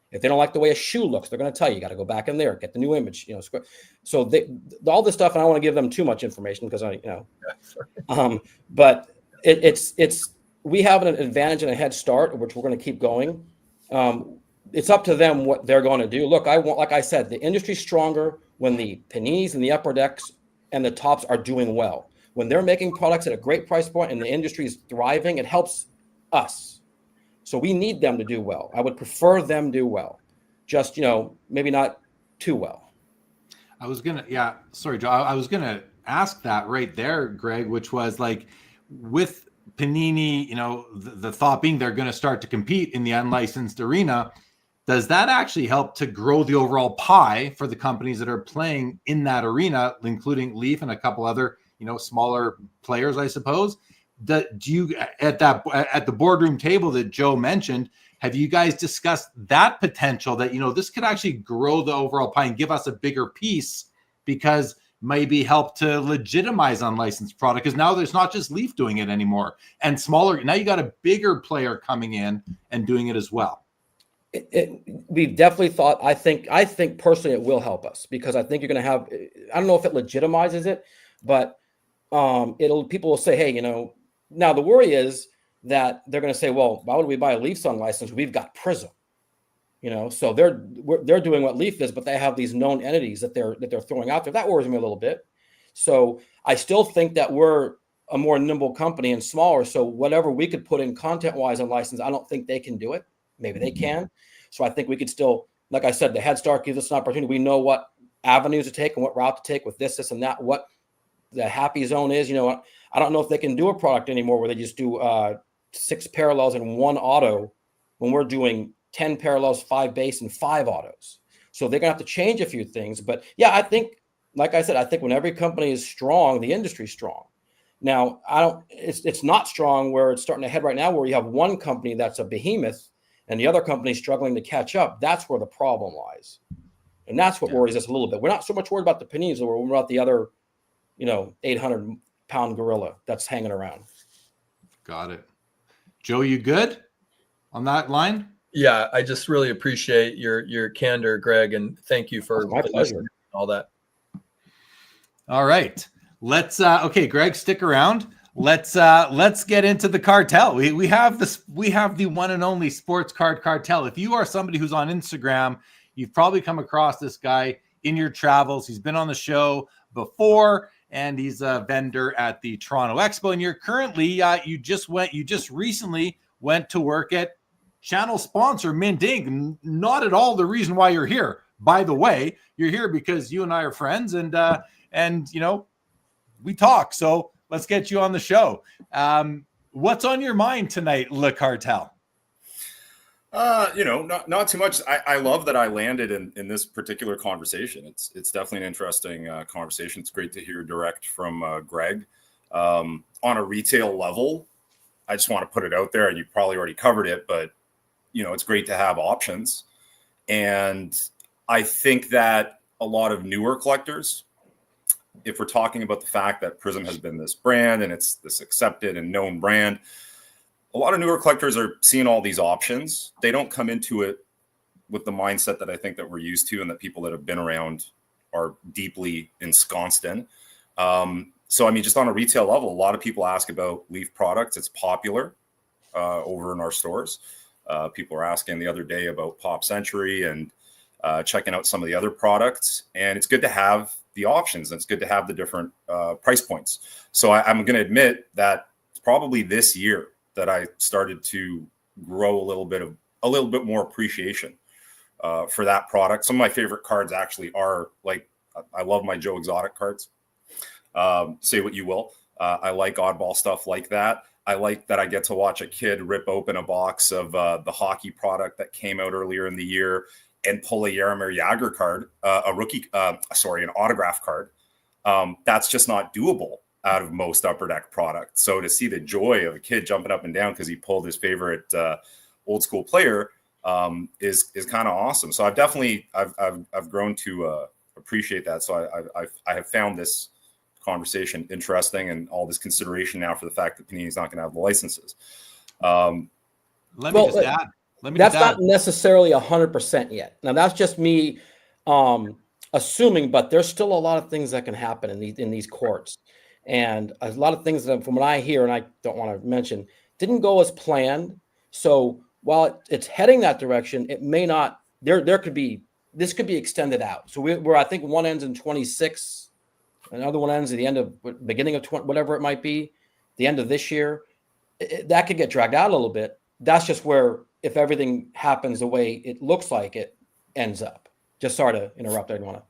If they don't like the way a shoe looks, they're going to tell you got to go back in there, get the new image, so all this stuff. And I don't want to give them too much information because but we have an advantage and a head start, which we're going to keep going. It's up to them what they're going to do. Look, like I said, the industry's stronger when the paninis and the upper decks and the tops are doing well. When they're making products at a great price point and the industry is thriving, it helps us. So we need them to do well. I would prefer them do well, just, maybe not too well. Sorry, Joe. I was going to ask that right there, Greg, which was like with Panini, the thought being they're going to start to compete in the unlicensed arena. Does that actually help to grow the overall pie for the companies that are playing in that arena, including Leaf and a couple other, smaller players, I suppose? Do you at the boardroom table that Joe mentioned, have you guys discussed that potential that, this could actually grow the overall pie and give us a bigger piece, because maybe help to legitimize unlicensed product? Because now there's not just Leaf doing it anymore and smaller. Now you got a bigger player coming in and doing it as well. We've definitely thought, I think personally it will help us, because I think you're going to have, I don't know if it legitimizes it, but people will say, hey, now the worry is that they're going to say, well, why would we buy a Leafs unlicensed? We've got Prism, so they're doing what Leaf is, but they have these known entities that they're throwing out there. That worries me a little bit. So I still think that we're a more nimble company and smaller. So whatever we could put in content wise and license, I don't think they can do it. Maybe they can. So I think we could still, like I said, the head start gives us an opportunity. We know what avenues to take and what route to take with this and that, what the happy zone is. I don't know if they can do a product anymore where they just do 6 parallels and 1 auto when we're doing 10 parallels, 5 base, and 5 autos. So they're going to have to change a few things. But yeah, I think, like I said, I think when every company is strong, the industry's strong. Now, it's not strong where it's starting to head right now, where you have one company that's a behemoth and the other company struggling to catch up. That's where the problem lies. And that's what worries us a little bit. We're not so much worried about the paninis, we're worried about the other, 800-pound gorilla that's hanging around. Got it. Joe, you good on that line? Yeah, I just really appreciate your candor, Greg, and thank you for my pleasure. All that. All right. Let's Greg, stick around. Let's get into the cartel. We have the one and only sports card cartel. If you are somebody who's on Instagram, you've probably come across this guy in your travels. He's been on the show before, and he's a vendor at the Toronto Expo. And you're currently you just recently went to work at channel sponsor Mint Inc. Not at all the reason why you're here. By the way, you're here because you and I are friends, and we talk. So let's get you on the show. What's on your mind tonight, Le Cartel? Not too much. I love that I landed in this particular conversation. It's definitely an interesting conversation. It's great to hear direct from Greg. On a retail level, I just want to put it out there, and you probably already covered it, but it's great to have options. And I think that a lot of newer collectors, if we're talking about the fact that Prism has been this brand and it's this accepted and known brand, a lot of newer collectors are seeing all these options. They don't come into it with the mindset that I think that we're used to and that people that have been around are deeply ensconced in. So, just on a retail level, a lot of people ask about Leaf products. It's popular over in our stores. People were asking the other day about Pop Century and checking out some of the other products. And it's good to have the options. And it's good to have the different price points. So I'm going to admit that it's probably this year that I started to grow a little bit more appreciation for that product. Some of my favorite cards actually are I love my Joe Exotic cards. Say what you will. I like oddball stuff like that. I like that I get to watch a kid rip open a box of the hockey product that came out earlier in the year and pull a Jaromir Jagr card, an autograph card. That's just not doable out of most Upper Deck product. So to see the joy of a kid jumping up and down because he pulled his favorite old school player is kind of awesome. So I've grown to appreciate that. So I have found this conversation interesting, and all this consideration now for the fact that Panini's not going to have the licenses. Let me just add. That's not necessarily 100% yet. Now that's just me assuming, but there's still a lot of things that can happen in these courts, and a lot of things that, from what I hear, and I don't want to mention, didn't go as planned. So while it's heading that direction, it may not. This could be extended out. So we're I think one ends in 26. Another one ends at the end of beginning of 20, whatever it might be, the end of this year. That could get dragged out a little bit. That's just where, if everything happens the way it looks like it ends up. Just sorry to interrupt. I didn't want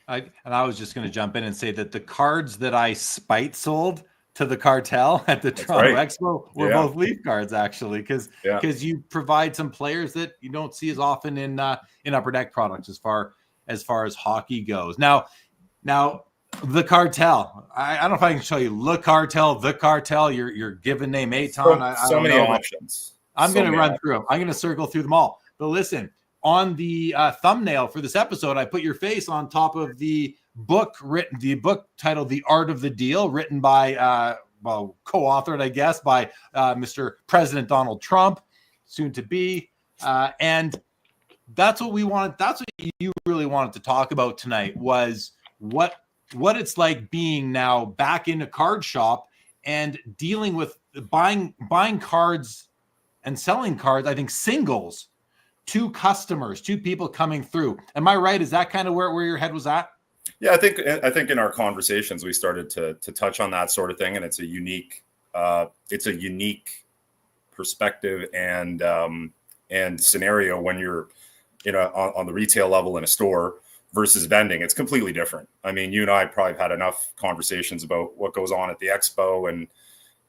to. I was just going to jump in and say that the cards that I spite sold to the Cartel at the Toronto Expo were both Leaf cards, actually, because you provide some players that you don't see as often in Upper Deck products as far as hockey goes. Now. The Cartel. I don't know if I can show you the Cartel, your given name, Eitan. So many options. I'm going to run through them. I'm going to circle through them all. But listen, on the thumbnail for this episode, I put your face on top of the book titled "The Art of the Deal," written by, co-authored, I guess, by Mr. President Donald Trump, soon to be, and that's what we wanted. That's what you really wanted to talk about tonight, was what it's like being now back in a card shop and dealing with buying cards and selling cards. I think singles to customers, to people coming through. Am I right? Is that kind of where your head was at? Yeah, I think in our conversations we started to touch on that sort of thing, and it's a unique perspective and scenario when you're on the retail level in a store versus vending. It's completely different. I mean, you and I probably have had enough conversations about what goes on at the Expo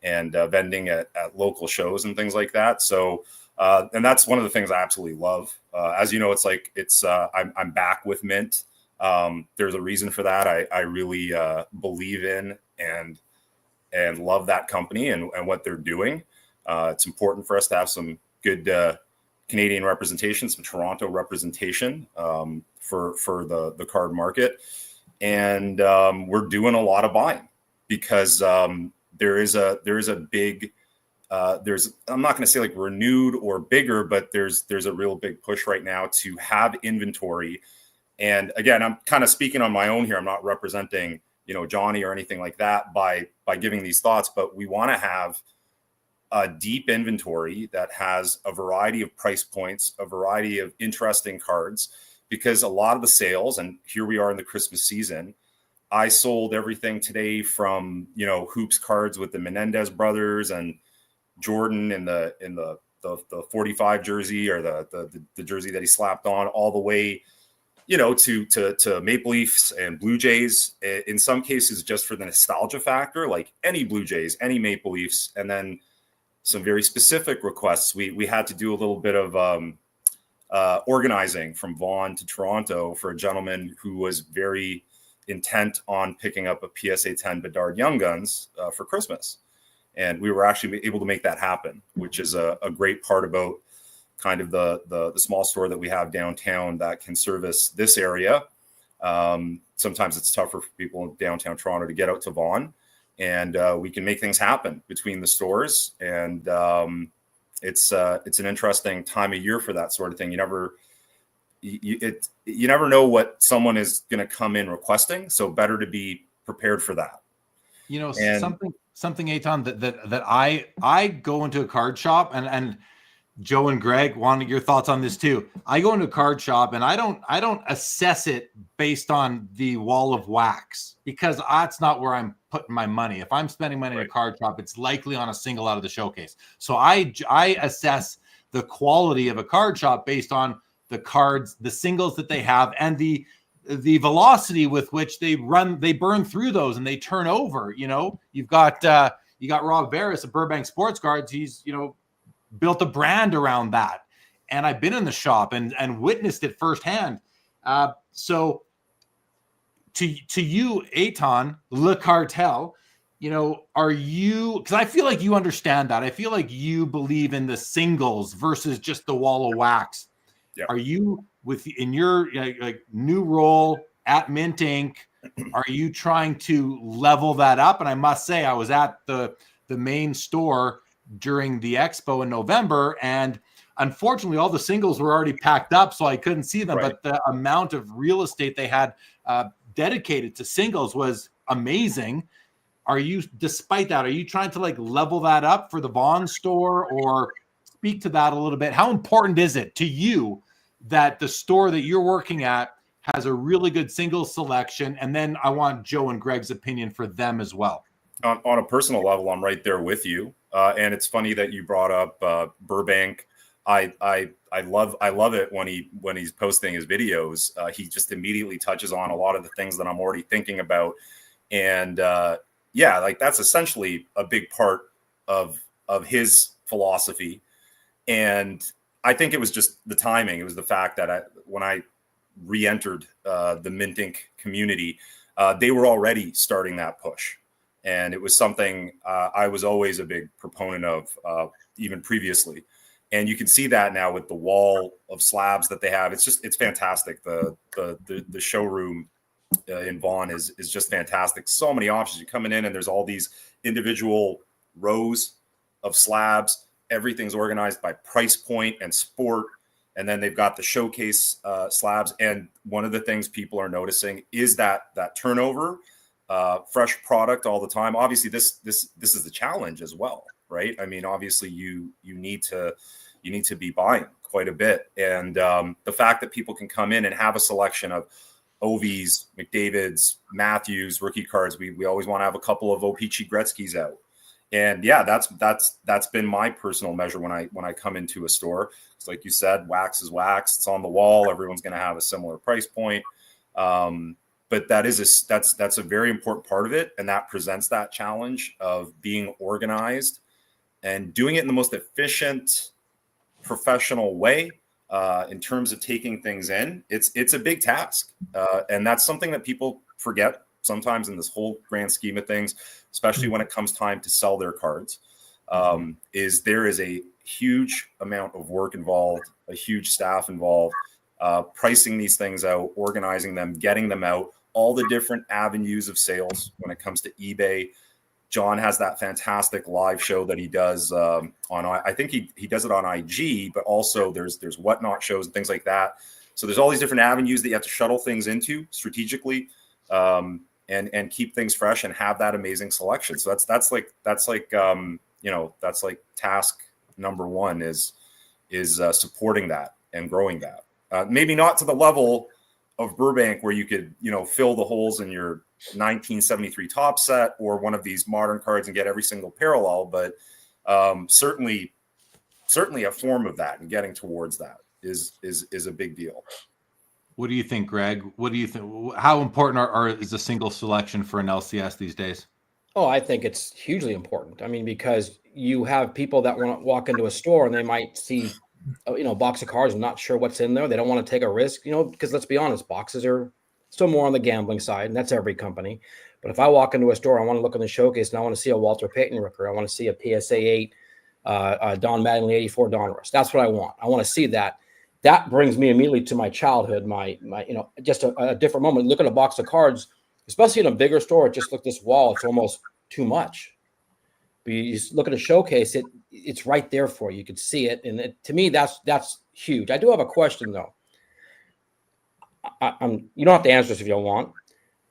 and vending at local shows and things like that. So, and that's one of the things I absolutely love. As you know, I'm back with Mint. There's a reason for that. I really believe in and love that company and what they're doing. It's important for us to have some good Canadian representation, some Toronto representation for the card market. And we're doing a lot of buying because there is a big, I'm not going to say like renewed or bigger, but there's a real big push right now to have inventory. And again, I'm kind of speaking on my own here. I'm not representing, Johnny or anything like that by giving these thoughts, but we want to have a deep inventory that has a variety of price points, a variety of interesting cards, because a lot of the sales, and here we are in the Christmas season, I sold everything today from, hoops cards with the Menendez brothers and Jordan in the 45 jersey or the jersey that he slapped on, all the way, to Maple Leafs and Blue Jays, in some cases just for the nostalgia factor, like any Blue Jays, any Maple Leafs, and then some very specific requests. We had to do a little bit of organizing from Vaughan to Toronto for a gentleman who was very intent on picking up a PSA 10 Bedard Young Guns for Christmas. And we were actually able to make that happen, which is a great part about kind of the small store that we have downtown that can service this area. Sometimes it's tougher for people in downtown Toronto to get out to Vaughan, and we can make things happen between the stores. And it's an interesting time of year for that sort of thing. You never know what someone is going to come in requesting, so better to be prepared for that. Something Eitan, that I go into a card shop, and Joe and Greg wanted your thoughts on this too. I go into a card shop and I don't assess it based on the wall of wax, because that's not where I'm putting my money. If I'm spending money in a card shop, it's likely on a single out of the showcase. So I assess the quality of a card shop based on the cards, the singles that they have, and the velocity with which they burn through those and they turn over. You've got Rob Barris of Burbank Sports Cards. He's built a brand around that, and I've been in the shop and witnessed it firsthand. So to you, Eitan, Le Cartel, are you, because I feel like you understand that. I feel like you believe in the singles versus just the wall of wax. Yeah. Are you in your like new role at Mint Inc., are you trying to level that up? And I must say, I was at the main store during the Expo in November, and unfortunately, all the singles were already packed up, so I couldn't see them. Right. But the amount of real estate they had dedicated to singles was amazing. Are you, despite that, are you trying to like level that up for the Vaughn store, or speak to that a little bit? How important is it to you that the store that you're working at has a really good singles selection? And then I want Joe and Greg's opinion for them as well. On a personal level, I'm right there with you. And it's funny that you brought up Burbank. I love it when he's posting his videos. He just immediately touches on a lot of the things that I'm already thinking about. And yeah, like that's essentially a big part of his philosophy. And I think it was just the timing. It was the fact that when I re-entered the Mint Inc. community, they were already starting that push. And it was something I was always a big proponent of, even previously. And you can see that now with the wall of slabs that they have. It's fantastic. The showroom in Vaughan is just fantastic. So many options. You're coming in and there's all these individual rows of slabs. Everything's organized by price point and sport. And then they've got the showcase slabs. And one of the things people are noticing is that turnover, fresh product all the time. Obviously, this is the challenge as well, right? I mean, obviously, you need to be buying quite a bit. And the fact that people can come in and have a selection of Ovies, McDavid's, Matthews, rookie cards. We always want to have a couple of O-Pee-Chee Gretzky's out. And yeah, that's been my personal measure when I come into a store. It's like you said, wax is wax. It's on the wall. Everyone's going to have a similar price point. But that's a very important part of it. And that presents that challenge of being organized and doing it in the most efficient, professional way. In terms of taking things in, it's a big task. And that's something that people forget sometimes in this whole grand scheme of things, especially when it comes time to sell their cards, is there is a huge amount of work involved, a huge staff involved, pricing these things out, organizing them, getting them out, all the different avenues of sales when it comes to eBay. John has that fantastic live show that he does on, I think he does it on IG, but also there's whatnot shows and things like that. So there's all these different avenues that you have to shuttle things into strategically, and keep things fresh and have that amazing selection. So that's like task number one is supporting that and growing that. Maybe not to the level of Burbank where you could, fill the holes in your 1973 top set or one of these modern cards and get every single parallel, but certainly a form of that and getting towards that is a big deal. What do you think, Greg? What do you think? How important is a single selection for an LCS these days? Oh, I think it's hugely important. I mean, because you have people that want to walk into a store and they might see, a box of cards and not sure what's in there. They don't want to take a risk, because let's be honest, boxes are still more on the gambling side, and that's every company. But if I walk into a store, I want to look in the showcase and I want to see a Walter Payton rooker. I want to see a PSA 8, Don Mattingly 84 Donruss. That's what I want. I want to see that. That brings me immediately to my childhood, my just a different moment. Look at a box of cards, especially in a bigger store. Just look at this wall. It's almost too much. But you just look at a showcase, it's right there for you. You can see it. And to me, that's huge. I do have a question, though. You don't have to answer this if you don't want.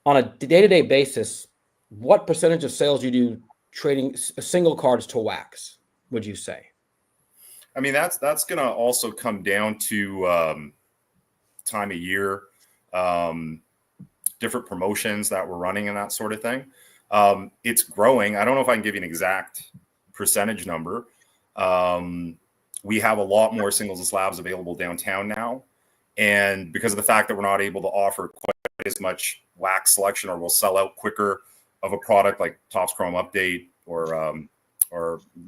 On a day-to-day basis, what percentage of sales you do trading single cards to wax, would you say? I mean, that's going to also come down to time of year, different promotions that we're running and that sort of thing. It's growing. I don't know if I can give you an exact percentage number. We have a lot more singles and slabs available downtown now. And because of the fact that we're not able to offer quite as much wax selection, or we'll sell out quicker of a product like Topps Chrome Update or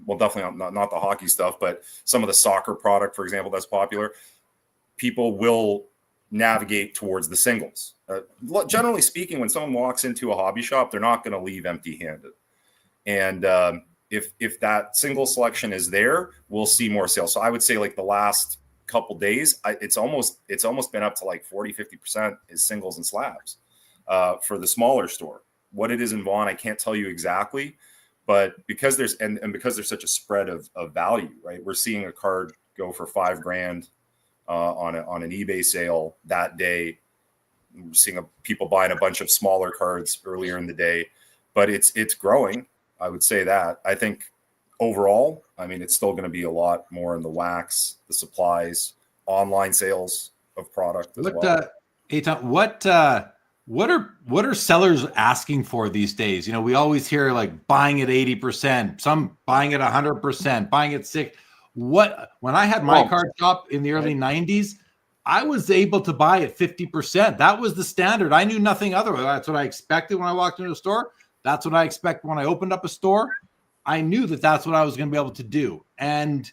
well, definitely not the hockey stuff, but some of the soccer product, for example, that's popular, people will navigate towards the singles. Generally speaking, when someone walks into a hobby shop, they're not going to leave empty-handed. And if that single selection is there, we'll see more sales. So I would say like the last couple days, it's almost been up to like 40-50% is singles and slabs for the smaller store. What it is in Vaughan, I can't tell you exactly, but because there's and because there's such a spread of value, right? We're seeing a card go for $5,000 on an eBay sale that day. We're seeing people buying a bunch of smaller cards earlier in the day, but it's growing. I would say that. I think overall, I mean, it's still going to be a lot more in the wax, the supplies, online sales of product as well. Eitan, what are sellers asking for these days? You know, we always hear like buying at 80%, some buying at 100%, buying at 6. When I had my card shop in the early 90s, I was able to buy at 50%. That was the standard. I knew nothing other. That's what I expected when I walked into a store. That's what I expect when I opened up a store. I knew that that's what I was going to be able to do. And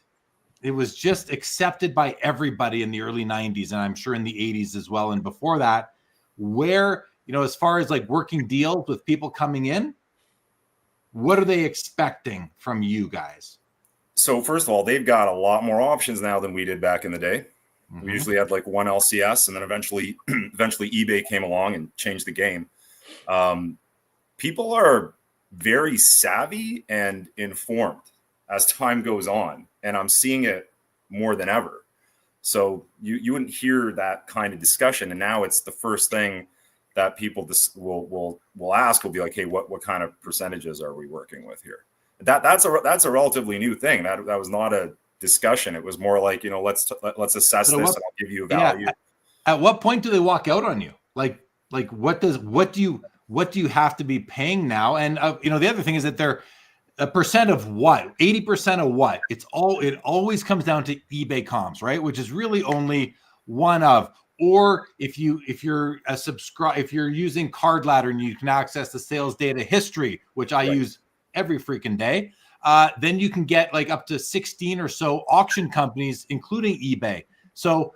it was just accepted by everybody in the early 90s. And I'm sure in the 80s as well. And before that, where, you know, as far as like working deals with people coming in, what are they expecting from you guys? So first of all, they've got a lot more options now than we did back in the day. Mm-hmm. We usually had like one LCS, and then eventually eBay came along and changed the game. People are very savvy and informed as time goes on, and I'm seeing it more than ever. So you wouldn't hear that kind of discussion, and now it's the first thing that people will ask. Will be like, hey, what kind of percentages are we working with here? That's a relatively new thing. That was not a discussion. It was more like, you know, let's assess this, and I'll give you a value. Yeah. At what point do they walk out on you? Like what do you have to be paying now? And you know, the other thing is that they're a percent of what? 80% of what? It always comes down to eBay comps, right? Which is really only one of. Or if you're using Card Ladder and you can access the sales data history, which I use every freaking day, then you can get like up to 16 or so auction companies, including eBay. So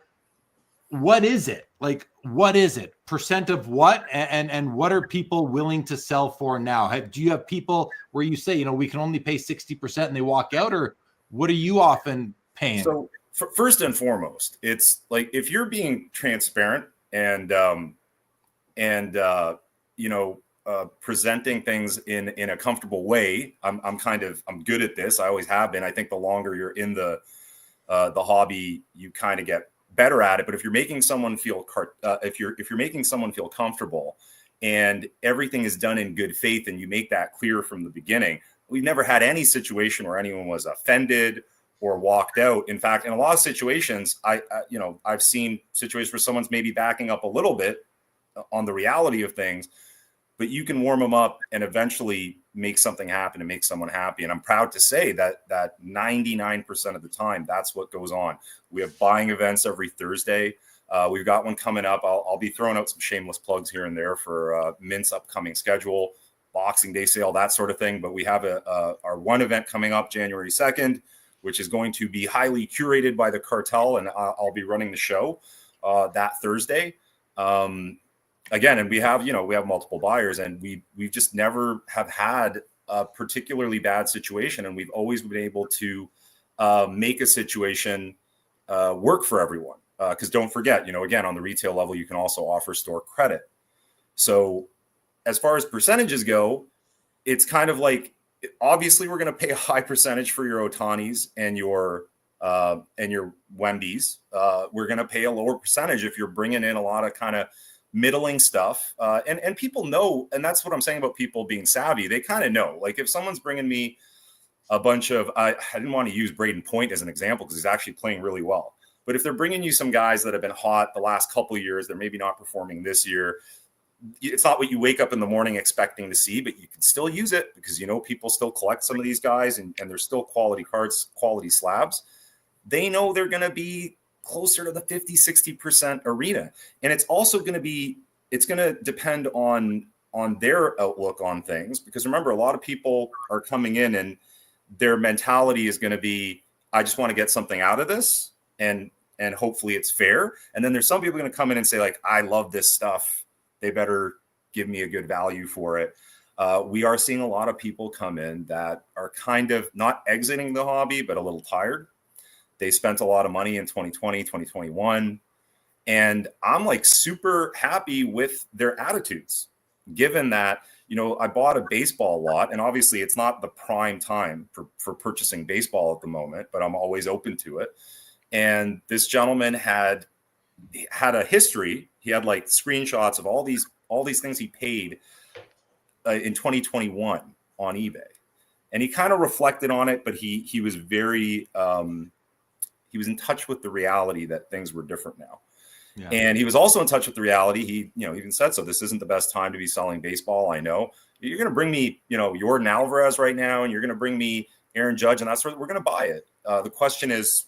what is it? Like, what is it? Percent of what? And what are people willing to sell for now? Do you have people where you say, you know, we can only pay 60% and they walk out, or what are you often paying? So first and foremost, it's like, if you're being transparent and you know, presenting things in a comfortable way, I'm good at this. I always have been. I think the longer you're in the hobby, you kind of get better at it. But if you're making someone feel if you're making someone feel comfortable, and everything is done in good faith, and you make that clear from the beginning, we've never had any situation where anyone was offended or walked out. In fact, in a lot of situations, I've seen situations where someone's maybe backing up a little bit on the reality of things, but you can warm them up and eventually make something happen and make someone happy. And I'm proud to say that 99% of the time, that's what goes on. We have buying events every Thursday. We've got one coming up. I'll be throwing out some shameless plugs here and there for Mint's upcoming schedule, Boxing Day sale, that sort of thing. But we have our one event coming up January 2nd, which is going to be highly curated by the Cartel, and I'll be running the show that Thursday. Again, and we have multiple buyers, and we've just never have had a particularly bad situation, and we've always been able to make a situation work for everyone. Because don't forget, again, on the retail level, you can also offer store credit. So as far as percentages go, it's kind of like, obviously we're going to pay a high percentage for your Otanis and your Wembies. We're going to pay a lower percentage if you're bringing in a lot of kind of middling stuff. And people know, and that's what I'm saying about people being savvy. They kind of know, like, if someone's bringing me a bunch of, I didn't want to use Braden Point as an example because he's actually playing really well. But if they're bringing you some guys that have been hot the last couple of years, they're maybe not performing this year. It's not what you wake up in the morning expecting to see, but you can still use it because, people still collect some of these guys, and they're still quality cards, quality slabs. They know they're going to be closer to the 50-60% arena. And it's also going to depend on their outlook on things, because remember, a lot of people are coming in and their mentality is going to be, I just want to get something out of this, and hopefully it's fair. And then there's some people going to come in and say, like, I love this stuff, they better give me a good value for it. We are seeing a lot of people come in that are kind of not exiting the hobby, but a little tired. They spent a lot of money in 2020, 2021. And I'm like super happy with their attitudes, given that, you know, I bought a baseball lot, and obviously it's not the prime time for purchasing baseball at the moment, but I'm always open to it. And this gentleman had a history. He had like screenshots of all these things he paid in 2021 on eBay. And he kind of reflected on it, but he was very, he was in touch with the reality that things were different now. Yeah. And he was also in touch with the reality. He, you know, even said, so this isn't the best time to be selling baseball. I know you're going to bring me, you know, Jordan Alvarez right now, and you're going to bring me Aaron Judge, and that's where we're going to buy it. The question is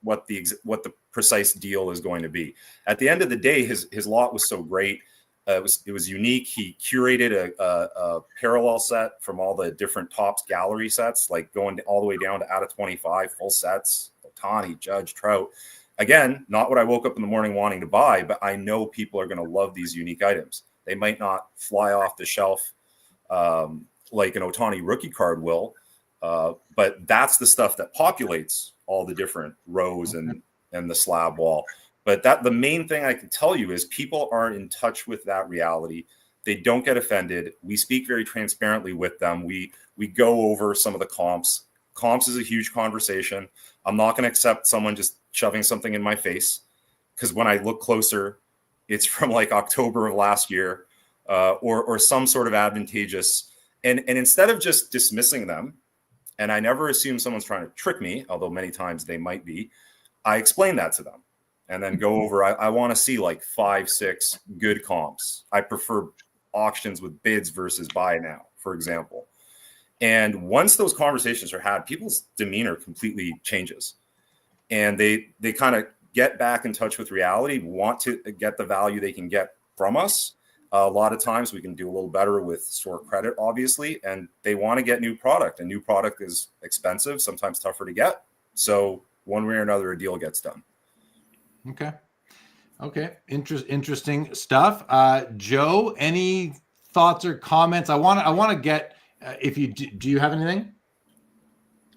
what the precise deal is going to be. At the end of the day, his lot was so great. It was unique. He curated a parallel set from all the different Topps gallery sets, like going all the way down to out of 25 full sets, Ohtani, Judge, Trout. Again, not what I woke up in the morning wanting to buy, but I know people are going to love these unique items. They might not fly off the shelf like an Ohtani rookie card will, but that's the stuff that populates all the different rows and the slab wall. But the main thing I can tell you is people aren't in touch with that reality. They don't get offended. We speak very transparently with them. We go over some of the comps. Comps is a huge conversation. I'm not going to accept someone just shoving something in my face, because when I look closer, it's from like October of last year, or some sort of advantageous. And instead of just dismissing them, and I never assume someone's trying to trick me, although many times they might be, I explain that to them and then go over. I want to see like 5-6 good comps. I prefer auctions with bids versus buy now, for example. And once those conversations are had, people's demeanor completely changes. And they kind of get back in touch with reality, want to get the value they can get from us. A lot of times we can do a little better with store credit, obviously, and they want to get new product. And new product is expensive, sometimes tougher to get. So one way or another, a deal gets done. Okay. Interesting stuff. Joe, any thoughts or comments? I want to get, if you do you have anything,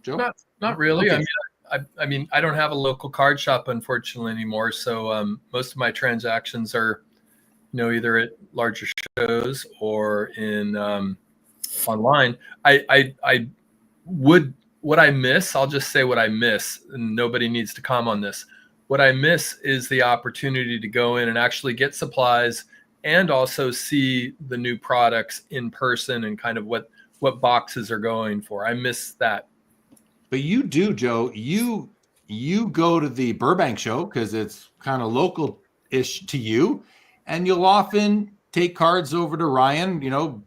Joe? Not really. Okay. I mean, I don't have a local card shop, unfortunately, anymore. So most of my transactions are, you know, either at larger shows or in online. What I miss, I'll just say what I miss, and nobody needs to comment on this. What I miss is the opportunity to go in and actually get supplies and also see the new products in person and kind of what boxes are going for. I miss that. But you do, Joe. You go to the Burbank show because it's kind of local-ish to you, and you'll often take cards over to Ryan, you know,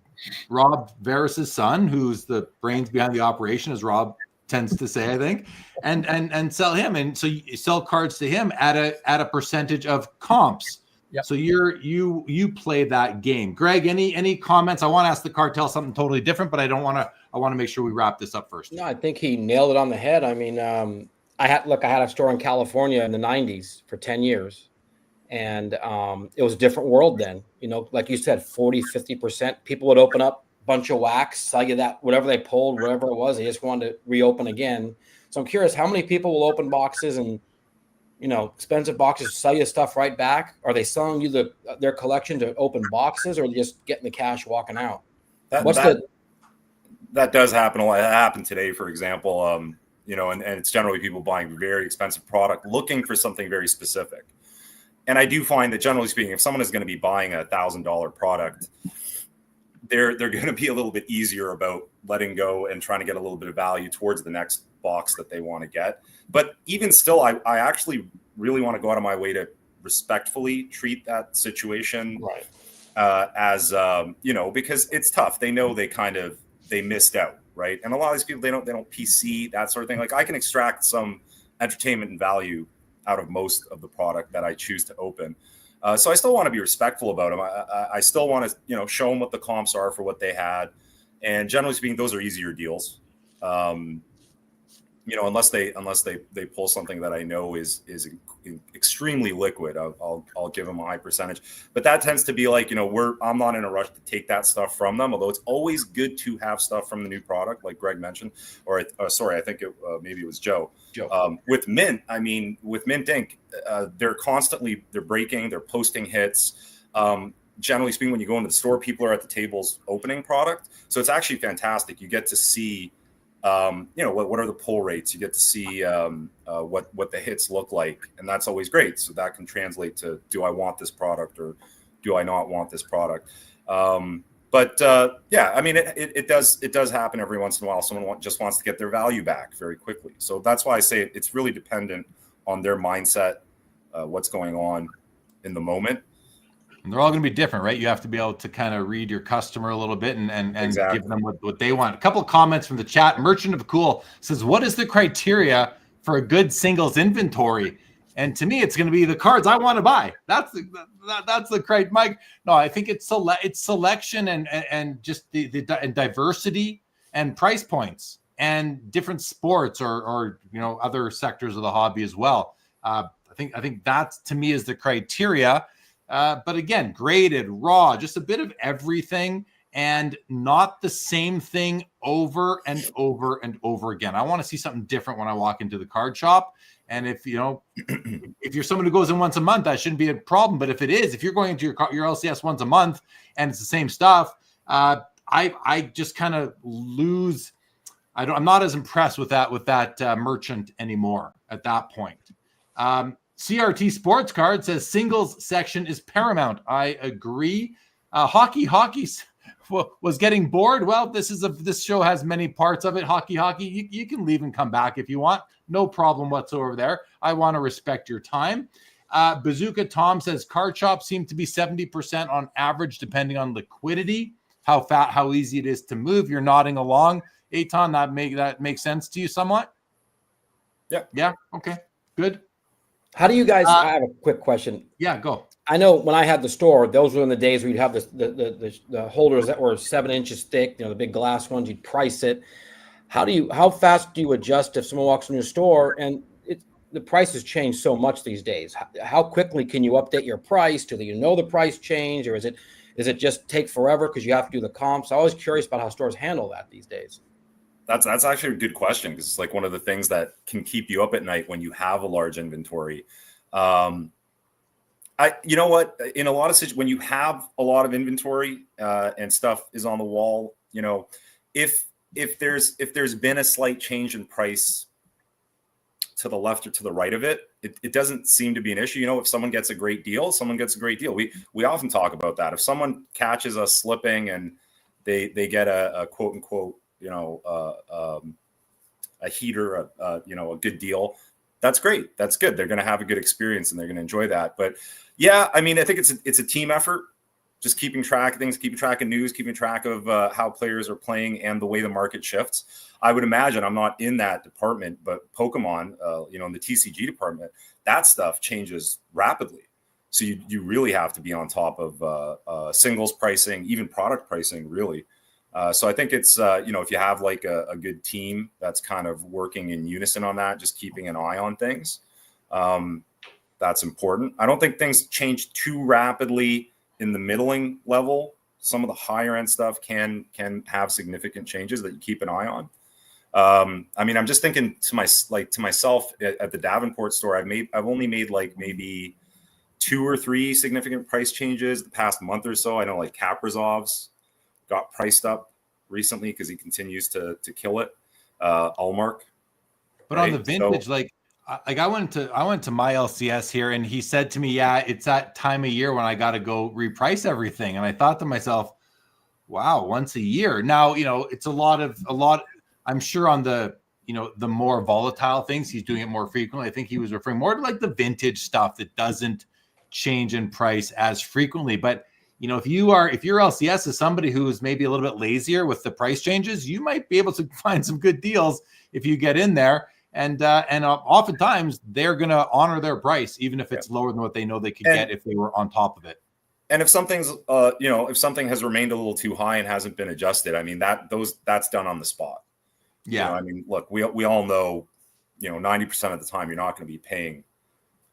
Rob Veris's son, who's the brains behind the operation, as Rob tends to say, I think, and sell him. And so you sell cards to him at a percentage of comps. Yep. So you play that game. Greg, any comments? I want to ask the Cartel something totally different, but I want to make sure we wrap this up first. No, I think he nailed it on the head. I mean, I had a store in California in the 90s for 10 years. And it was a different world then. You know, like you said, 40-50%. People would open up a bunch of wax, sell you that, whatever they pulled, whatever it was, they just wanted to reopen again. So I'm curious, how many people will open boxes and, you know, expensive boxes, sell you stuff right back? Are they selling you their collection to open boxes, or are they just getting the cash walking out? That does happen a lot. It happened today, for example. You know, and it's generally people buying very expensive product, looking for something very specific. And I do find that, generally speaking, if someone is going to be buying a $1,000 product, they're going to be a little bit easier about letting go and trying to get a little bit of value towards the next box that they want to get. But even still, I actually really want to go out of my way to respectfully treat that situation, right, as you know, because it's tough. They know they missed out, right? And a lot of these people, they don't PC, that sort of thing. Like, I can extract some entertainment and value out of most of the product that I choose to open. So I still want to be respectful about them. I still want to, you know, show them what the comps are for what they had. And generally speaking, those are easier deals. unless they pull something that I know is extremely liquid, I'll give them a high percentage. But that tends to be like, I'm not in a rush to take that stuff from them. Although it's always good to have stuff from the new product, like Greg mentioned, or sorry, I think maybe it was Joe. With Mint, with Mint Ink, they're breaking, they're posting hits. Generally speaking, when you go into the store, people are at the tables opening product, so it's actually fantastic. You get to see. What are the pull rates? You get to see what the hits look like, and that's always great. So that can translate to, do I want this product or do I not want this product? It does happen every once in a while. Someone just wants to get their value back very quickly. So that's why I say it's really dependent on their mindset, what's going on in the moment. And they're all going to be different, right? You have to be able to kind of read your customer a little bit and Exactly. give them what they want. A couple of comments from the chat. Merchant of Cool says, what is the criteria for a good singles inventory? And to me, it's going to be the cards I want to buy. That's the criteria, Mike. No, I think it's selection and just the diversity and price points and different sports or other sectors of the hobby as well. I think that to me is the criteria. But again, graded, raw, just a bit of everything and not the same thing over and over and over again. I want to see something different when I walk into the card shop. And if you're someone who goes in once a month, that shouldn't be a problem. But if you're going into your LCS once a month and it's the same stuff, I just kind of lose. I'm not as impressed with that merchant anymore at that point. CRT Sports Card says singles section is paramount. I agree. Hockey was getting bored. Well, this show has many parts of it. Hockey. You can leave and come back if you want. No problem whatsoever there. I want to respect your time. Bazooka Tom says card shops seem to be 70% on average, depending on liquidity, how easy it is to move. You're nodding along. Eitan, that makes sense to you somewhat? Yeah. Okay. Good. How do you guys? I have a quick question. Yeah, go. I know when I had the store, those were in the days where you'd have the holders that were 7 inches thick, the big glass ones. You'd price it. How fast do you adjust if someone walks in your store and the prices change so much these days? How quickly can you update your price? Do you know the price change, or is it just take forever because you have to do the comps? I'm always curious about how stores handle that these days. That's actually a good question, because it's like one of the things that can keep you up at night when you have a large inventory. You know what? In a lot of situations, when you have a lot of inventory and stuff is on the wall, if there's been a slight change in price to the left or to the right of it, it doesn't seem to be an issue. If someone gets a great deal, someone gets a great deal. We often talk about that. If someone catches us slipping and they get a quote unquote, a heater, a good deal, that's great. That's good. They're going to have a good experience and they're going to enjoy that. But yeah, I think it's a team effort, just keeping track of things, keeping track of news, keeping track of how players are playing and the way the market shifts. I would imagine, I'm not in that department, but Pokemon, in the TCG department, that stuff changes rapidly. So you really have to be on top of singles pricing, even product pricing, really. So I think it's, if you have like a good team that's kind of working in unison on that, just keeping an eye on things, that's important. I don't think things change too rapidly in the middling level. Some of the higher end stuff can have significant changes that you keep an eye on. I'm just thinking to myself at the Davenport store, I've only made like maybe 2 or 3 significant price changes the past month or so. I know like Kaprizov's got priced up recently because he continues to kill it. Allmark. But right? On the vintage, I went to my LCS here and he said to me, yeah, it's that time of year when I got to go reprice everything. And I thought to myself, wow, once a year. Now, it's a lot, I'm sure on the, the more volatile things, he's doing it more frequently. I think he was referring more to like the vintage stuff that doesn't change in price as frequently. But if your LCS is somebody who is maybe a little bit lazier with the price changes, you might be able to find some good deals if you get in there. And oftentimes they're going to honor their price, even if it's lower than what they know they could get if they were on top of it. And if something's, if something has remained a little too high and hasn't been adjusted, that's done on the spot. Yeah. Look, we all know 90% of the time you're not going to be paying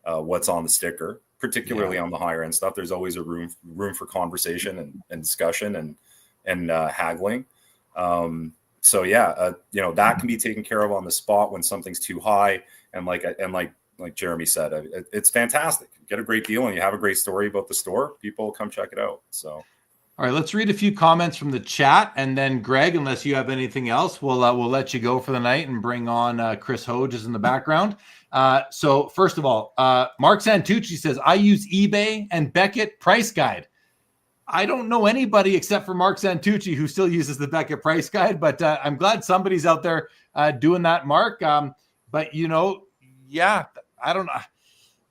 what's on the sticker, particularly on the higher end stuff. There's always a room for conversation and discussion and haggling. So that can be taken care of on the spot when something's too high. And like Jeremy said, it's fantastic. You get a great deal and you have a great story about the store. People come check it out. So. All right, let's read a few comments from the chat, and then Greg, unless you have anything else, we'll let you go for the night and bring on Chris Hodges in the background. So first of all, Mark Santucci says, I use eBay and Beckett Price Guide. I don't know anybody except for Mark Santucci who still uses the Beckett Price Guide, but I'm glad somebody's out there doing that, Mark. But I don't know.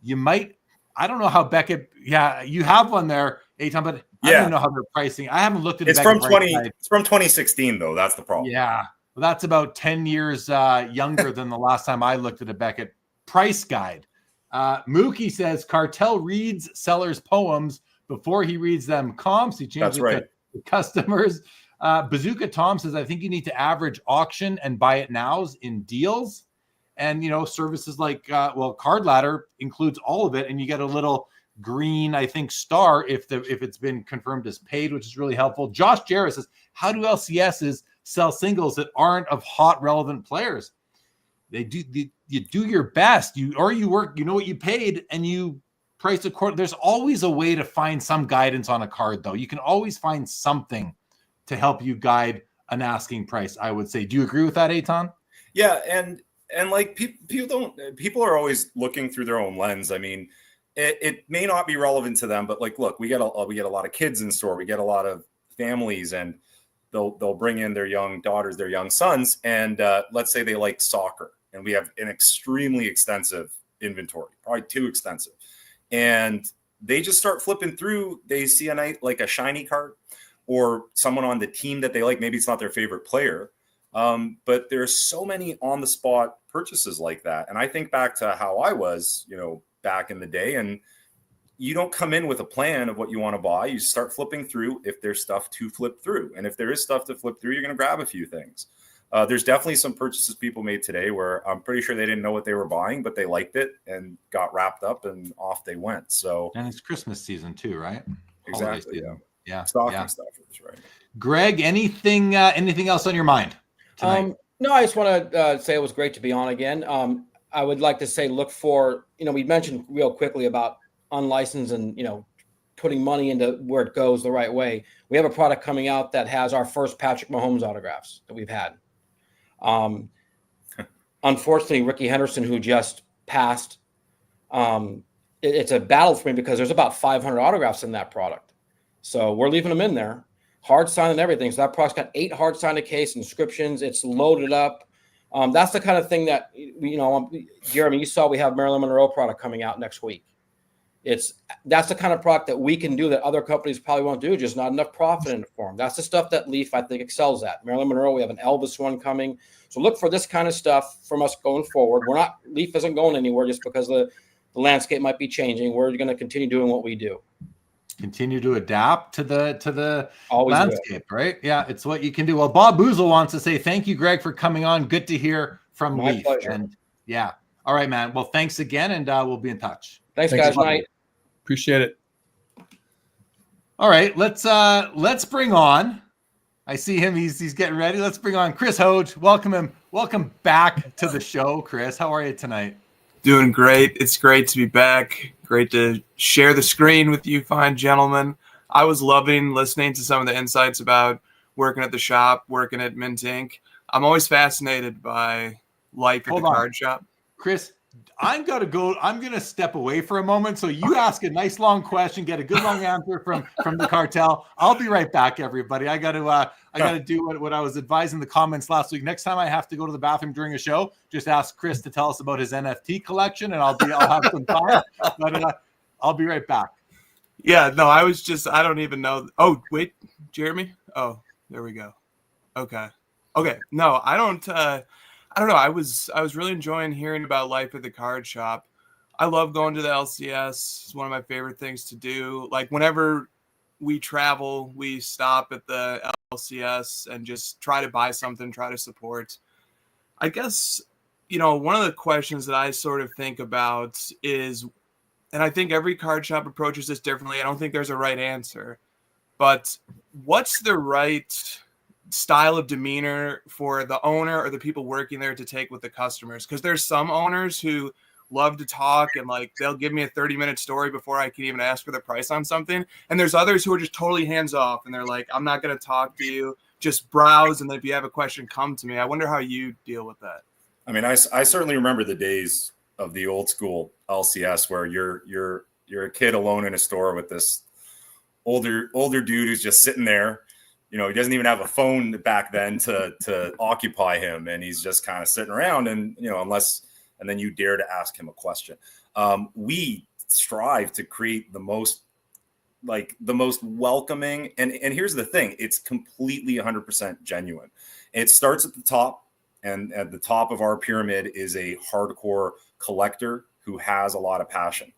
You might. I don't know how Beckett. Yeah, you have one there, Eitan, but I don't know how they're pricing. I haven't looked at it. It's from 2016, though. That's the problem. Yeah. Well, that's about 10 years younger than the last time I looked at a Beckett Price Guide. Mookie says Cartel reads sellers' poems before he reads them comps. He changes it to customers. Bazooka Tom says, I think you need to average auction and buy it nows in deals. And, services like, Card Ladder includes all of it. And you get a little green, I think, star if it's been confirmed as paid, which is really helpful. Josh Jarrett says, how do LCSs sell singles that aren't of hot relevant players? They do. You do your best. You work. You know what you paid, and you price according. There's always a way to find some guidance on a card, though. You can always find something to help you guide an asking price, I would say. Do you agree with that, Eitan? Yeah, and like people are always looking through their own lens. I mean, it may not be relevant to them, but like, look, we get a lot of kids in store. We get a lot of families, and they'll bring in their young daughters, their young sons, and let's say they like soccer, and we have an extremely extensive inventory, probably too extensive, and they just start flipping through. They see a night like a shiny card or someone on the team that they like. Maybe it's not their favorite player, but there's so many on the spot purchases like that. And I think back to how I was, back in the day, and you don't come in with a plan of what you want to buy. You start flipping through if there's stuff to flip through. And if there is stuff to flip through, you're going to grab a few things. There's definitely some purchases people made today where I'm pretty sure they didn't know what they were buying, but they liked it and got wrapped up and off they went. So, and it's Christmas season too, right? Exactly. Yeah. Stocking stuffers, right? Greg, anything else on your mind tonight? No, I just want to say it was great to be on again. I would like to say, look for, we mentioned real quickly about unlicensed and, putting money into where it goes the right way. We have a product coming out that has our first Patrick Mahomes autographs that we've had. Unfortunately, Rickey Henderson, who just passed, it's a battle for me because there's about 500 autographs in that product. So we're leaving them in there, hard signed and everything. So that product's got 8 hard signed a case, inscriptions. It's loaded up. That's the kind of thing that, Jeremy, you saw we have Marilyn Monroe product coming out next week. That's the kind of product that we can do that other companies probably won't do, just not enough profit in it for them. That's the stuff that Leaf, I think, excels at. Marilyn Monroe, we have an Elvis one coming. So look for this kind of stuff from us going forward. Leaf isn't going anywhere just because the landscape might be changing. We're going to continue doing what we do. Continue to adapt to the Always landscape, right? Yeah, it's what you can do. Well, Bob Boozle wants to say thank you, Greg, for coming on. Good to hear from My Leaf. pleasure. And yeah, all right, man. Well, thanks again, and we'll be in touch. Thanks guys. Night. Appreciate it. All right, let's bring on. I see him. He's getting ready. Let's bring on Chris Hodge. Welcome back to the show, Chris. How are you tonight? Doing great. It's great to be back. Great to share the screen with you fine gentlemen. I was loving listening to some of the insights about working at the shop, working at Mint Inc. I'm always fascinated by life at the card shop. Chris, I'm going to step away for a moment. So you ask a nice long question, get a good long answer from the cartel. I'll be right back, everybody. I got to do what I was advising the comments last week. Next time I have to go to the bathroom during a show, just ask Chris to tell us about his NFT collection, and I'll have some time. But I'll be right back. Yeah, no, I don't even know. Oh, wait, Jeremy? Oh, there we go. Okay. No, I don't know. I was really enjoying hearing about life at the card shop. I love going to the LCS. It's one of my favorite things to do. Like whenever we travel, we stop at the LCS and just try to buy something, try to support. I guess, one of the questions that I sort of think about is, and I think every card shop approaches this differently. I don't think there's a right answer, but what's the right style of demeanor for the owner or the people working there to take with the customers? Because there's some owners who love to talk and like they'll give me a 30-minute story before I can even ask for the price on something. And there's others who are just totally hands off and they're like, I'm not going to talk to you, just browse. And if you have a question, come to me. I wonder how you deal with that. I mean, I certainly remember the days of the old school LCS where you're a kid alone in a store with this older dude who's just sitting there. He doesn't even have a phone back then to occupy him, and he's just kind of sitting around. And and then you dare to ask him a question. We strive to create the most welcoming. And here's the thing: it's completely 100% genuine. It starts at the top, and at the top of our pyramid is a hardcore collector who has a lot of passion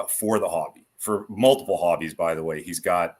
for the hobby, for multiple hobbies. By the way, he's got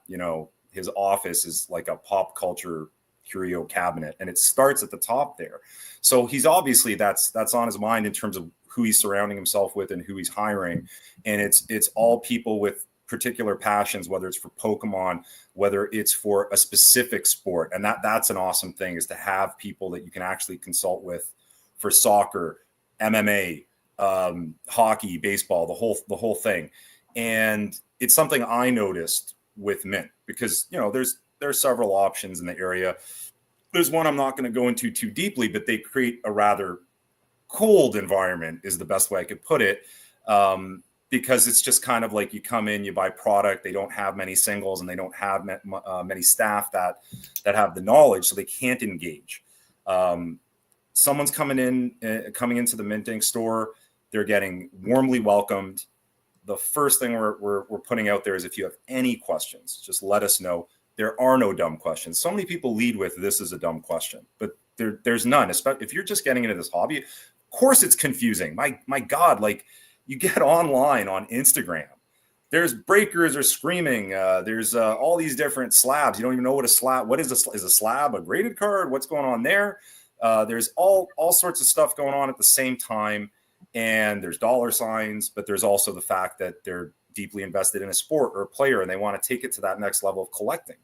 his office is like a pop culture curio cabinet, and it starts at the top there. So he's obviously that's on his mind in terms of who he's surrounding himself with and who he's hiring. And it's all people with particular passions, whether it's for Pokemon, whether it's for a specific sport. And that's an awesome thing, is to have people that you can actually consult with for soccer, MMA, hockey, baseball, the whole thing. And it's something I noticed with Mint, because there's several options in the area. There's one I'm not going to go into too deeply, but they create a rather cold environment, is the best way I could put it, because it's just kind of like you come in, you buy product. They don't have many singles, and they don't have many staff that have the knowledge, so they can't engage. Someone's coming into the Mint Ink store. They're getting warmly welcomed. The first thing we're putting out there is, if you have any questions, just let us know. There are no dumb questions. So many people lead with, this is a dumb question, but there's none. Especially if you're just getting into this hobby, of course it's confusing. My God, like, you get online on Instagram, there's breakers are screaming. There's all these different slabs. You don't even know what a slab. What is a slab? A graded card? What's going on there? There's all sorts of stuff going on at the same time. And there's dollar signs, but there's also the fact that they're deeply invested in a sport or a player, and they want to take it to that next level of collecting.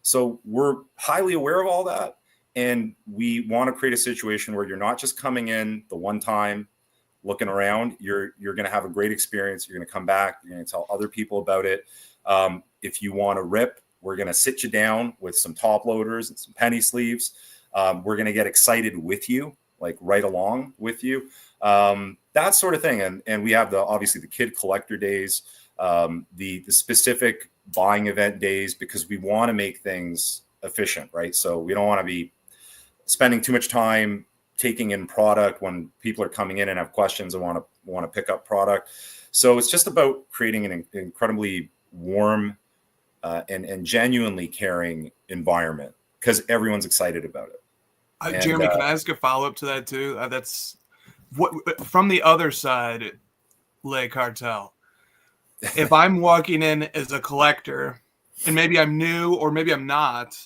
So we're highly aware of all that. And we want to create a situation where you're not just coming in the one time, looking around. You're going to have a great experience. You're going to come back. You're going to tell other people about it. If you want to rip, we're going to sit you down with some top loaders and some penny sleeves. We're going to get excited with you, like right along with you. That sort of thing. And we have obviously the kid collector days, the specific buying event days, because we want to make things efficient, right? So we don't want to be spending too much time taking in product when people are coming in and have questions and want to pick up product. So it's just about creating an incredibly warm and genuinely caring environment, because everyone's excited about it. Jeremy, can I ask a follow-up to that too? That's what, from the other side, Le Cartel. If I'm walking in as a collector, and maybe I'm new or maybe I'm not,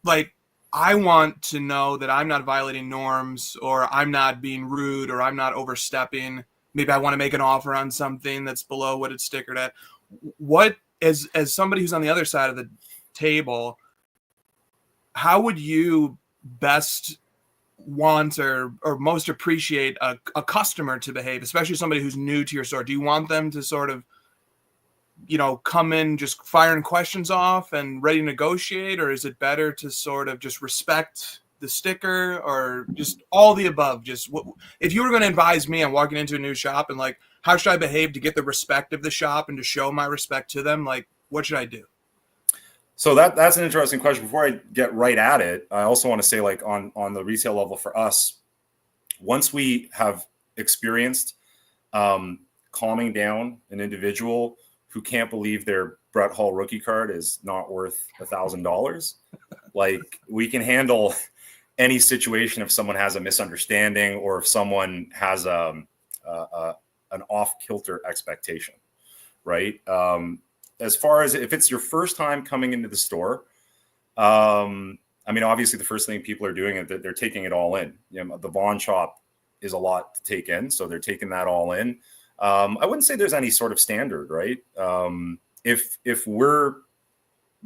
like, I want to know that I'm not violating norms, or I'm not being rude, or I'm not overstepping. Maybe I want to make an offer on something that's below what it's stickered at. What, as somebody who's on the other side of the table, how would you best want or most appreciate a customer to behave, especially somebody who's new to your store? Do you want them to sort of, come in just firing questions off and ready to negotiate, or is it better to sort of just respect the sticker, or just all the above? Just if you were going to advise me on walking into a new shop and like, how should I behave to get the respect of the shop and to show my respect to them? Like, what should I do? So that's an interesting question. Before I get right at it, I also want to say, like, on the retail level for us, once we have experienced calming down an individual who can't believe their Brett Hall rookie card is not worth $1,000, like, we can handle any situation if someone has a misunderstanding or if someone has an off-kilter expectation, right? As far as if it's your first time coming into the store, I I mean, obviously the first thing people are doing is that they're taking it all in. You know, the Vaughn shop is a lot to take in, so they're taking that all in. I wouldn't say there's any sort of standard, right? If we're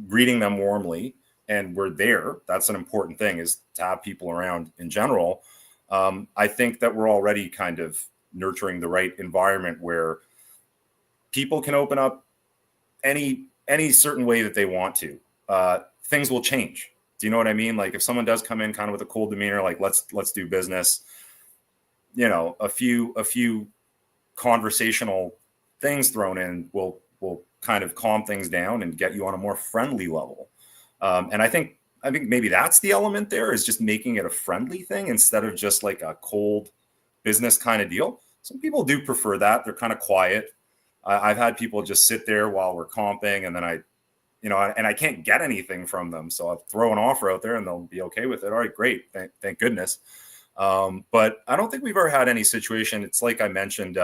greeting them warmly and we're there, that's an important thing, is to have people around in general. I think that we're already kind of nurturing the right environment where people can open up any certain way that they want to. Things will change. Do you know what I mean? Like if someone does come in kind of with a cold demeanor, like let's do business, you know, a few conversational things thrown in will kind of calm things down and get you on a more friendly level. And I think maybe that's the element there, is just making it a friendly thing instead of just like a cold business kind of deal. Some people do prefer that. They're kind of quiet. I've had people just sit there while we're comping, and then I can't get anything from them. So I'll throw an offer out there and they'll be okay with it. All right, great. Thank goodness. But I don't think we've ever had any situation. It's like I mentioned,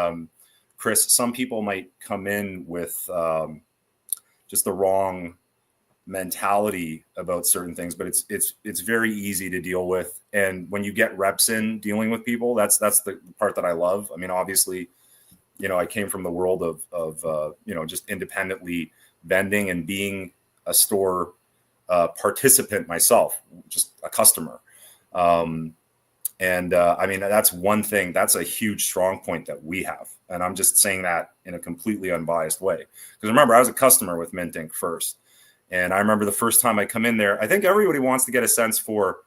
Chris, some people might come in with just the wrong mentality about certain things, but it's very easy to deal with. And when you get reps in dealing with people, that's the part that I love. I mean, obviously, you know, I came from the world of just independently vending and being a store participant myself, just a customer. I mean, that's one thing. That's a huge strong point that we have. And I'm just saying that in a completely unbiased way. Because remember, I was a customer with Mint Inc. first. And I remember the first time I come in there, I think everybody wants to get a sense for,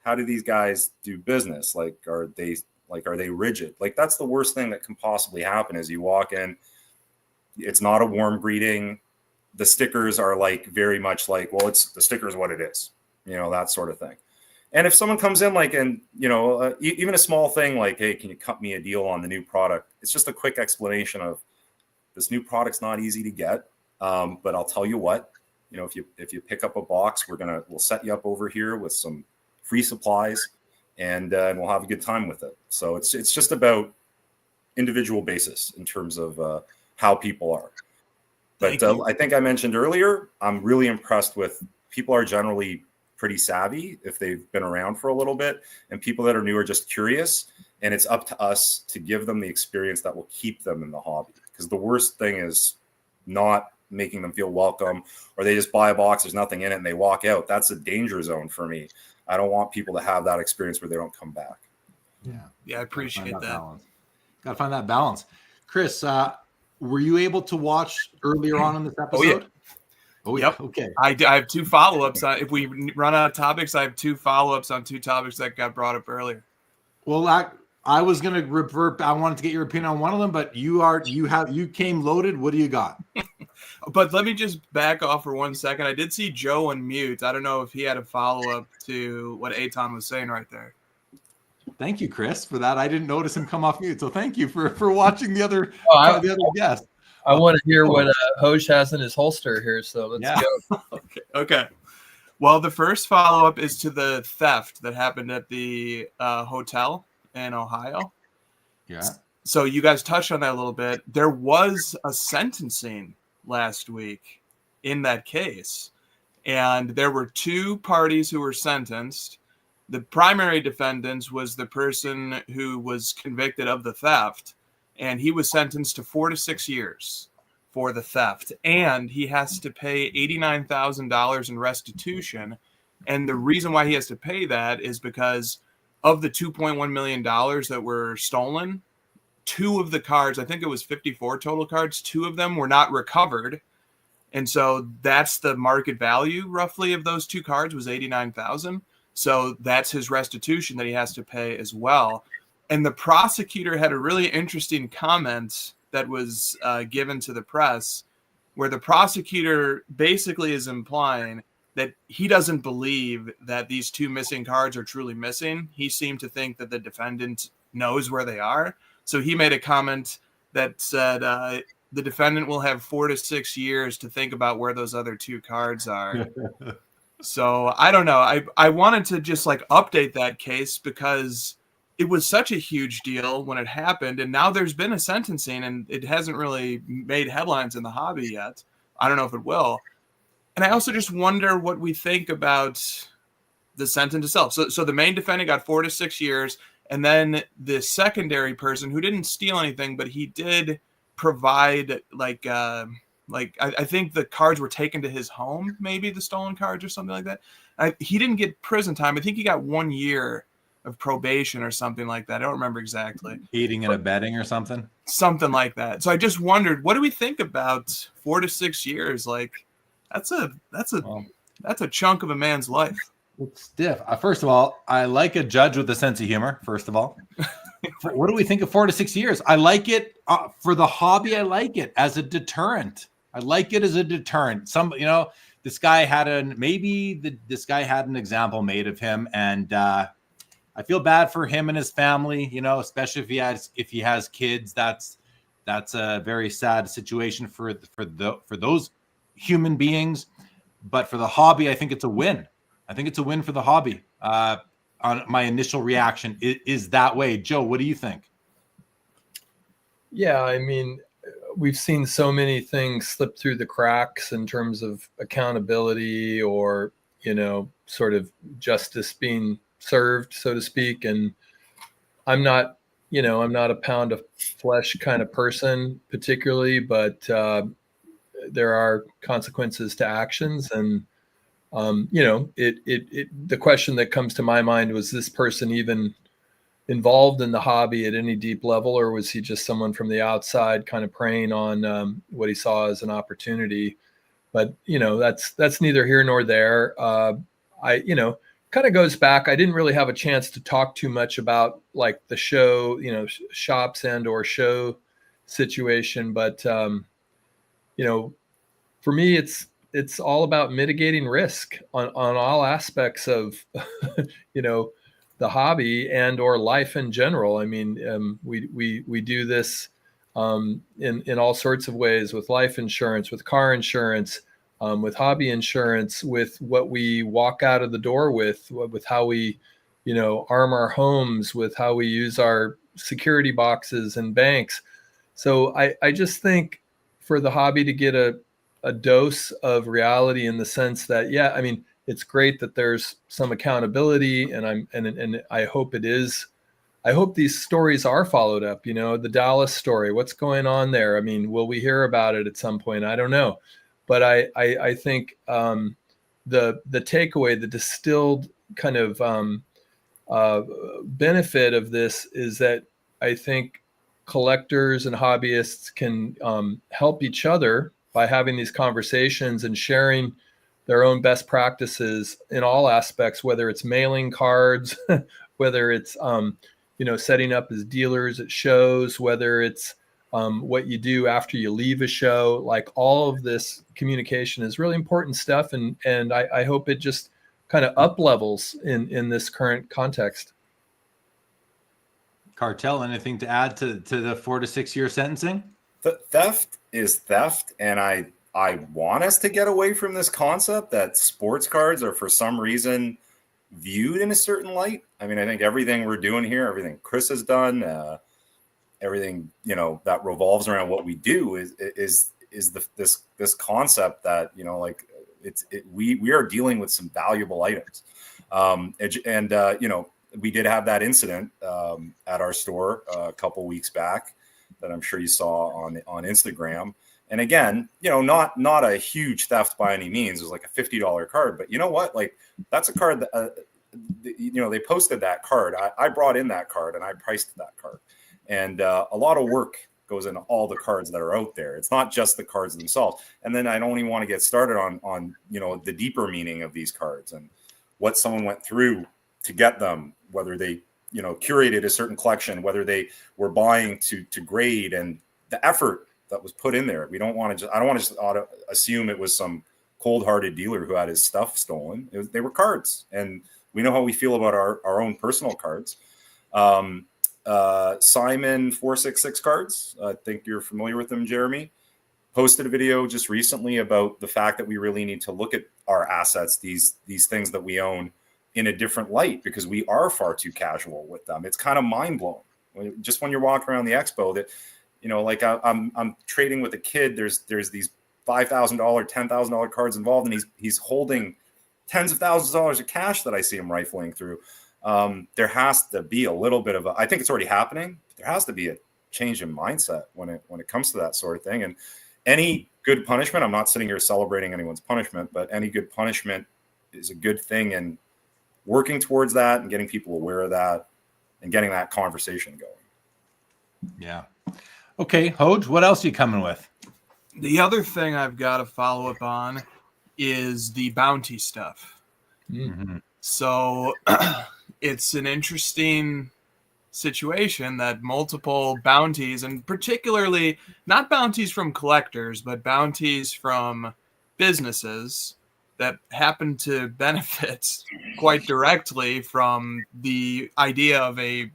how do these guys do business? Like, are they rigid? Like, that's the worst thing that can possibly happen, is you walk in, it's not a warm greeting. The stickers are like very much like, well, the sticker is what it is, you know, that sort of thing. And if someone comes in even a small thing like, hey, can you cut me a deal on the new product? It's just a quick explanation of, this new product's not easy to get. But I'll tell you what, you know, if you pick up a box, we'll set you up over here with some free supplies, and we'll have a good time with it. So it's just about individual basis in terms of how people are. But I think I mentioned earlier, I'm really impressed with people are generally pretty savvy if they've been around for a little bit, and people that are new are just curious. And it's up to us to give them the experience that will keep them in the hobby. Because the worst thing is not making them feel welcome, or they just buy a box, there's nothing in it, and they walk out. That's a danger zone for me. I don't want people to have that experience where they don't come back. Yeah, I appreciate that. Got to find that balance. Chris, were you able to watch earlier on in this episode? Oh, yeah. Yep. Okay. I have two follow-ups. If we run out of topics, I have two follow-ups on two topics that got brought up earlier. Well, I was going to revert. I wanted to get your opinion on one of them, but you came loaded. What do you got? But let me just back off for 1 second. I did see Joe unmute. I don't know if he had a follow-up to what Eitan was saying right there. Thank you, Chris, for that. I didn't notice him come off mute. So thank you for watching the other guest. I want to hear what Hoj has in his holster here. So let's go. Okay. Well, the first follow-up is to the theft that happened at the hotel in Ohio. Yeah. So you guys touched on that a little bit. There was a sentencing last week in that case, and there were two parties who were sentenced. The primary defendants was the person who was convicted of the theft, and he was sentenced to 4 to 6 years for the theft, and he has to pay $89,000 in restitution. And the reason why he has to pay that is because of the $2.1 million that were stolen, two of the cards, I think it was 54 total cards, two of them were not recovered. And so that's the market value roughly of those two cards was $89,000. So that's his restitution that he has to pay as well. And the prosecutor had a really interesting comment that was given to the press, where the prosecutor basically is implying that he doesn't believe that these two missing cards are truly missing. He seemed to think that the defendant knows where they are. So he made a comment that said the defendant will have 4 to 6 years to think about where those other two cards are. So I don't know. I wanted to just update that case because it was such a huge deal when it happened. And now there's been a sentencing and it hasn't really made headlines in the hobby yet. I don't know if it will. And I also just wonder what we think about the sentence itself. So the main defendant got 4 to 6 years, and then the secondary person who didn't steal anything, but he did provide I think the cards were taken to his home, maybe the stolen cards or something like that. He didn't get prison time. I think he got 1 year of probation or something like that. I don't remember exactly. Aiding and abetting or something. Something like that. So I just wondered, what do we think about 4 to 6 years? Like, that's a chunk of a man's life. It's stiff. First of all, I like a judge with a sense of humor. First of all, what do we think of 4 to 6 years? I like it for the hobby. I like it as a deterrent. I like it as a deterrent. This guy had this guy had an example made of him, and I feel bad for him and his family. Especially if he has kids. That's a very sad situation for those human beings. But for the hobby, I think it's a win. I think it's a win for the hobby. On my initial reaction is that way. Joe, what do you think? Yeah, I mean, we've seen so many things slip through the cracks in terms of accountability or, sort of justice being served, so to speak. And I'm not a pound of flesh kind of person particularly, but there are consequences to actions. And, the question that comes to my mind was this person even involved in the hobby at any deep level, or was he just someone from the outside kind of preying on what he saw as an opportunity? But, that's neither here nor there. Kind of goes back. I didn't really have a chance to talk too much about like the show, shops and or show situation. But, for me, it's all about mitigating risk on all aspects of, the hobby and or life in general. I mean, we do this in all sorts of ways with life insurance, with car insurance, with hobby insurance, with what we walk out of the door with how we, arm our homes, with how we use our security boxes and banks. So I just think for the hobby to get a dose of reality in the sense that, yeah, I mean, it's great that there's some accountability, and I hope it is. I hope these stories are followed up. The Dallas story, what's going on there? I mean, will we hear about it at some point? I don't know, but I think the takeaway, the distilled kind of benefit of this is that I think collectors and hobbyists can help each other by having these conversations and sharing their own best practices in all aspects, whether it's mailing cards, whether it's, setting up as dealers at shows, whether it's what you do after you leave a show. Like, all of this communication is really important stuff. And I hope it just kind of up levels in this current context. Cartel, anything to add to the 4 to 6 year sentencing? The theft is theft, and I want us to get away from this concept that sports cards are for some reason viewed in a certain light. I mean, I think everything we're doing here, everything Chris has done, everything that revolves around what we do is this concept that we are dealing with some valuable items, we did have that incident at our store a couple weeks back that I'm sure you saw on Instagram. And again, not a huge theft by any means. It was like a $50 card, but you know what? Like, that's a card that, they posted that card. I brought in that card and I priced that card. And a lot of work goes into all the cards that are out there. It's not just the cards themselves. And then I don't even want to get started on the deeper meaning of these cards and what someone went through to get them, whether they, curated a certain collection, whether they were buying to grade, and the effort that was put in there. I don't want to just assume it was some cold-hearted dealer who had his stuff stolen. They were cards, and we know how we feel about our own personal cards. Simon 466 Cards, I think you're familiar with them, Jeremy, posted a video just recently about the fact that we really need to look at our assets, these things that we own, in a different light, because we are far too casual with them. It's kind of mind-blowing. Just when you're walking around the expo, that I'm trading with a kid, there's these $5,000, $10,000 cards involved, and he's holding tens of thousands of dollars of cash that I see them rifling through. There has to be a little bit of I think it's already happening. There has to be a change in mindset when it comes to that sort of thing. And any good punishment, I'm not sitting here celebrating anyone's punishment, but any good punishment is a good thing. And working towards that and getting people aware of that and getting that conversation going. Yeah. Okay, Hoj, what else are you coming with? The other thing I've got to follow up on is the bounty stuff. Mm-hmm. So it's an interesting situation that multiple bounties, and particularly not bounties from collectors, but bounties from businesses that happen to benefit quite directly from the idea of a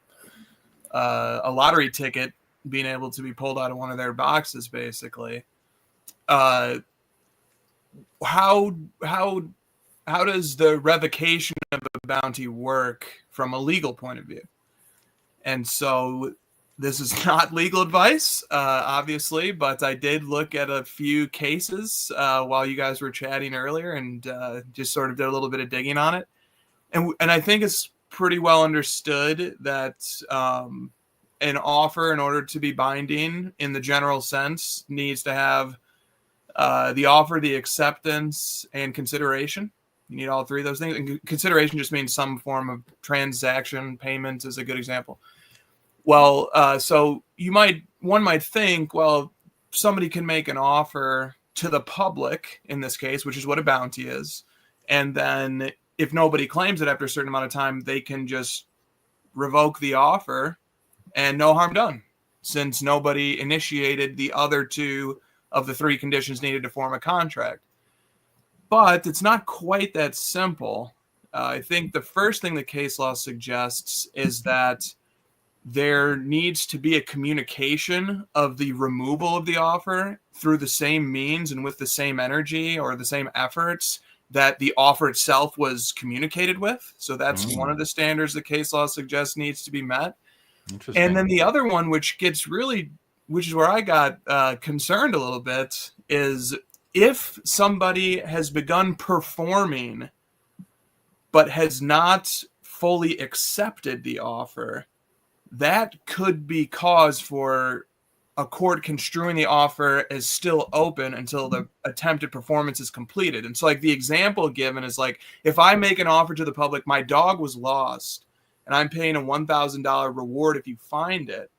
lottery ticket being able to be pulled out of one of their boxes, basically. How does the revocation of a bounty work from a legal point of view? And so this is not legal advice, obviously, but I did look at a few cases while you guys were chatting earlier and just sort of did a little bit of digging on it. And I think it's pretty well understood that an offer, in order to be binding in the general sense, needs to have the offer, the acceptance, and consideration. You need all three of those things. And consideration just means some form of transaction. Payment is a good example. Well, so one might think, well, somebody can make an offer to the public in this case, which is what a bounty is. And then if nobody claims it after a certain amount of time, they can just revoke the offer and no harm done, since nobody initiated the other two of the three conditions needed to form a contract. But it's not quite that simple. I think the first thing the case law suggests is that there needs to be a communication of the removal of the offer through the same means and with the same energy or the same efforts that the offer itself was communicated with. So that's one of the standards the case law suggests needs to be met. And then the other one, which is where I got concerned a little bit, is if somebody has begun performing but has not fully accepted the offer, that could be cause for a court construing the offer as still open until the attempted performance is completed. And so, like, the example given is like, if I make an offer to the public, my dog was lost, and I'm paying a $1,000 reward if you find it,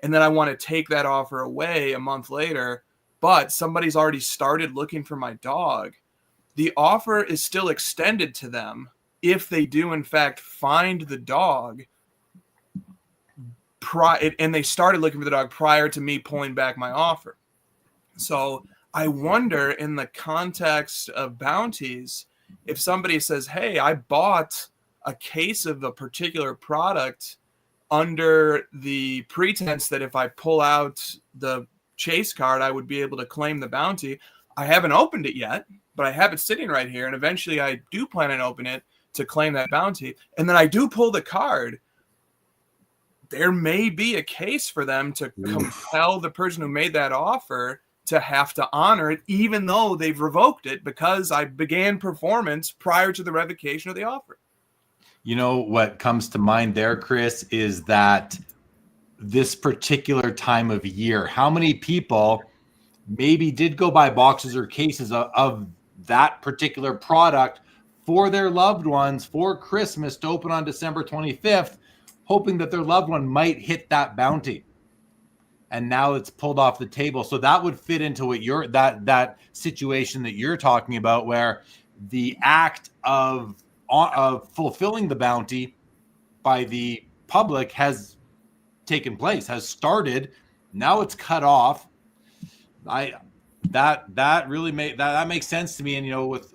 and then I want to take that offer away a month later, but somebody's already started looking for my dog, the offer is still extended to them if they do in fact find the dog, and they started looking for the dog prior to me pulling back my offer. So I wonder, in the context of bounties, if somebody says, hey, I bought a case of a particular product under the pretense that if I pull out the chase card, I would be able to claim the bounty. I haven't opened it yet, but I have it sitting right here. And eventually I do plan on opening it to claim that bounty. And then I do pull the card. There may be a case for them to compel the person who made that offer to have to honor it, even though they've revoked it, because I began performance prior to the revocation of the offer. You know what comes to mind there, Chris, is that this particular time of year, how many people maybe did go buy boxes or cases of that particular product for their loved ones for Christmas to open on December 25th, hoping that their loved one might hit that bounty. And now it's pulled off the table. So that would fit into what that situation that you're talking about, where the act of fulfilling the bounty by the public has taken place, has started. Now it's cut off. That really makes sense to me. And, you know, with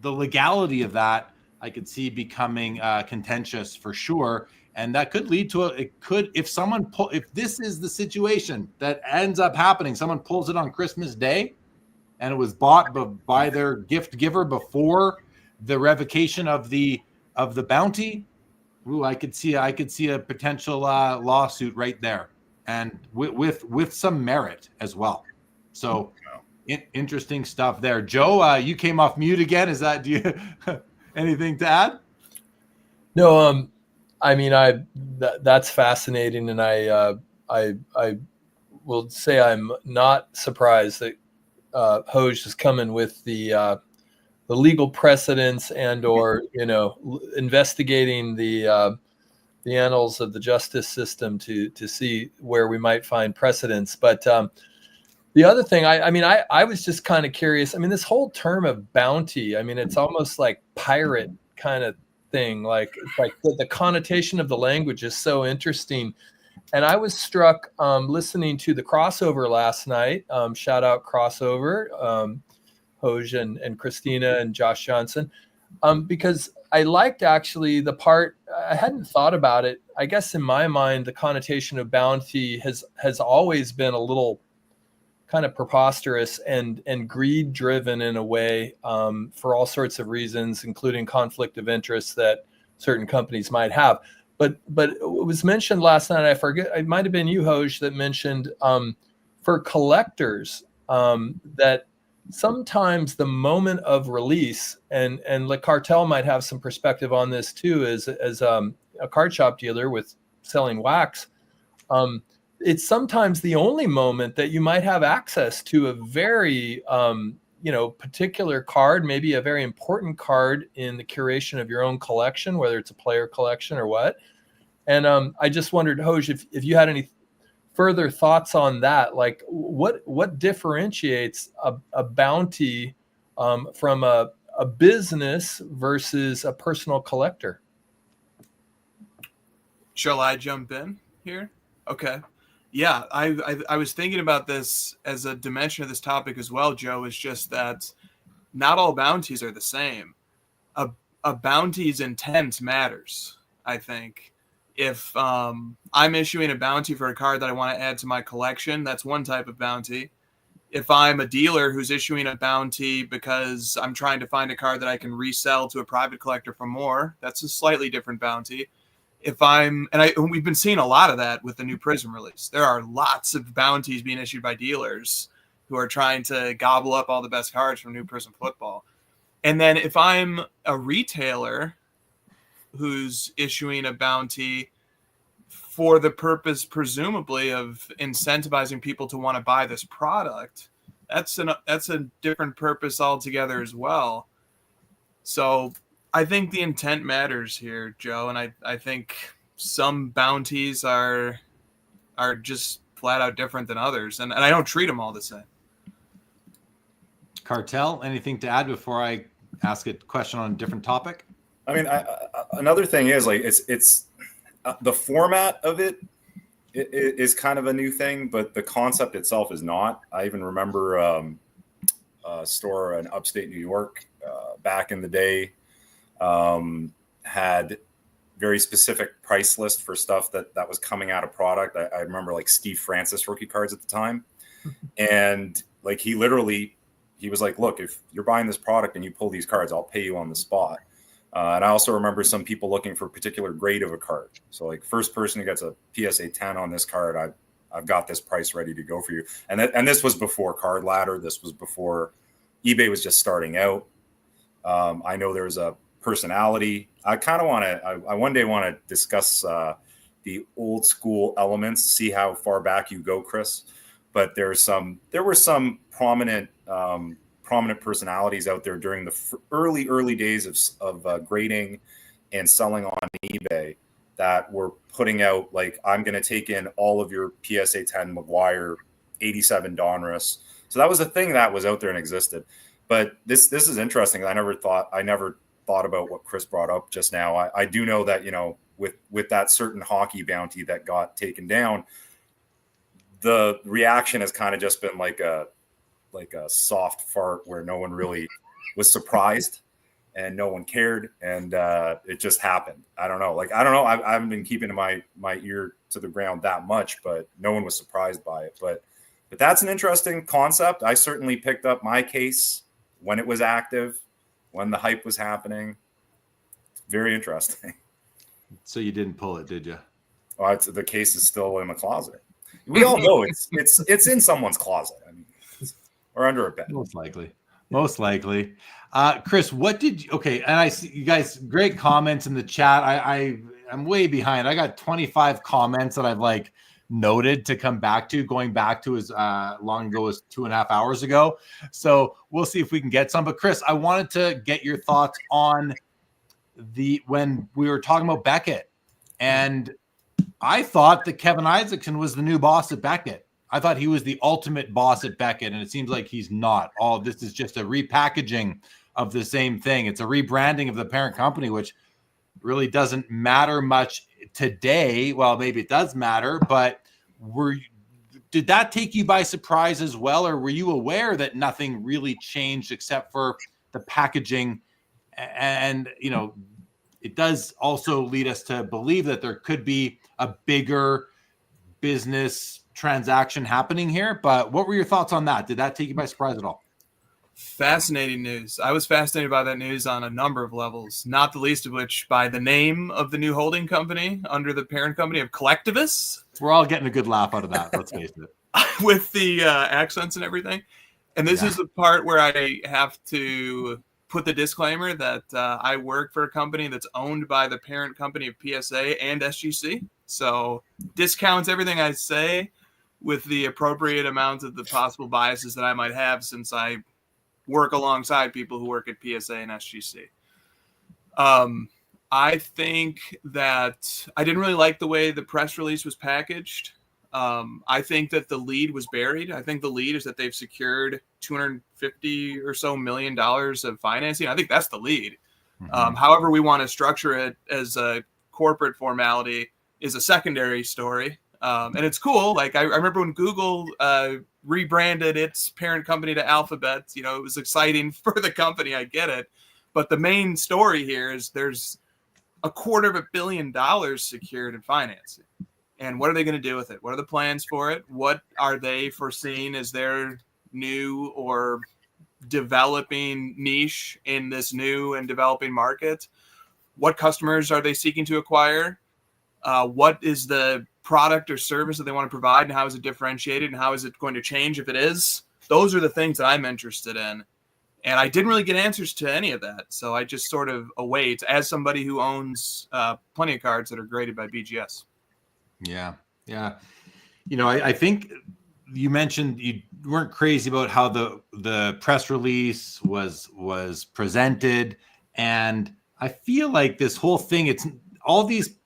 the legality of that, I could see becoming contentious for sure. And that could lead to if this is the situation that ends up happening, someone pulls it on Christmas Day and it was bought by their gift giver before the revocation of the bounty. Ooh, I could see a potential lawsuit right there, and with some merit as well. So Interesting stuff there. Joe, you came off mute again. Is that, do you anything to add? No, I mean, that's fascinating, and I will say I'm not surprised that Hoj is coming with the legal precedents and or investigating the annals of the justice system to see where we might find precedents. But the other thing, I was just kind of curious. I mean, this whole term of bounty, I mean, it's almost like pirate kind of thing. Like it's like the connotation of the language is so interesting. And I was struck listening to the crossover last night. Shout out crossover, Hoj and Christina and Josh Johnson, because I liked actually the part. I hadn't thought about it. I guess in my mind, the connotation of bounty has always been a little kind of preposterous and greed driven in a way, for all sorts of reasons, including conflict of interest that certain companies might have. But it was mentioned last night, I forget, it might have been you, Hoj, that mentioned for collectors that sometimes the moment of release, and the Cartel might have some perspective on this too, as a card shop dealer with selling wax, it's sometimes the only moment that you might have access to a very particular card, maybe a very important card in the curation of your own collection, whether it's a player collection or what. And I just wondered, Hoj, if you had any further thoughts on that, like what differentiates a bounty from a business versus a personal collector? Shall I jump in here? Okay. Yeah, I was thinking about this as a dimension of this topic as well, Joe, is just that not all bounties are the same. A bounty's intent matters, I think. If I'm issuing a bounty for a card that I want to add to my collection, that's one type of bounty. If I'm a dealer who's issuing a bounty because I'm trying to find a card that I can resell to a private collector for more, that's a slightly different bounty. We've been seeing a lot of that with the new Prism release. There are lots of bounties being issued by dealers who are trying to gobble up all the best cards from new Prism football. And then if I'm a retailer who's issuing a bounty for the purpose, presumably, of incentivizing people to want to buy this product, that's a different purpose altogether as well. So I think the intent matters here, Joe, and I think some bounties are just flat out different than others, and I don't treat them all the same. Cartel, anything to add before I ask a question on a different topic? I mean, another thing is like it's the format of it is kind of a new thing, but the concept itself is not. I even remember a store in upstate New York back in the day had very specific price list for stuff that was coming out of product. I remember like Steve Francis rookie cards at the time. And like he was like, look, if you're buying this product and you pull these cards, I'll pay you on the spot. And I also remember some people looking for a particular grade of a card. So like first person who gets a PSA 10 on this card, I've got this price ready to go for you. And this was before Card Ladder. This was before eBay was just starting out. I know there's a personality. I kind of want to, I one day want to discuss the old school elements, see how far back you go, Chris. But there were some prominent personalities out there during the early days of grading and selling on eBay that were putting out like, I'm going to take in all of your PSA 10 McGuire, 87 Donruss. So that was a thing that was out there and existed. But this is interesting. I never thought about what Chris brought up just now. I do know that, with that certain hockey bounty that got taken down, the reaction has kind of just been like a soft fart where no one really was surprised and no one cared. And it just happened. I don't know. I haven't been keeping my ear to the ground that much, but no one was surprised by it. But that's an interesting concept. I certainly picked up my case when it was active, when the hype was happening. Very interesting. So you didn't pull it, did you? Oh, the case is still in the closet. We all know it's in someone's closet. I mean, or under a bed. Most likely. Chris, what did you, okay. And I see you guys, great comments in the chat. I'm way behind. I got 25 comments that I've like noted to come back to, going back to as long ago as 2.5 hours ago. So we'll see if we can get some. But Chris, I wanted to get your thoughts on when we were talking about Beckett, and I thought that Kevin Isaacson was the new boss at Beckett. I thought he was the ultimate boss at Beckett, and it seems like he's not. All this is just a repackaging of the same thing. It's a rebranding of the parent company, which really doesn't matter much today. Well, maybe it does matter, but did that take you by surprise as well, or were you aware that nothing really changed except for the packaging? And it does also lead us to believe that there could be a bigger business transaction happening here. But what were your thoughts on that? Did that take you by surprise at all? Fascinating news. I was fascinated by that news on a number of levels, not the least of which by the name of the new holding company under the parent company of Collectivists. We're all getting a good laugh out of that, let's face it. With the accents and everything. And this is the part where I have to put the disclaimer that I work for a company that's owned by the parent company of PSA and SGC. So discounts everything I say with the appropriate amount of the possible biases that I might have, since I work alongside people who work at PSA and SGC. I think that I didn't really like the way the press release was packaged. I think that the lead was buried. I think the lead is that they've secured $250 or so million of financing. I think that's the lead. Mm-hmm. However we want to structure it as a corporate formality is a secondary story. And it's cool. Like I remember when Google rebranded its parent company to Alphabet, it was exciting for the company. I get it. But the main story here is there's $250 million secured in financing. And what are they going to do with it? What are the plans for it? What are they foreseeing as their new or developing niche in this new and developing market? What customers are they seeking to acquire? What is the product or service that they want to provide, and how is it differentiated, and how is it going to change if it is? Those are the things that I'm interested in. And I didn't really get answers to any of that. So I just sort of await, as somebody who owns plenty of cards that are graded by BGS. Yeah. I think you mentioned you weren't crazy about how the press release was presented, and I feel like this whole thing, it's all these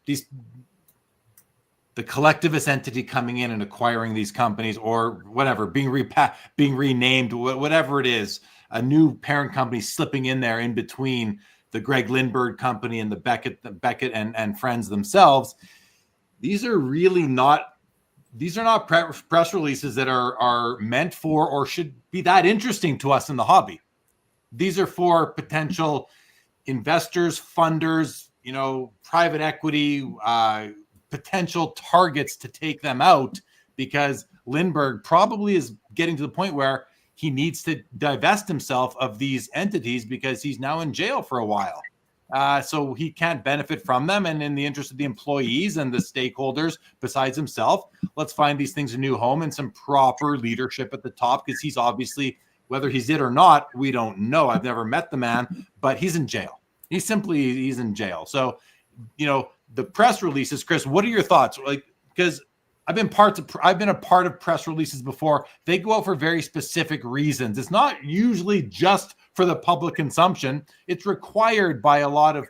the collectivist entity coming in and acquiring these companies, or whatever, being renamed, whatever it is, a new parent company slipping in there in between the Greg Lindbergh company and the Beckett and friends themselves. These are not press releases that are meant for or should be that interesting to us in the hobby. These are for potential investors, funders, private equity, potential targets to take them out, because Lindbergh probably is getting to the point where he needs to divest himself of these entities because he's now in jail for a while. So he can't benefit from them. And in the interest of the employees and the stakeholders besides himself, let's find these things a new home and some proper leadership at the top, because he's obviously, whether he's it or not, we don't know. I've never met the man, but he's in jail. He's in jail. So, the press releases, Chris, what are your thoughts? Like, because I've been a part of press releases before. They go out for very specific reasons. It's not usually just for the public consumption. It's required by a lot of,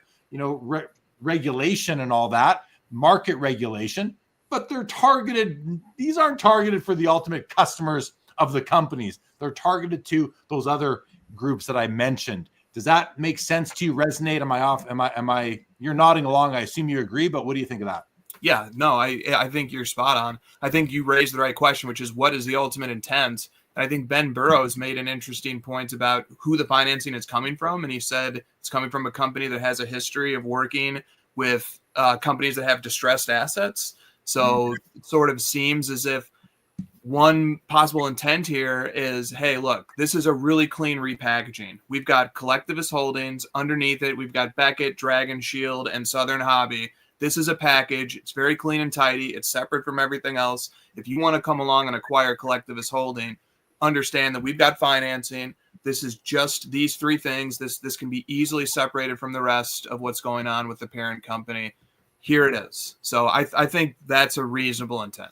regulation and all that, market regulation, but they're targeted. These aren't targeted for the ultimate customers of the companies. They're targeted to those other groups that I mentioned. Does that make sense to you? Resonate? Am I off? Am I, you're nodding along. I assume you agree, but what do you think of that? Yeah, no, I think you're spot on. I think you raised the right question, which is what is the ultimate intent? And I think Ben Burrows made an interesting point about who the financing is coming from. And he said it's coming from a company that has a history of working with companies that have distressed assets. So it sort of seems as if one possible intent here is, hey, look, this is a really clean repackaging. We've got Collectivist Holdings. Underneath it, we've got Beckett, Dragon Shield, and Southern Hobby. This is a package. It's very clean and tidy. It's separate from everything else. If you want to come along and acquire Collectivist Holding, understand that we've got financing. This is just these three things. This can be easily separated from the rest of what's going on with the parent company. Here it is. So I think that's a reasonable intent.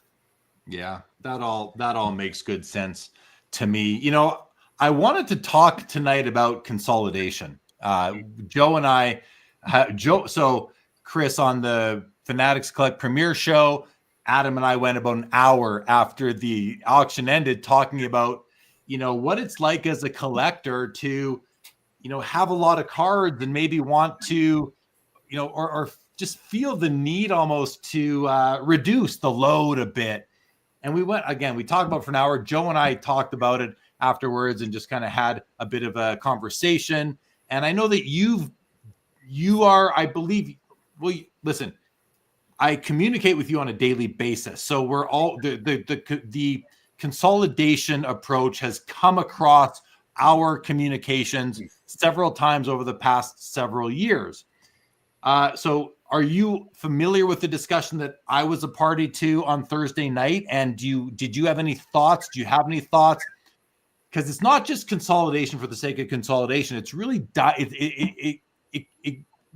Yeah, that all makes good sense to me. You know, I wanted to talk tonight about consolidation. Joe and I, so Chris on the Fanatics Collect Premier show, Adam and I went about an hour after the auction ended talking about, you know, what it's like as a collector to, you know, have a lot of cards and maybe want to, you know, or just feel the need almost to reduce the load a bit. And we talked about it for an hour. Joe and I talked about it afterwards and just kind of had a bit of a conversation. And I know that you are, I believe, well, listen, I communicate with you on a daily basis. So we're all, the consolidation approach has come across our communications several times over the past several years. So are you familiar with the discussion that I was a party to on Thursday night? And did you have any thoughts? Do you have any thoughts? Because it's not just consolidation for the sake of consolidation. It's really it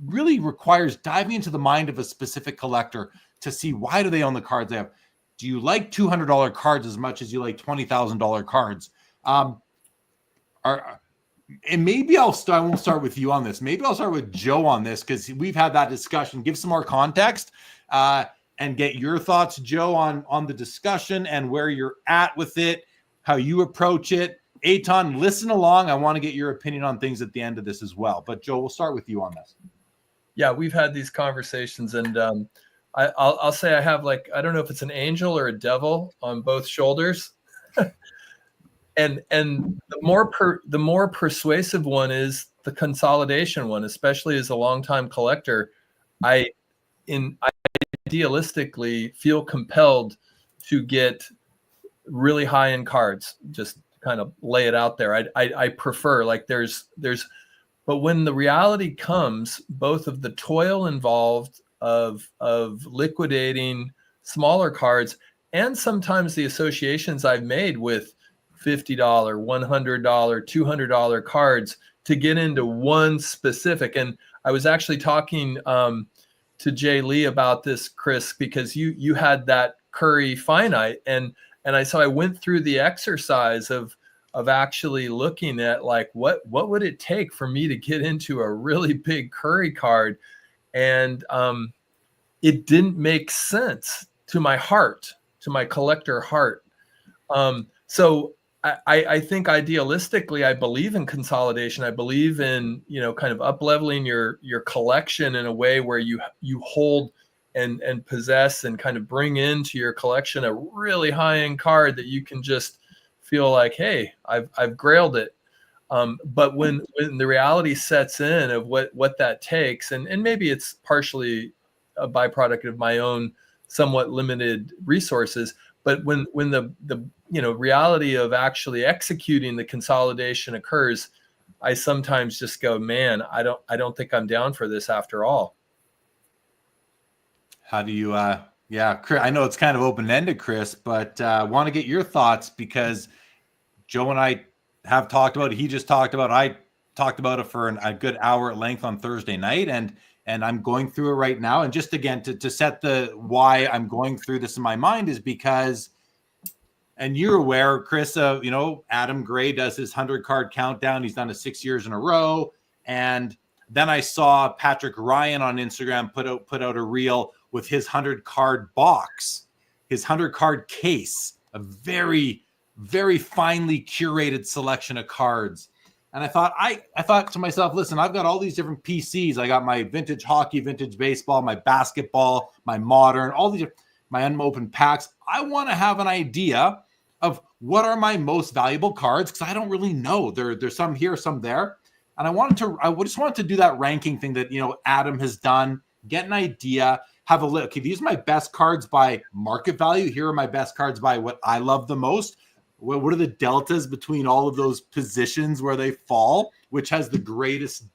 really requires diving into the mind of a specific collector to see why do they own the cards they have. Do you like $200 cards as much as you like $20,000 cards? And maybe I won't start with you on this. Maybe I'll start with Joe on this because we've had that discussion. Give some more context and get your thoughts, Joe, on the discussion and where you're at with it, how you approach it. Eitan, listen along. I want to get your opinion on things at the end of this as well. But Joe, we'll start with you on this. Yeah, we've had these conversations, and I'll say I have, like, I don't know if it's an angel or a devil on both shoulders. And the more persuasive one is the consolidation one, especially as a longtime collector. I idealistically feel compelled to get really high end cards. Just kind of lay it out there. I prefer, like, but when the reality comes, both of the toil involved of liquidating smaller cards and sometimes the associations I've made with $50, $100, $200 cards to get into one specific. And I was actually talking to Jay Lee about this, Chris, because you had that Curry finite, and so I went through the exercise of actually looking at, like, what would it take for me to get into a really big Curry card, and it didn't make sense to my heart, to my collector heart. So I think idealistically, I believe in consolidation. I believe in, you know, kind of up-leveling your collection in a way where you hold and possess and kind of bring into your collection a really high-end card that you can just feel like, hey, I've grailed it. But when the reality sets in of what that takes, and maybe it's partially a byproduct of my own somewhat limited resources, but when the reality of actually executing the consolidation occurs, I sometimes just go, man, I don't think I'm down for this after all. How do you Chris, I know it's kind of open-ended, Chris, but I want to get your thoughts because Joe and I have talked about it. He just talked about it. I talked about it for a good hour at length on Thursday night, and I'm going through it right now. And just again, to set the why I'm going through this in my mind is because, and you're aware, Chris, Adam Gray does his 100-card countdown. He's done it 6 years in a row. And then I saw Patrick Ryan on Instagram put out a reel with his 100-card box, his 100-card case, a very, very finely curated selection of cards. And I thought to myself, listen, I've got all these different PCs. I got my vintage hockey, vintage baseball, my basketball, my modern, all these, my unopened packs. I want to have an idea of what are my most valuable cards, because I don't really know. There's some here, some there. And I just wanted to do that ranking thing that, Adam has done, get an idea, have a look. Okay, these are my best cards by market value. Here are my best cards by what I love the most. What are the deltas between all of those positions where they fall? Which has the greatest,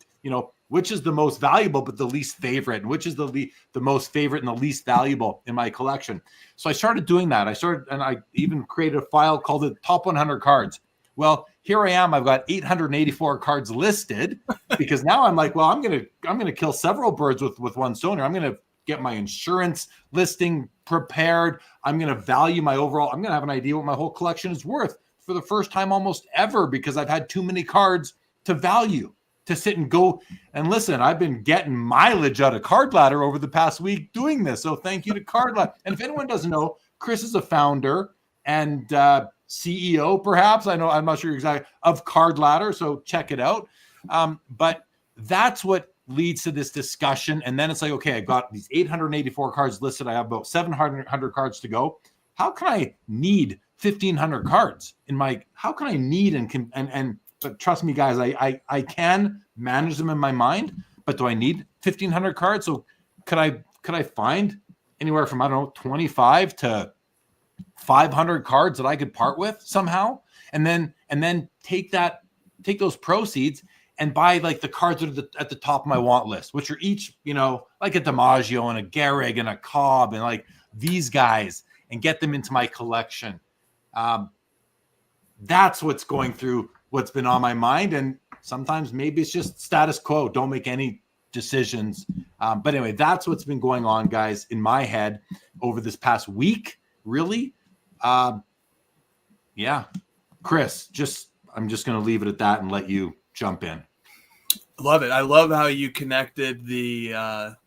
which is the most valuable but the least favorite, and which is the most favorite and the least valuable in my collection. So I started doing that. I even created a file called the Top 100 Cards. Well, here I am. I've got 884 cards listed because now I'm like, well, I'm gonna kill several birds with one stone here. I'm gonna get my insurance listing prepared. I'm gonna value my overall. I'm gonna have an idea what my whole collection is worth for the first time almost ever because I've had too many cards to value, to sit and go and listen. I've been getting mileage out of Card Ladder over the past week doing this. So thank you to Card Ladder. And if anyone doesn't know, Chris is a founder and CEO, perhaps. I'm not sure exactly, of Card Ladder. So check it out. But that's what leads to this discussion. And then it's like, okay, I got these 884 cards listed. I have about 700 cards to go. How can I need 1,500 cards in my, how can I need but trust me, guys, I can manage them in my mind, but do I need 1,500 cards? So could I find anywhere from, I don't know, 25 to 500 cards that I could part with somehow? And then take those proceeds and buy like the cards that are at the top of my want list, which are each, like a DiMaggio and a Gehrig and a Cobb and like these guys, and get them into my collection. That's what's going through what's been on my mind. And sometimes maybe it's just status quo. Don't make any decisions. But anyway, that's what's been going on, guys, in my head over this past week, really. Yeah. Chris, I'm just going to leave it at that and let you jump in. Love it. I love how you connected the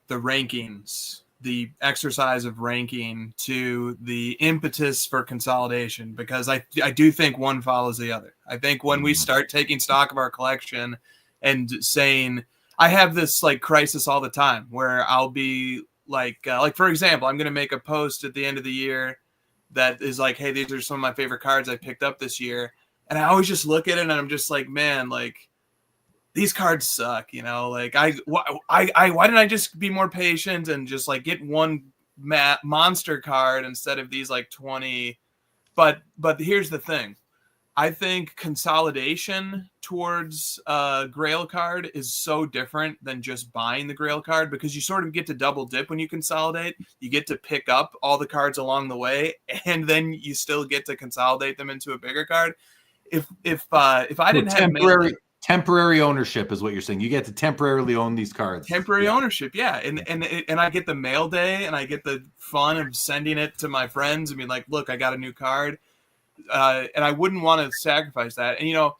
rankings, the exercise of ranking, to the impetus for consolidation, because I do think one follows the other. I think when we start taking stock of our collection and saying, I have this like crisis all the time where I'll be like for example, I'm going to make a post at the end of the year that is like, hey, these are some of my favorite cards I picked up this year. And I always just look at it and I'm just like, man, like, these cards suck, like why didn't I just be more patient and just like get one monster card instead of these like 20? But here's the thing. I think consolidation towards a Grail card is so different than just buying the Grail card, because you sort of get to double dip when you consolidate. You get to pick up all the cards along the way, and then you still get to consolidate them into a bigger card. If I didn't have temporary ownership is what you're saying. You get to temporarily own these cards. Temporary ownership, yeah. And I get the mail day, and I get the fun of sending it to my friends and being like, look, I got a new card. And I wouldn't want to sacrifice that. And,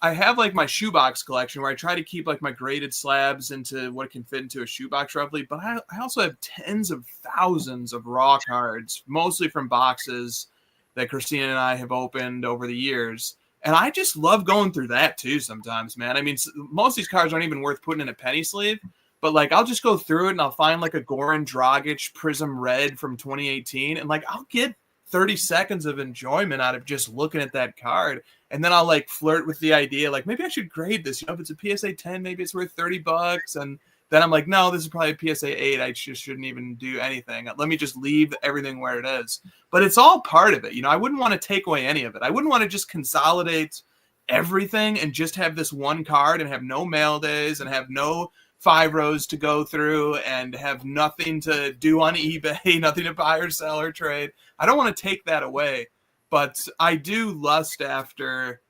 I have like my shoebox collection where I try to keep like my graded slabs into what can fit into a shoebox roughly. But I also have tens of thousands of raw cards, mostly from boxes that Christina and I have opened over the years. And I just love going through that too sometimes, man. I mean, most of these cards aren't even worth putting in a penny sleeve, but like I'll just go through it and I'll find like a Goran Dragic Prism Red from 2018, and like I'll get 30 seconds of enjoyment out of just looking at that card. And then I'll like flirt with the idea, like maybe I should grade this. If it's a PSA 10, maybe it's worth $30. And then I'm like, no, this is probably a PSA 8. I just shouldn't even do anything. Let me just leave everything where it is. But it's all part of it. I wouldn't want to take away any of it. I wouldn't want to just consolidate everything and just have this one card and have no mail days and have no 5 rows to go through and have nothing to do on eBay, nothing to buy or sell or trade. I don't want to take that away, but I do lust after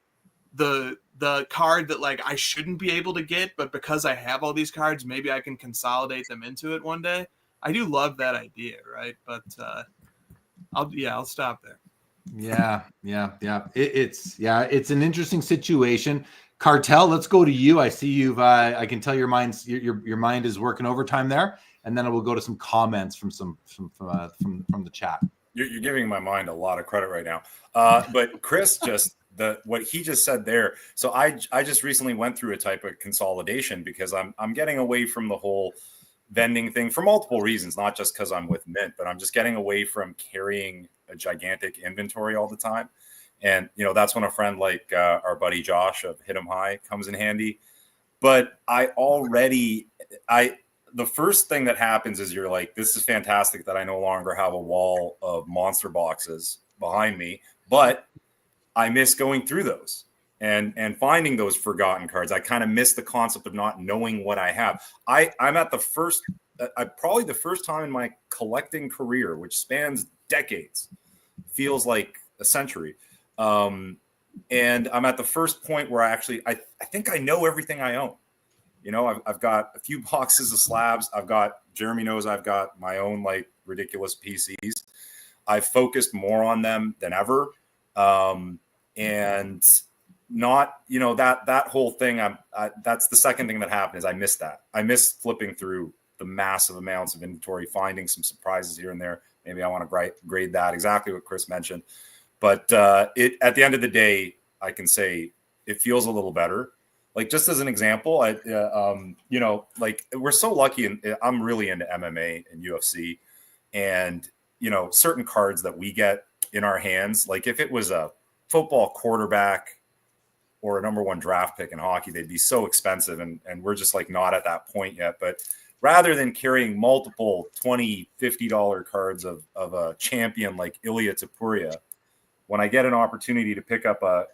the card that like I shouldn't be able to get, but because I have all these cards, maybe I can consolidate them into it one day. I do love that idea, right? But I'll stop there. Yeah. It's an interesting situation. Cartel, let's go to you. I see you've. I can tell your mind is working overtime there, and then we'll go to some comments from the chat. You're giving my mind a lot of credit right now. But Chris what he just said there. So I just recently went through a type of consolidation because I'm getting away from the whole vending thing for multiple reasons, not just because I'm with Mint, but I'm just getting away from carrying a gigantic inventory all the time. And, that's when a friend like our buddy Josh of Hit 'em High comes in handy. But the first thing that happens is you're like, this is fantastic that I no longer have a wall of monster boxes behind me, but I miss going through those and finding those forgotten cards. I kind of miss the concept of not knowing what I have. I'm at probably the first time in my collecting career, which spans decades, feels like a century, And I'm at the first point where I think I know everything I own. You know, I've got a few boxes of slabs. Jeremy knows I've got my own like ridiculous PCs. I've focused more on them than ever. And not, you know, that whole thing. That's the second thing that happened is I missed that. I missed flipping through the massive amounts of inventory, finding some surprises here and there. Maybe I want to grade that, exactly what Chris mentioned. But at the end of the day, I can say it feels a little better. Like, just as an example, you know, like, we're so lucky, and I'm really into MMA and UFC, and, you know, certain cards that we get in our hands, like if it was a football quarterback or a number one draft pick in hockey, they'd be so expensive, and we're just like not at that point yet. But rather than carrying multiple $20, $50 cards of a champion like Ilya Tapuria, when I get an opportunity to pick up a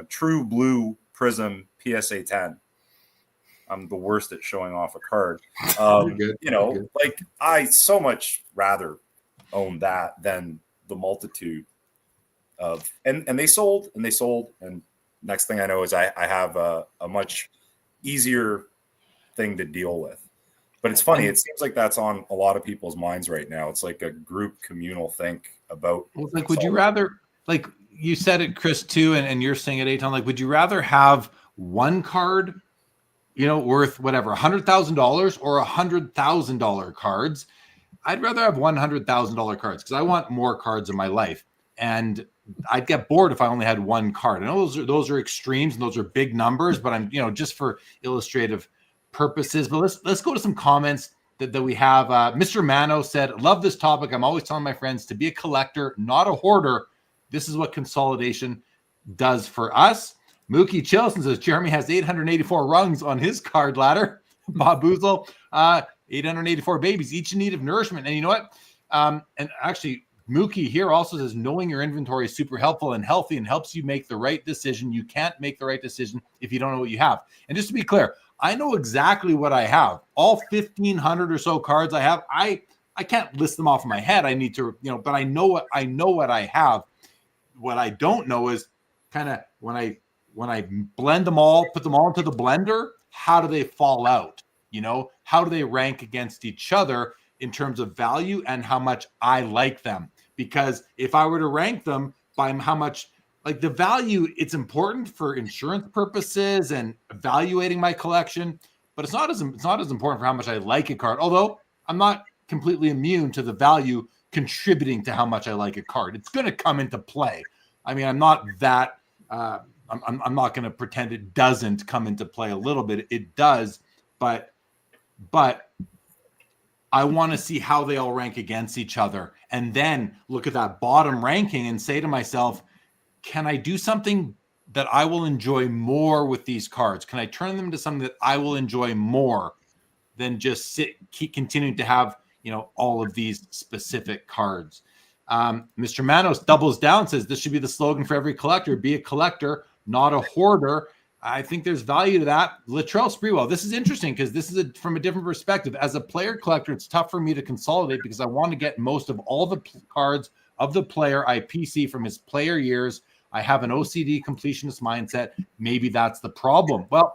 true blue Prism PSA 10, I'm the worst at showing off a card. You know, like, I so much rather own that than the multitude of, and they sold, and next thing I know is I have a much easier thing to deal with. But it's funny, it seems like that's on a lot of people's minds right now. It's like a group communal think about. Well, like, would you rather, like you said it, Chris, too, and you're saying it, Eitan, like, would you rather have one card, you know, worth whatever, $100,000 or $100,000 cards? I'd rather have $100,000 cards because I want more cards in my life, and I'd get bored if I only had one card. I know those are extremes and those are big numbers, but I'm, you know, just for illustrative purposes. But let's go to some comments that we have. Mr. Mano said, "Love this topic. I'm always telling my friends to be a collector, not a hoarder. This is what consolidation does for us." Mookie Chilson says Jeremy has 884 rungs on his card ladder. Bob Boozle, 884 babies, each in need of nourishment. And you know what? And actually, Mookie here also says knowing your inventory is super helpful and healthy and helps you make the right decision. You can't make the right decision if you don't know what you have. And just to be clear, I know exactly what I have. All 1,500 or so cards I have, I can't list them off in my head. I need to, you know, but I know what I have. What I don't know is kind of when I blend them all, put them all into the blender, how do they fall out? You know, how do they rank against each other in terms of value and how much I like them? Because if I were to rank them by how much, like, the value, it's important for insurance purposes and evaluating my collection, but it's not as important for how much I like a card. Although I'm not completely immune to the value contributing to how much I like a card. It's going to come into play. I mean, I'm not that. I'm not going to pretend it doesn't come into play a little bit. It does, but I want to see how they all rank against each other, and then look at that bottom ranking and say to myself, can I do something that I will enjoy more with these cards? Can I turn them into something that I will enjoy more than just keep continuing to have, you know, all of these specific cards? Mr. Manos doubles down, says this should be the slogan for every collector: be a collector, not a hoarder. I think there's value to that. Latrell Spreewell, this is interesting because this is from a different perspective. As a player collector, it's tough for me to consolidate because I want to get most of all the cards of the player I PC from his player years. I have an OCD completionist mindset. Maybe that's the problem. Well,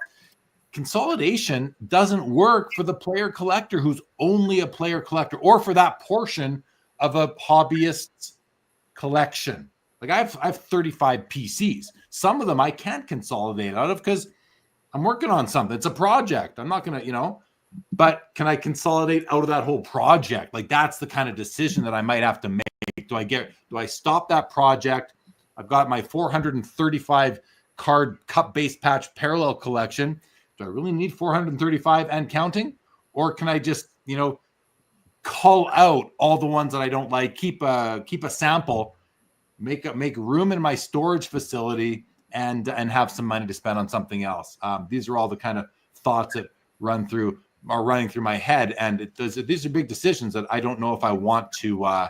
consolidation doesn't work for the player collector who's only a player collector, or for that portion of a hobbyist's collection. Like, I have 35 PCs. Some of them I can't consolidate out of because I'm working on something. It's a project. I'm not going to, you know, but can I consolidate out of that whole project? Like, that's the kind of decision that I might have to make. Do I stop that project? I've got my 435 card cup base patch parallel collection. Do I really need 435 and counting? Or can I just, you know, call out all the ones that I don't like, keep a sample, make room in my storage facility, and have some money to spend on something else? These are all the kind of thoughts that are running through my head, and these are big decisions that I don't know if I want to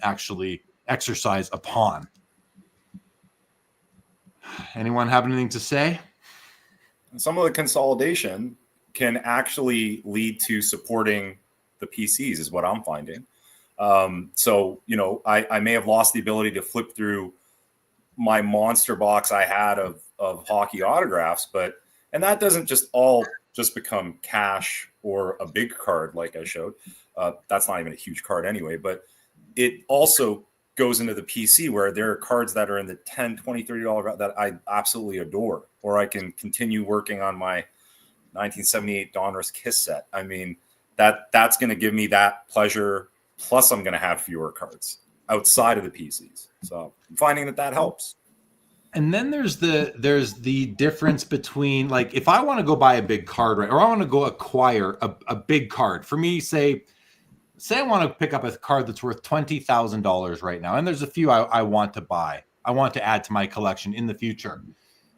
actually exercise upon. Anyone have anything to say? Some of the consolidation can actually lead to supporting the PCs, is what I'm finding. So, you know, I may have lost the ability to flip through my monster box I had of hockey autographs, and that doesn't just become cash or a big card like I showed. That's not even a huge card anyway, but it also goes into the PC where there are cards that are in the $10, $20, $30 that I absolutely adore, or I can continue working on my 1978 Donruss Kiss set. I mean, that's going to give me that pleasure. Plus I'm going to have fewer cards outside of the PCs. So I'm finding that helps. And then there's the difference between, like, if I want to go buy a big card, right, or I want to go acquire a big card. For me, say I want to pick up a card that's worth $20,000 right now, and there's a few I want to buy. I want to add to my collection in the future.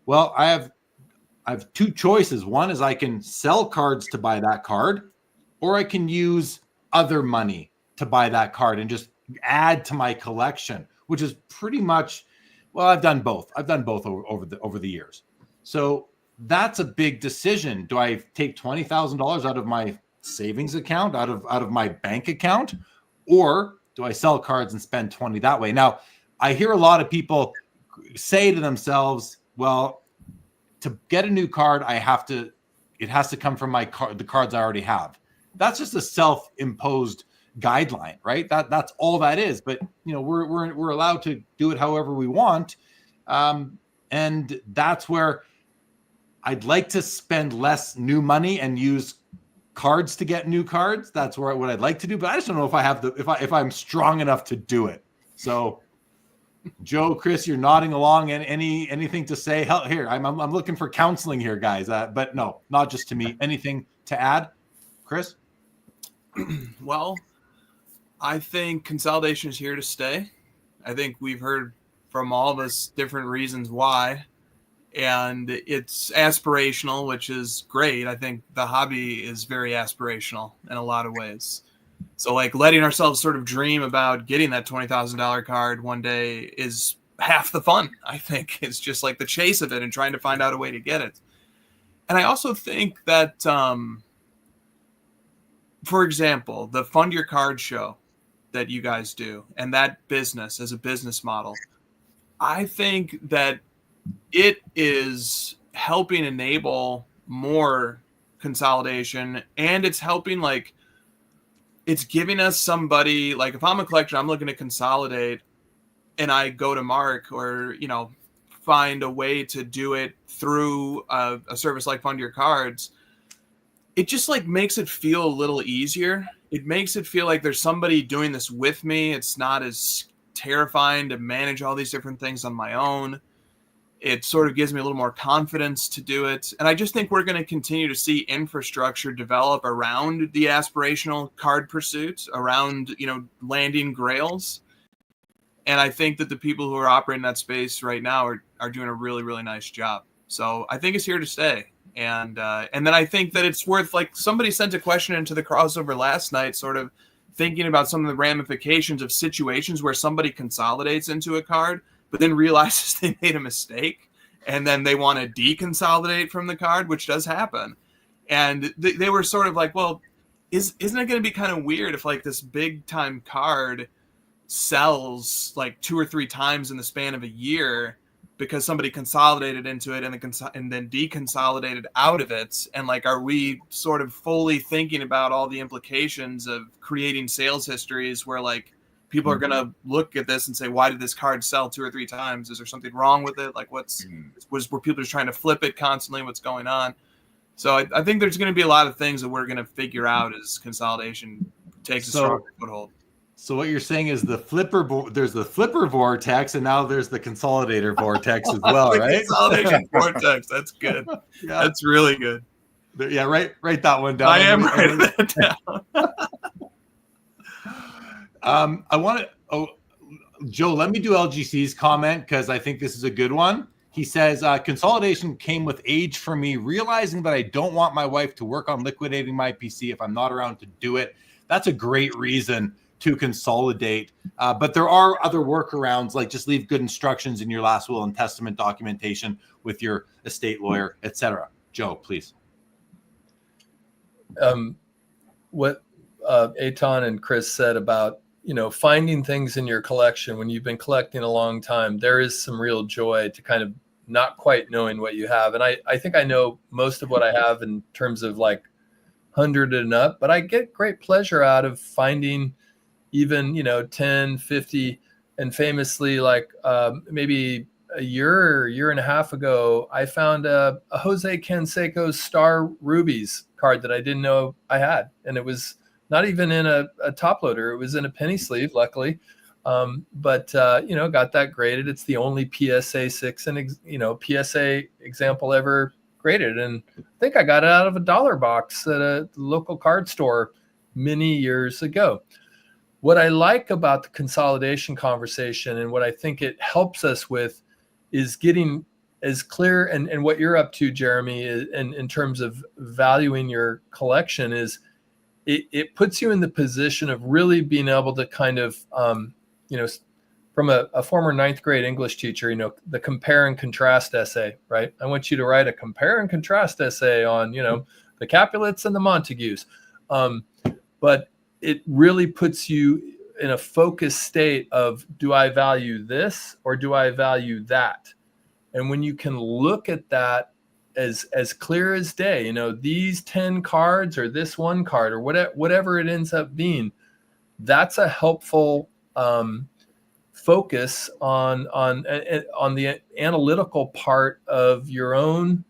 Well, I have two choices. One is I can sell cards to buy that card, or I can use other money to buy that card and just add to my collection, which is pretty much, well, I've done both. I've done both over the years. So that's a big decision. Do I take $20,000 out of my savings account, out of my bank account, or do I sell cards and spend 20 that way? Now, I hear a lot of people say to themselves, well, to get a new card, it has to come from the cards I already have. That's just a self-imposed guideline, right? That's all that is. But we're allowed to do it however we want, and that's where I'd like to spend less new money and use cards to get new cards. That's what I'd like to do, but I just don't know if I have if I'm strong enough to do it. So, Joe, Chris, you're nodding along, and anything to say? Hell, here, I'm looking for counseling here, guys. But no, not just to me. Anything to add, Chris? Well, I think consolidation is here to stay. I think we've heard from all of us different reasons why, and it's aspirational, which is great. I think the hobby is very aspirational in a lot of ways. So, like, letting ourselves sort of dream about getting that $20,000 card one day is half the fun, I think. It's just like the chase of it and trying to find out a way to get it. And I also think that, for example, the Fund Your Card show that you guys do, and that business as a business model, I think that it is helping enable more consolidation, and it's helping, like, it's giving us somebody, like, if I'm a collector, I'm looking to consolidate, and I go to Mark or, find a way to do it through a service like Fund Your Cards, it just, like, makes it feel a little easier. It makes it feel like there's somebody doing this with me. It's not as terrifying to manage all these different things on my own. It sort of gives me a little more confidence to do it. And I just think we're going to continue to see infrastructure develop around the aspirational card pursuit, around, landing grails. And I think that the people who are operating that space right now are doing a really, really nice job. So I think it's here to stay. And then I think that it's worth, like, somebody sent a question into the crossover last night, sort of thinking about some of the ramifications of situations where somebody consolidates into a card, but then realizes they made a mistake, and then they want to deconsolidate from the card, which does happen. And they were sort of like, well, isn't it going to be kind of weird if, like, this big time card sells like 2 or 3 times in the span of a year because somebody consolidated into it and then deconsolidated out of it? And, like, are we sort of fully thinking about all the implications of creating sales histories where, like, people are going to look at this and say, why did this card sell 2 or 3 times? Is there something wrong with it? Like, were people just trying to flip it constantly? What's going on? So I think there's going to be a lot of things that we're going to figure out as consolidation takes a strong foothold. So what you're saying is there's the flipper vortex, and now there's the consolidator vortex as well, right? Consolidation vortex. That's good. Yeah. That's really good. Yeah, write that one down. I am writing that down. I want to, Joe, let me do LGC's comment because I think this is a good one. He says, consolidation came with age for me, realizing that I don't want my wife to work on liquidating my PC if I'm not around to do it. That's a great reason to consolidate. But there are other workarounds, like just leave good instructions in your last will and testament documentation with your estate lawyer, etc. Joe, please. What Eitan and Chris said about, finding things in your collection when you've been collecting a long time, there is some real joy to kind of not quite knowing what you have. And I think I know most of what I have in terms of like 100 and up, but I get great pleasure out of finding even, 10, 50, and famously, like maybe a year and a half ago, I found a Jose Canseco Star Rubies card that I didn't know I had. And it was not even in a top loader. It was in a penny sleeve, luckily. But got that graded. It's the only PSA 6 and, PSA example ever graded. And I think I got it out of a dollar box at a local card store many years ago. What I like about the consolidation conversation and what I think it helps us with is getting as clear, and what you're up to, Jeremy, in terms of valuing your collection is it puts you in the position of really being able to kind of, from a former 9th grade English teacher, the compare and contrast essay, right? I want you to write a compare and contrast essay on, the Capulets and the Montagues. But it really puts you in a focused state of, do I value this or do I value that? And when you can look at that as clear as day, these 10 cards or this one card or whatever it ends up being, that's a helpful focus on the analytical part of your own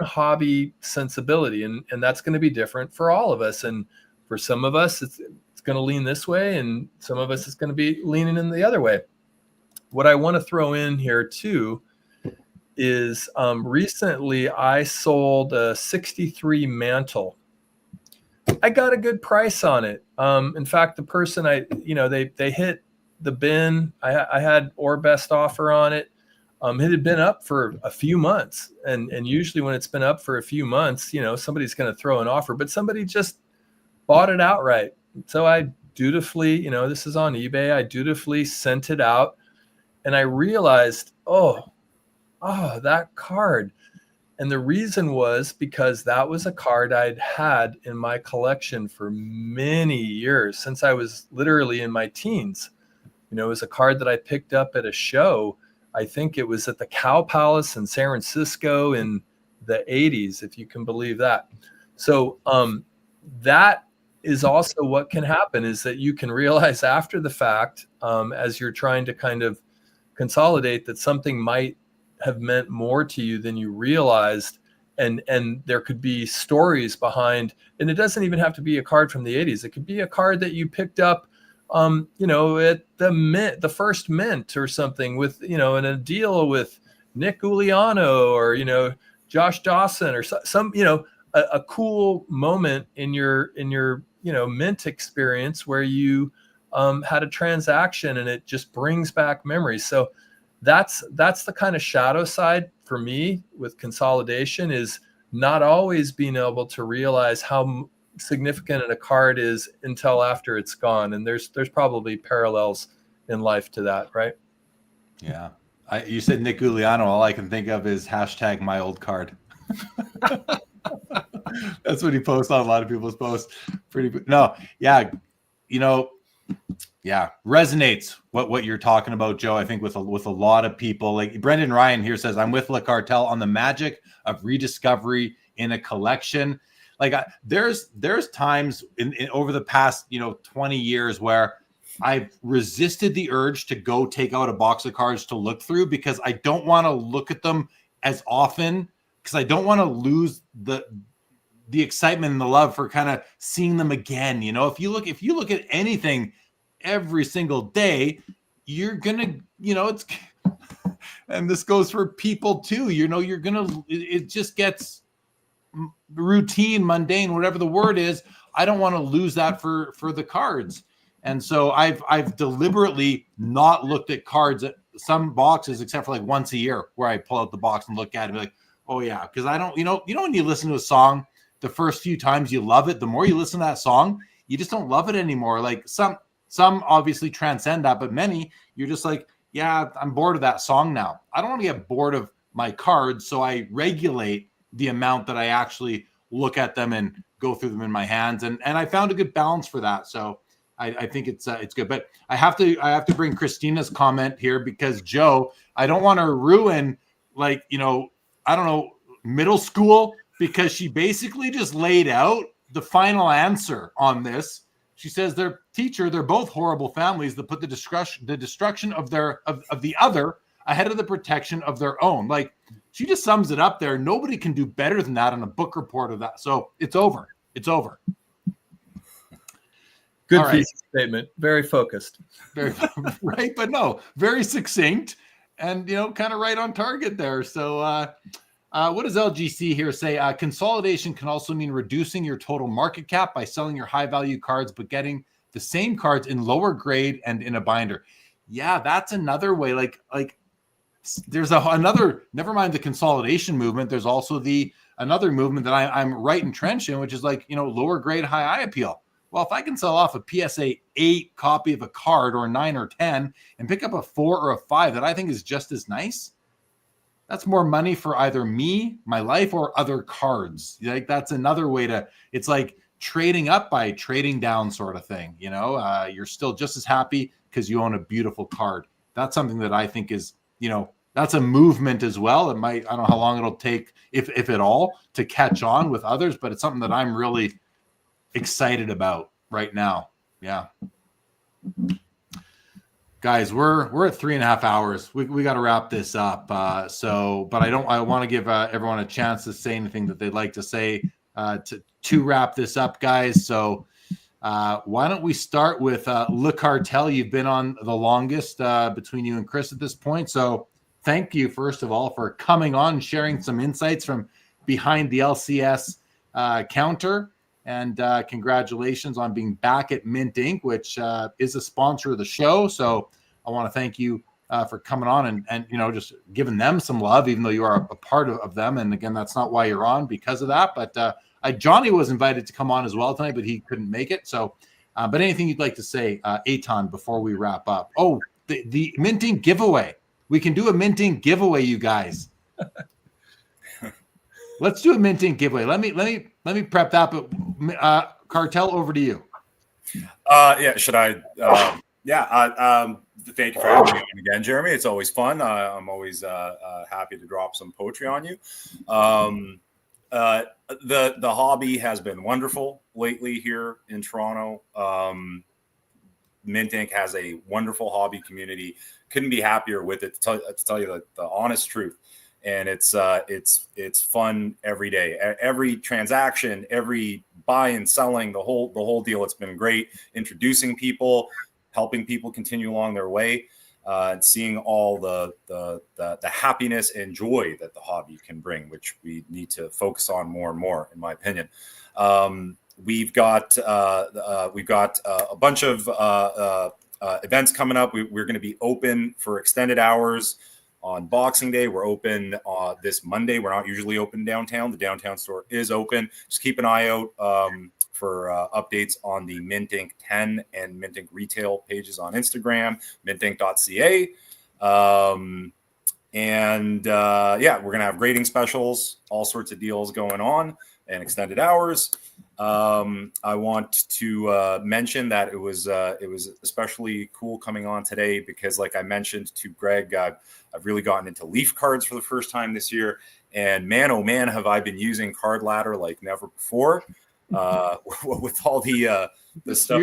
hobby sensibility. And that's going to be different for all of us. And for some of us, it's going to lean this way, and some of us it's going to be leaning in the other way. What I want to throw in here too is recently I sold a 63 mantle. I got a good price on it. In fact, the person they hit the bin. I had or best offer on it. It had been up for a few months, and usually when it's been up for a few months, somebody's going to throw an offer, but somebody just bought it outright. So I dutifully, this is on eBay, I dutifully sent it out, and I realized, that card. And the reason was because that was a card I'd had in my collection for many years, since I was literally in my teens. It was a card that I picked up at a show. I think it was at the Cow Palace in San Francisco in the 80s, if you can believe that. So that is also what can happen, is that you can realize after the fact, as you're trying to kind of consolidate, that something might have meant more to you than you realized. And there could be stories behind, and it doesn't even have to be a card from the 80s. It could be a card that you picked up, at the first mint or something with, in a deal with Nick Uliano or, Josh Dawson or some, a cool moment in your mint experience where you had a transaction and it just brings back memories. So that's the kind of shadow side for me with consolidation, is not always being able to realize how significant a card is until after it's gone. And there's probably parallels in life to that, right? Yeah. You said Nick Uliano. All I can think of is hashtag my old card. That's what he posts on a lot of people's posts. Resonates what you're talking about, Joe. I think with a lot of people. Like Brendan Ryan here says, I'm with Le Cartel on the magic of rediscovery in a collection. Like there's times in over the past 20 years where I've resisted the urge to go take out a box of cards to look through, because I don't want to look at them as often, because I don't want to lose the excitement and the love for kind of seeing them again. If you look at anything every single day, you're gonna, it's, and this goes for people too. It just gets routine, mundane, whatever the word is. I don't want to lose that for the cards. And so I've deliberately not looked at cards at some boxes, except for like once a year, where I pull out the box and look at it and be like, oh yeah, because I don't, when you listen to a song, the first few times you love it, the more you listen to that song, you just don't love it anymore. Like some obviously transcend that, but many, you're just like, yeah, I'm bored of that song now. I don't want to get bored of my cards, so I regulate the amount that I actually look at them and go through them in my hands. And I found a good balance for that. So I think it's good. But I have to bring Christina's comment here because Joe, I don't want to ruin I don't know, middle school, because she basically just laid out the final answer on this. She says they're both horrible families that put the destruction of the other ahead of the protection of their own. Like, she just sums it up there. Nobody can do better than that on a book report of that. So it's over. It's over. Good All right. piece of statement. Very focused. Very right, but no, very succinct and kind of right on target there. So what does LGC here say? Consolidation can also mean reducing your total market cap by selling your high value cards, but getting the same cards in lower grade and in a binder. Yeah, that's another way. Like there's another, never mind the consolidation movement. There's also another movement that I'm right entrenched in, which is lower grade, high eye appeal. Well, if I can sell off a PSA 8 copy of a card or 9 or 10 and pick up a 4 or a 5 that I think is just as nice, that's more money for either me, my life, or other cards. Like, that's another way it's like trading up by trading down sort of thing. You're still just as happy because you own a beautiful card. That's something that I think is, that's a movement as well. It might, I don't know how long it'll take, if at all, to catch on with others, but it's something that I'm really excited about right now. Yeah. Guys, we're at 3.5 hours. We got to wrap this up. But I want to give everyone a chance to say anything that they'd like to say to wrap this up, guys. So why don't we start with Le Cartel? You've been on the longest between you and Chris at this point. So thank you, first of all, for coming on and sharing some insights from behind the LCS counter. And congratulations on being back at Mint Inc., which is a sponsor of the show. So I want to thank you for coming on and just giving them some love, even though you are a part of them. And again, that's not why you're on, because of that. But Johnny was invited to come on as well tonight, but he couldn't make it. So, but anything you'd like to say, Eitan, before we wrap up? Oh, the Mint Inc. giveaway. We can do a Mint Inc. giveaway, you guys. Let's do a Mint Inc. giveaway. Let me prep that. But Cartel, over to you. Yeah. Should I? Thank you for having me on again, Jeremy. It's always fun. I'm always happy to drop some poetry on you. The hobby has been wonderful lately here in Toronto. Mint Inc. has a wonderful hobby community. Couldn't be happier with it. To tell you the honest truth. And it's fun every day. Every transaction, every buy and selling, the whole deal. It's been great introducing people, helping people continue along their way, and seeing all the happiness and joy that the hobby can bring, which we need to focus on more and more, in my opinion. We've got a bunch of events coming up. We're going to be open for extended hours. On Boxing Day, we're open this Monday. We're not usually open downtown. The downtown store is open. Just keep an eye out for updates on the Mint Inc. 10 and Mint Inc. retail pages on Instagram, mintink.ca. We're going to have grading specials, all sorts of deals going on, and extended hours. I want to mention that it was especially cool coming on today because, like I mentioned to Greg, I've really gotten into Leaf cards for the first time this year, and man, oh man, have I been using Card Ladder like never before. With all the stuff.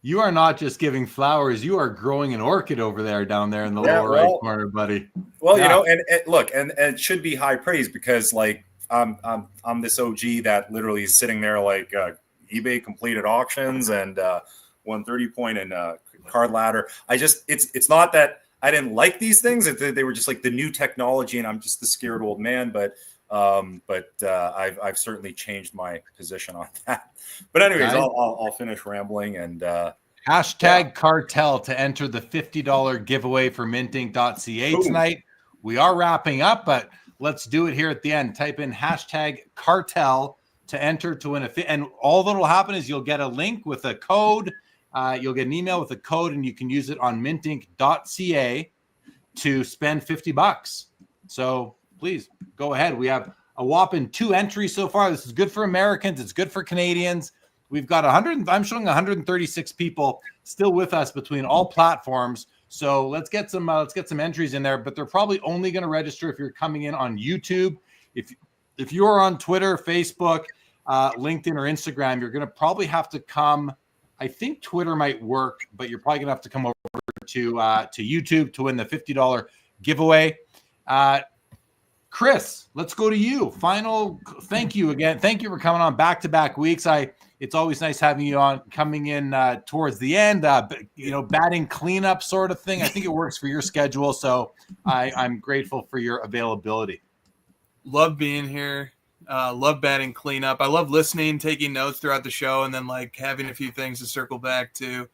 You are not just giving flowers; you are growing an orchid over there down there in the lower right corner, buddy. Well, and look, and it should be high praise because like. I'm this OG that literally is sitting there like eBay completed auctions and 130 point and Card Ladder. It's not that I didn't like these things. They were just like the new technology, and I'm just the scared old man. But I've certainly changed my position on that. But anyways, I'll finish rambling and hashtag Cartel to enter the $50 giveaway for mintink.ca tonight. We are wrapping up, but let's do it here at the end. Type in hashtag Cartel to enter to win and all that'll happen is you'll get a link with a code. You'll get an email with a code, and you can use it on mintink.ca to spend $50. So please go ahead. We have a whopping 2 entries so far. This is good for Americans. It's good for Canadians. we've got 100. I'm showing 136 people still with us between all platforms. So let's get some entries in there. But they're probably only going to register if you're coming in on YouTube. If you're on Twitter, Facebook, LinkedIn, or Instagram, you're going to probably have to come. I think Twitter might work, but you're probably going to have to come over to YouTube to win the $50 giveaway. Chris, let's go to you. Final thank you again. Thank you for coming on back-to-back weeks. It's always nice having you on, coming in towards the end, batting cleanup sort of thing. I think it works for your schedule, so I'm grateful for your availability. Love being here. Love batting cleanup. I love listening, taking notes throughout the show, and then like having a few things to circle back to.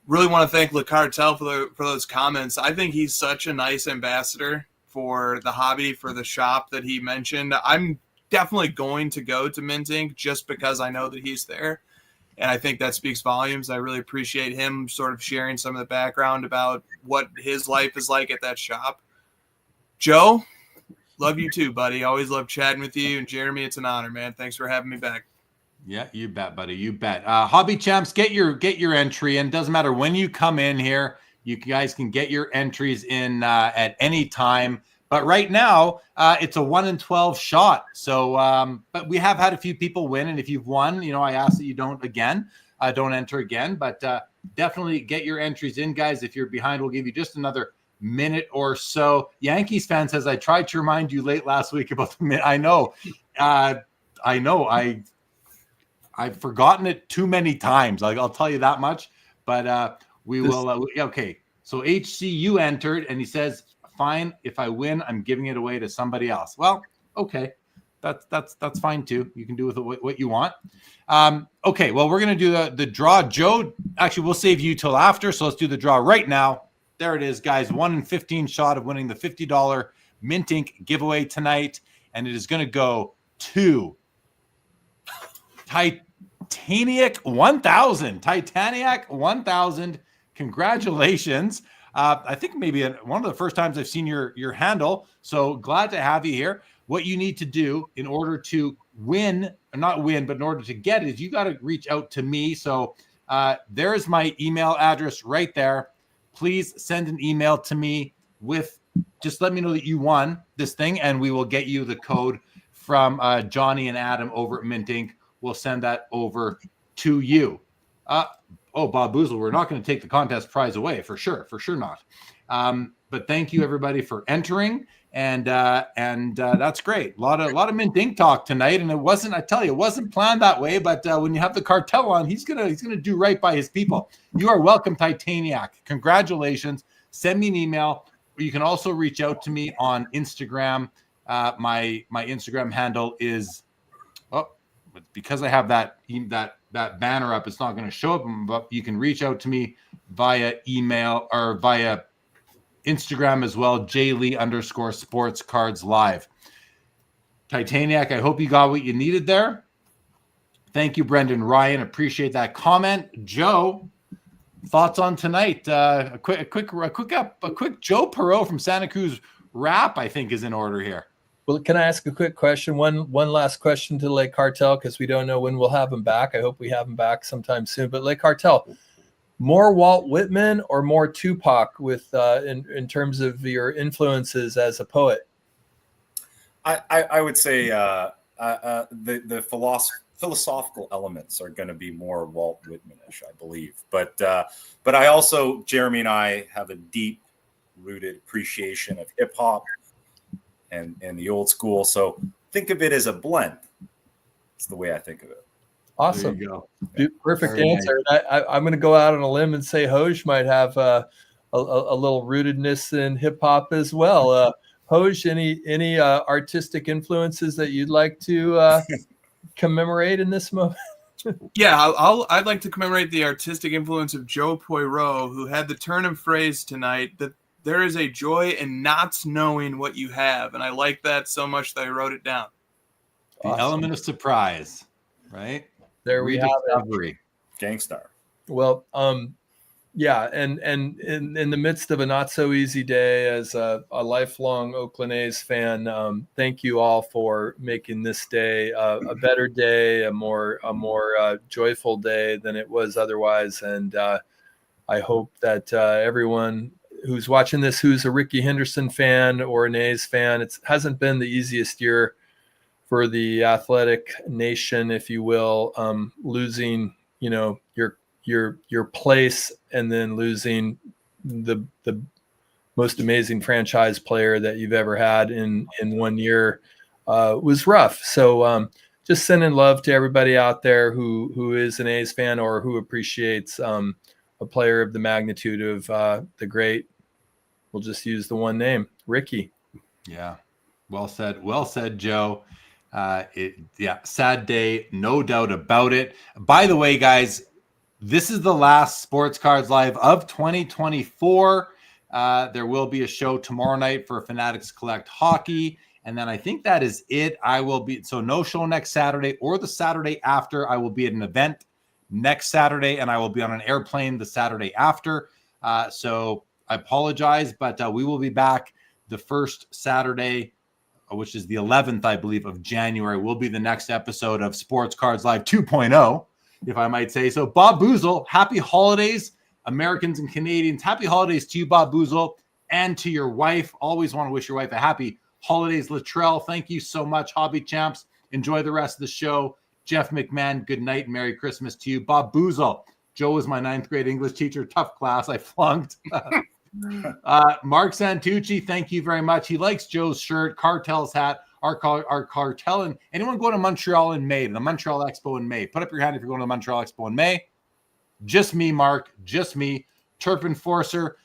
Really want to thank Le Cartel for those comments. I think he's such a nice ambassador for the hobby, for the shop that he mentioned. I'm definitely going to go to Mint Inc. just because I know that he's there. And I think that speaks volumes. I really appreciate him sort of sharing some of the background about what his life is like at that shop. Joe, love you too, buddy. Always love chatting with you. And Jeremy, it's an honor, man. Thanks for having me back. Yeah, you bet, buddy. You bet. Hobby Champs, get your entry in. Doesn't matter when you come in here. You guys can get your entries in at any time. But right now, it's a 1 in 12 shot. So, but we have had a few people win. And if you've won, I ask that you don't enter again. But definitely get your entries in, guys. If you're behind, we'll give you just another minute or so. Yankees fan says, I tried to remind you late last week about the minute. I know. I've forgotten it too many times. I'll tell you that much. But we will. Okay. So HCU entered, and he says, "Fine. If I win, I'm giving it away to somebody else." Well, okay. That's fine too. You can do with it what you want. Okay. Well, we're gonna do the draw. Joe, actually, we'll save you till after. So let's do the draw right now. There it is, guys. 1 in 15 shot of winning the $50 Mint Inc. giveaway tonight, and it is going to go to Titaniac 1000. Titaniac 1000. Congratulations. I think maybe one of the first times I've seen your handle. So glad to have you here. What you need to do in order to win, or not win, but in order to get it, is you got to reach out to me. So there's my email address right there. Please send an email to me with, just let me know that you won this thing, and we will get you the code from Johnny and Adam over at Mint Inc. We'll send that over to you. Bob Boozle, we're not going to take the contest prize away for sure not. But thank you everybody for entering, and that's great. A lot of Mint Inc. talk tonight, and it wasn't planned that way. But when you have the Cartel on, he's gonna do right by his people. You are welcome, Titaniac. Congratulations. Send me an email. You can also reach out to me on Instagram. My Instagram handle is because I have that banner up, it's not going to show up, but you can reach out to me via email or via Instagram as well, jlee_sportscardslive. Titaniac, I hope you got what you needed there. Thank you, Brendan Ryan. Appreciate that comment. Joe, thoughts on tonight? A quick Joe Poirot from Santa Cruz rap, I think, is in order here. Well, can I ask a quick question? One last question to Le Cartel, because we don't know when we'll have him back. I hope we have him back sometime soon. But Le Cartel, more Walt Whitman or more Tupac with in terms of your influences as a poet? I would say the philosophical elements are going to be more Walt Whitman-ish, I believe. But I also, Jeremy and I have a deep-rooted appreciation of hip-hop and the old school. So think of it as a blend. It's the way I think of it. Awesome. There you go. Perfect Very answer. Nice. I'm going to go out on a limb and say Hoj might have a little rootedness in hip hop as well. Hoj, any artistic influences that you'd like to commemorate in this moment? Yeah, I'd like to commemorate the artistic influence of Joe Poirot, who had the turn of phrase tonight that there is a joy in not knowing what you have. And I like that so much that I wrote it down. The element of surprise, right? There we have it. Gangstar. Well, Yeah, and in the midst of a not so easy day, as a lifelong Oakland A's fan, thank you all for making this day a better day, a more joyful day than it was otherwise. And I hope that everyone who's watching this, who's a Rickey Henderson fan or an A's fan, it hasn't been the easiest year for the athletic nation, if you will, losing, your place and then losing the most amazing franchise player that you've ever had in 1 year was rough. So just sending love to everybody out there who is an A's fan or who appreciates a player of the magnitude of the great, we'll just use the one name, Rickey. Yeah. Well said, Joe. Sad day, no doubt about it. By the way, guys, this is the last Sports Cards Live of 2024. There will be a show tomorrow night for Fanatics Collect Hockey. And then I think that is it. So no show next Saturday or the Saturday after. I will be at an event next Saturday, and I will be on an airplane the Saturday after. So I apologize, but we will be back the first Saturday, which is the 11th, I believe, of January, will be the next episode of Sports Cards Live 2.0, if I might say so. Bob Boozle, happy holidays, Americans and Canadians. Happy holidays to you, Bob Boozle, and to your wife. Always want to wish your wife a happy holidays. Latrell, thank you so much. Hobby Champs, enjoy the rest of the show. Jeff McMahon, good night. Merry Christmas to you. Bob Boozle, Joe was my 9th grade English teacher. Tough class. I flunked. Mark Santucci, thank you very much. He likes Joe's shirt, Cartel's hat, our Cartel. And anyone going to Montreal in May, the Montreal Expo in May? Put up your hand if you're going to the Montreal Expo in May. Just me, Mark. Just me. Turp Enforcer,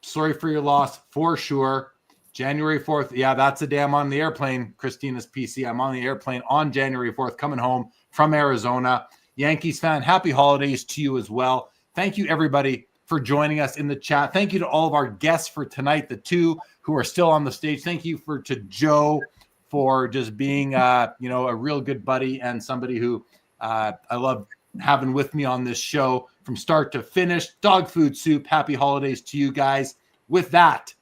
sorry for your loss, for sure. January 4th. Yeah, that's the day I'm on the airplane. Christina's PC. I'm on the airplane on January 4th, coming home from Arizona. Yankees fan, happy holidays to you as well. Thank you, everybody, for joining us in the chat. Thank you to all of our guests for tonight, the two who are still on the stage. Thank you to Joe for just being, a real good buddy and somebody who I love having with me on this show from start to finish. Dog Food Soup, happy holidays to you guys. With that,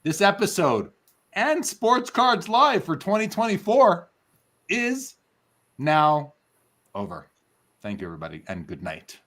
this episode and Sports Cards Live for 2024 is now over. Thank you, everybody, and good night.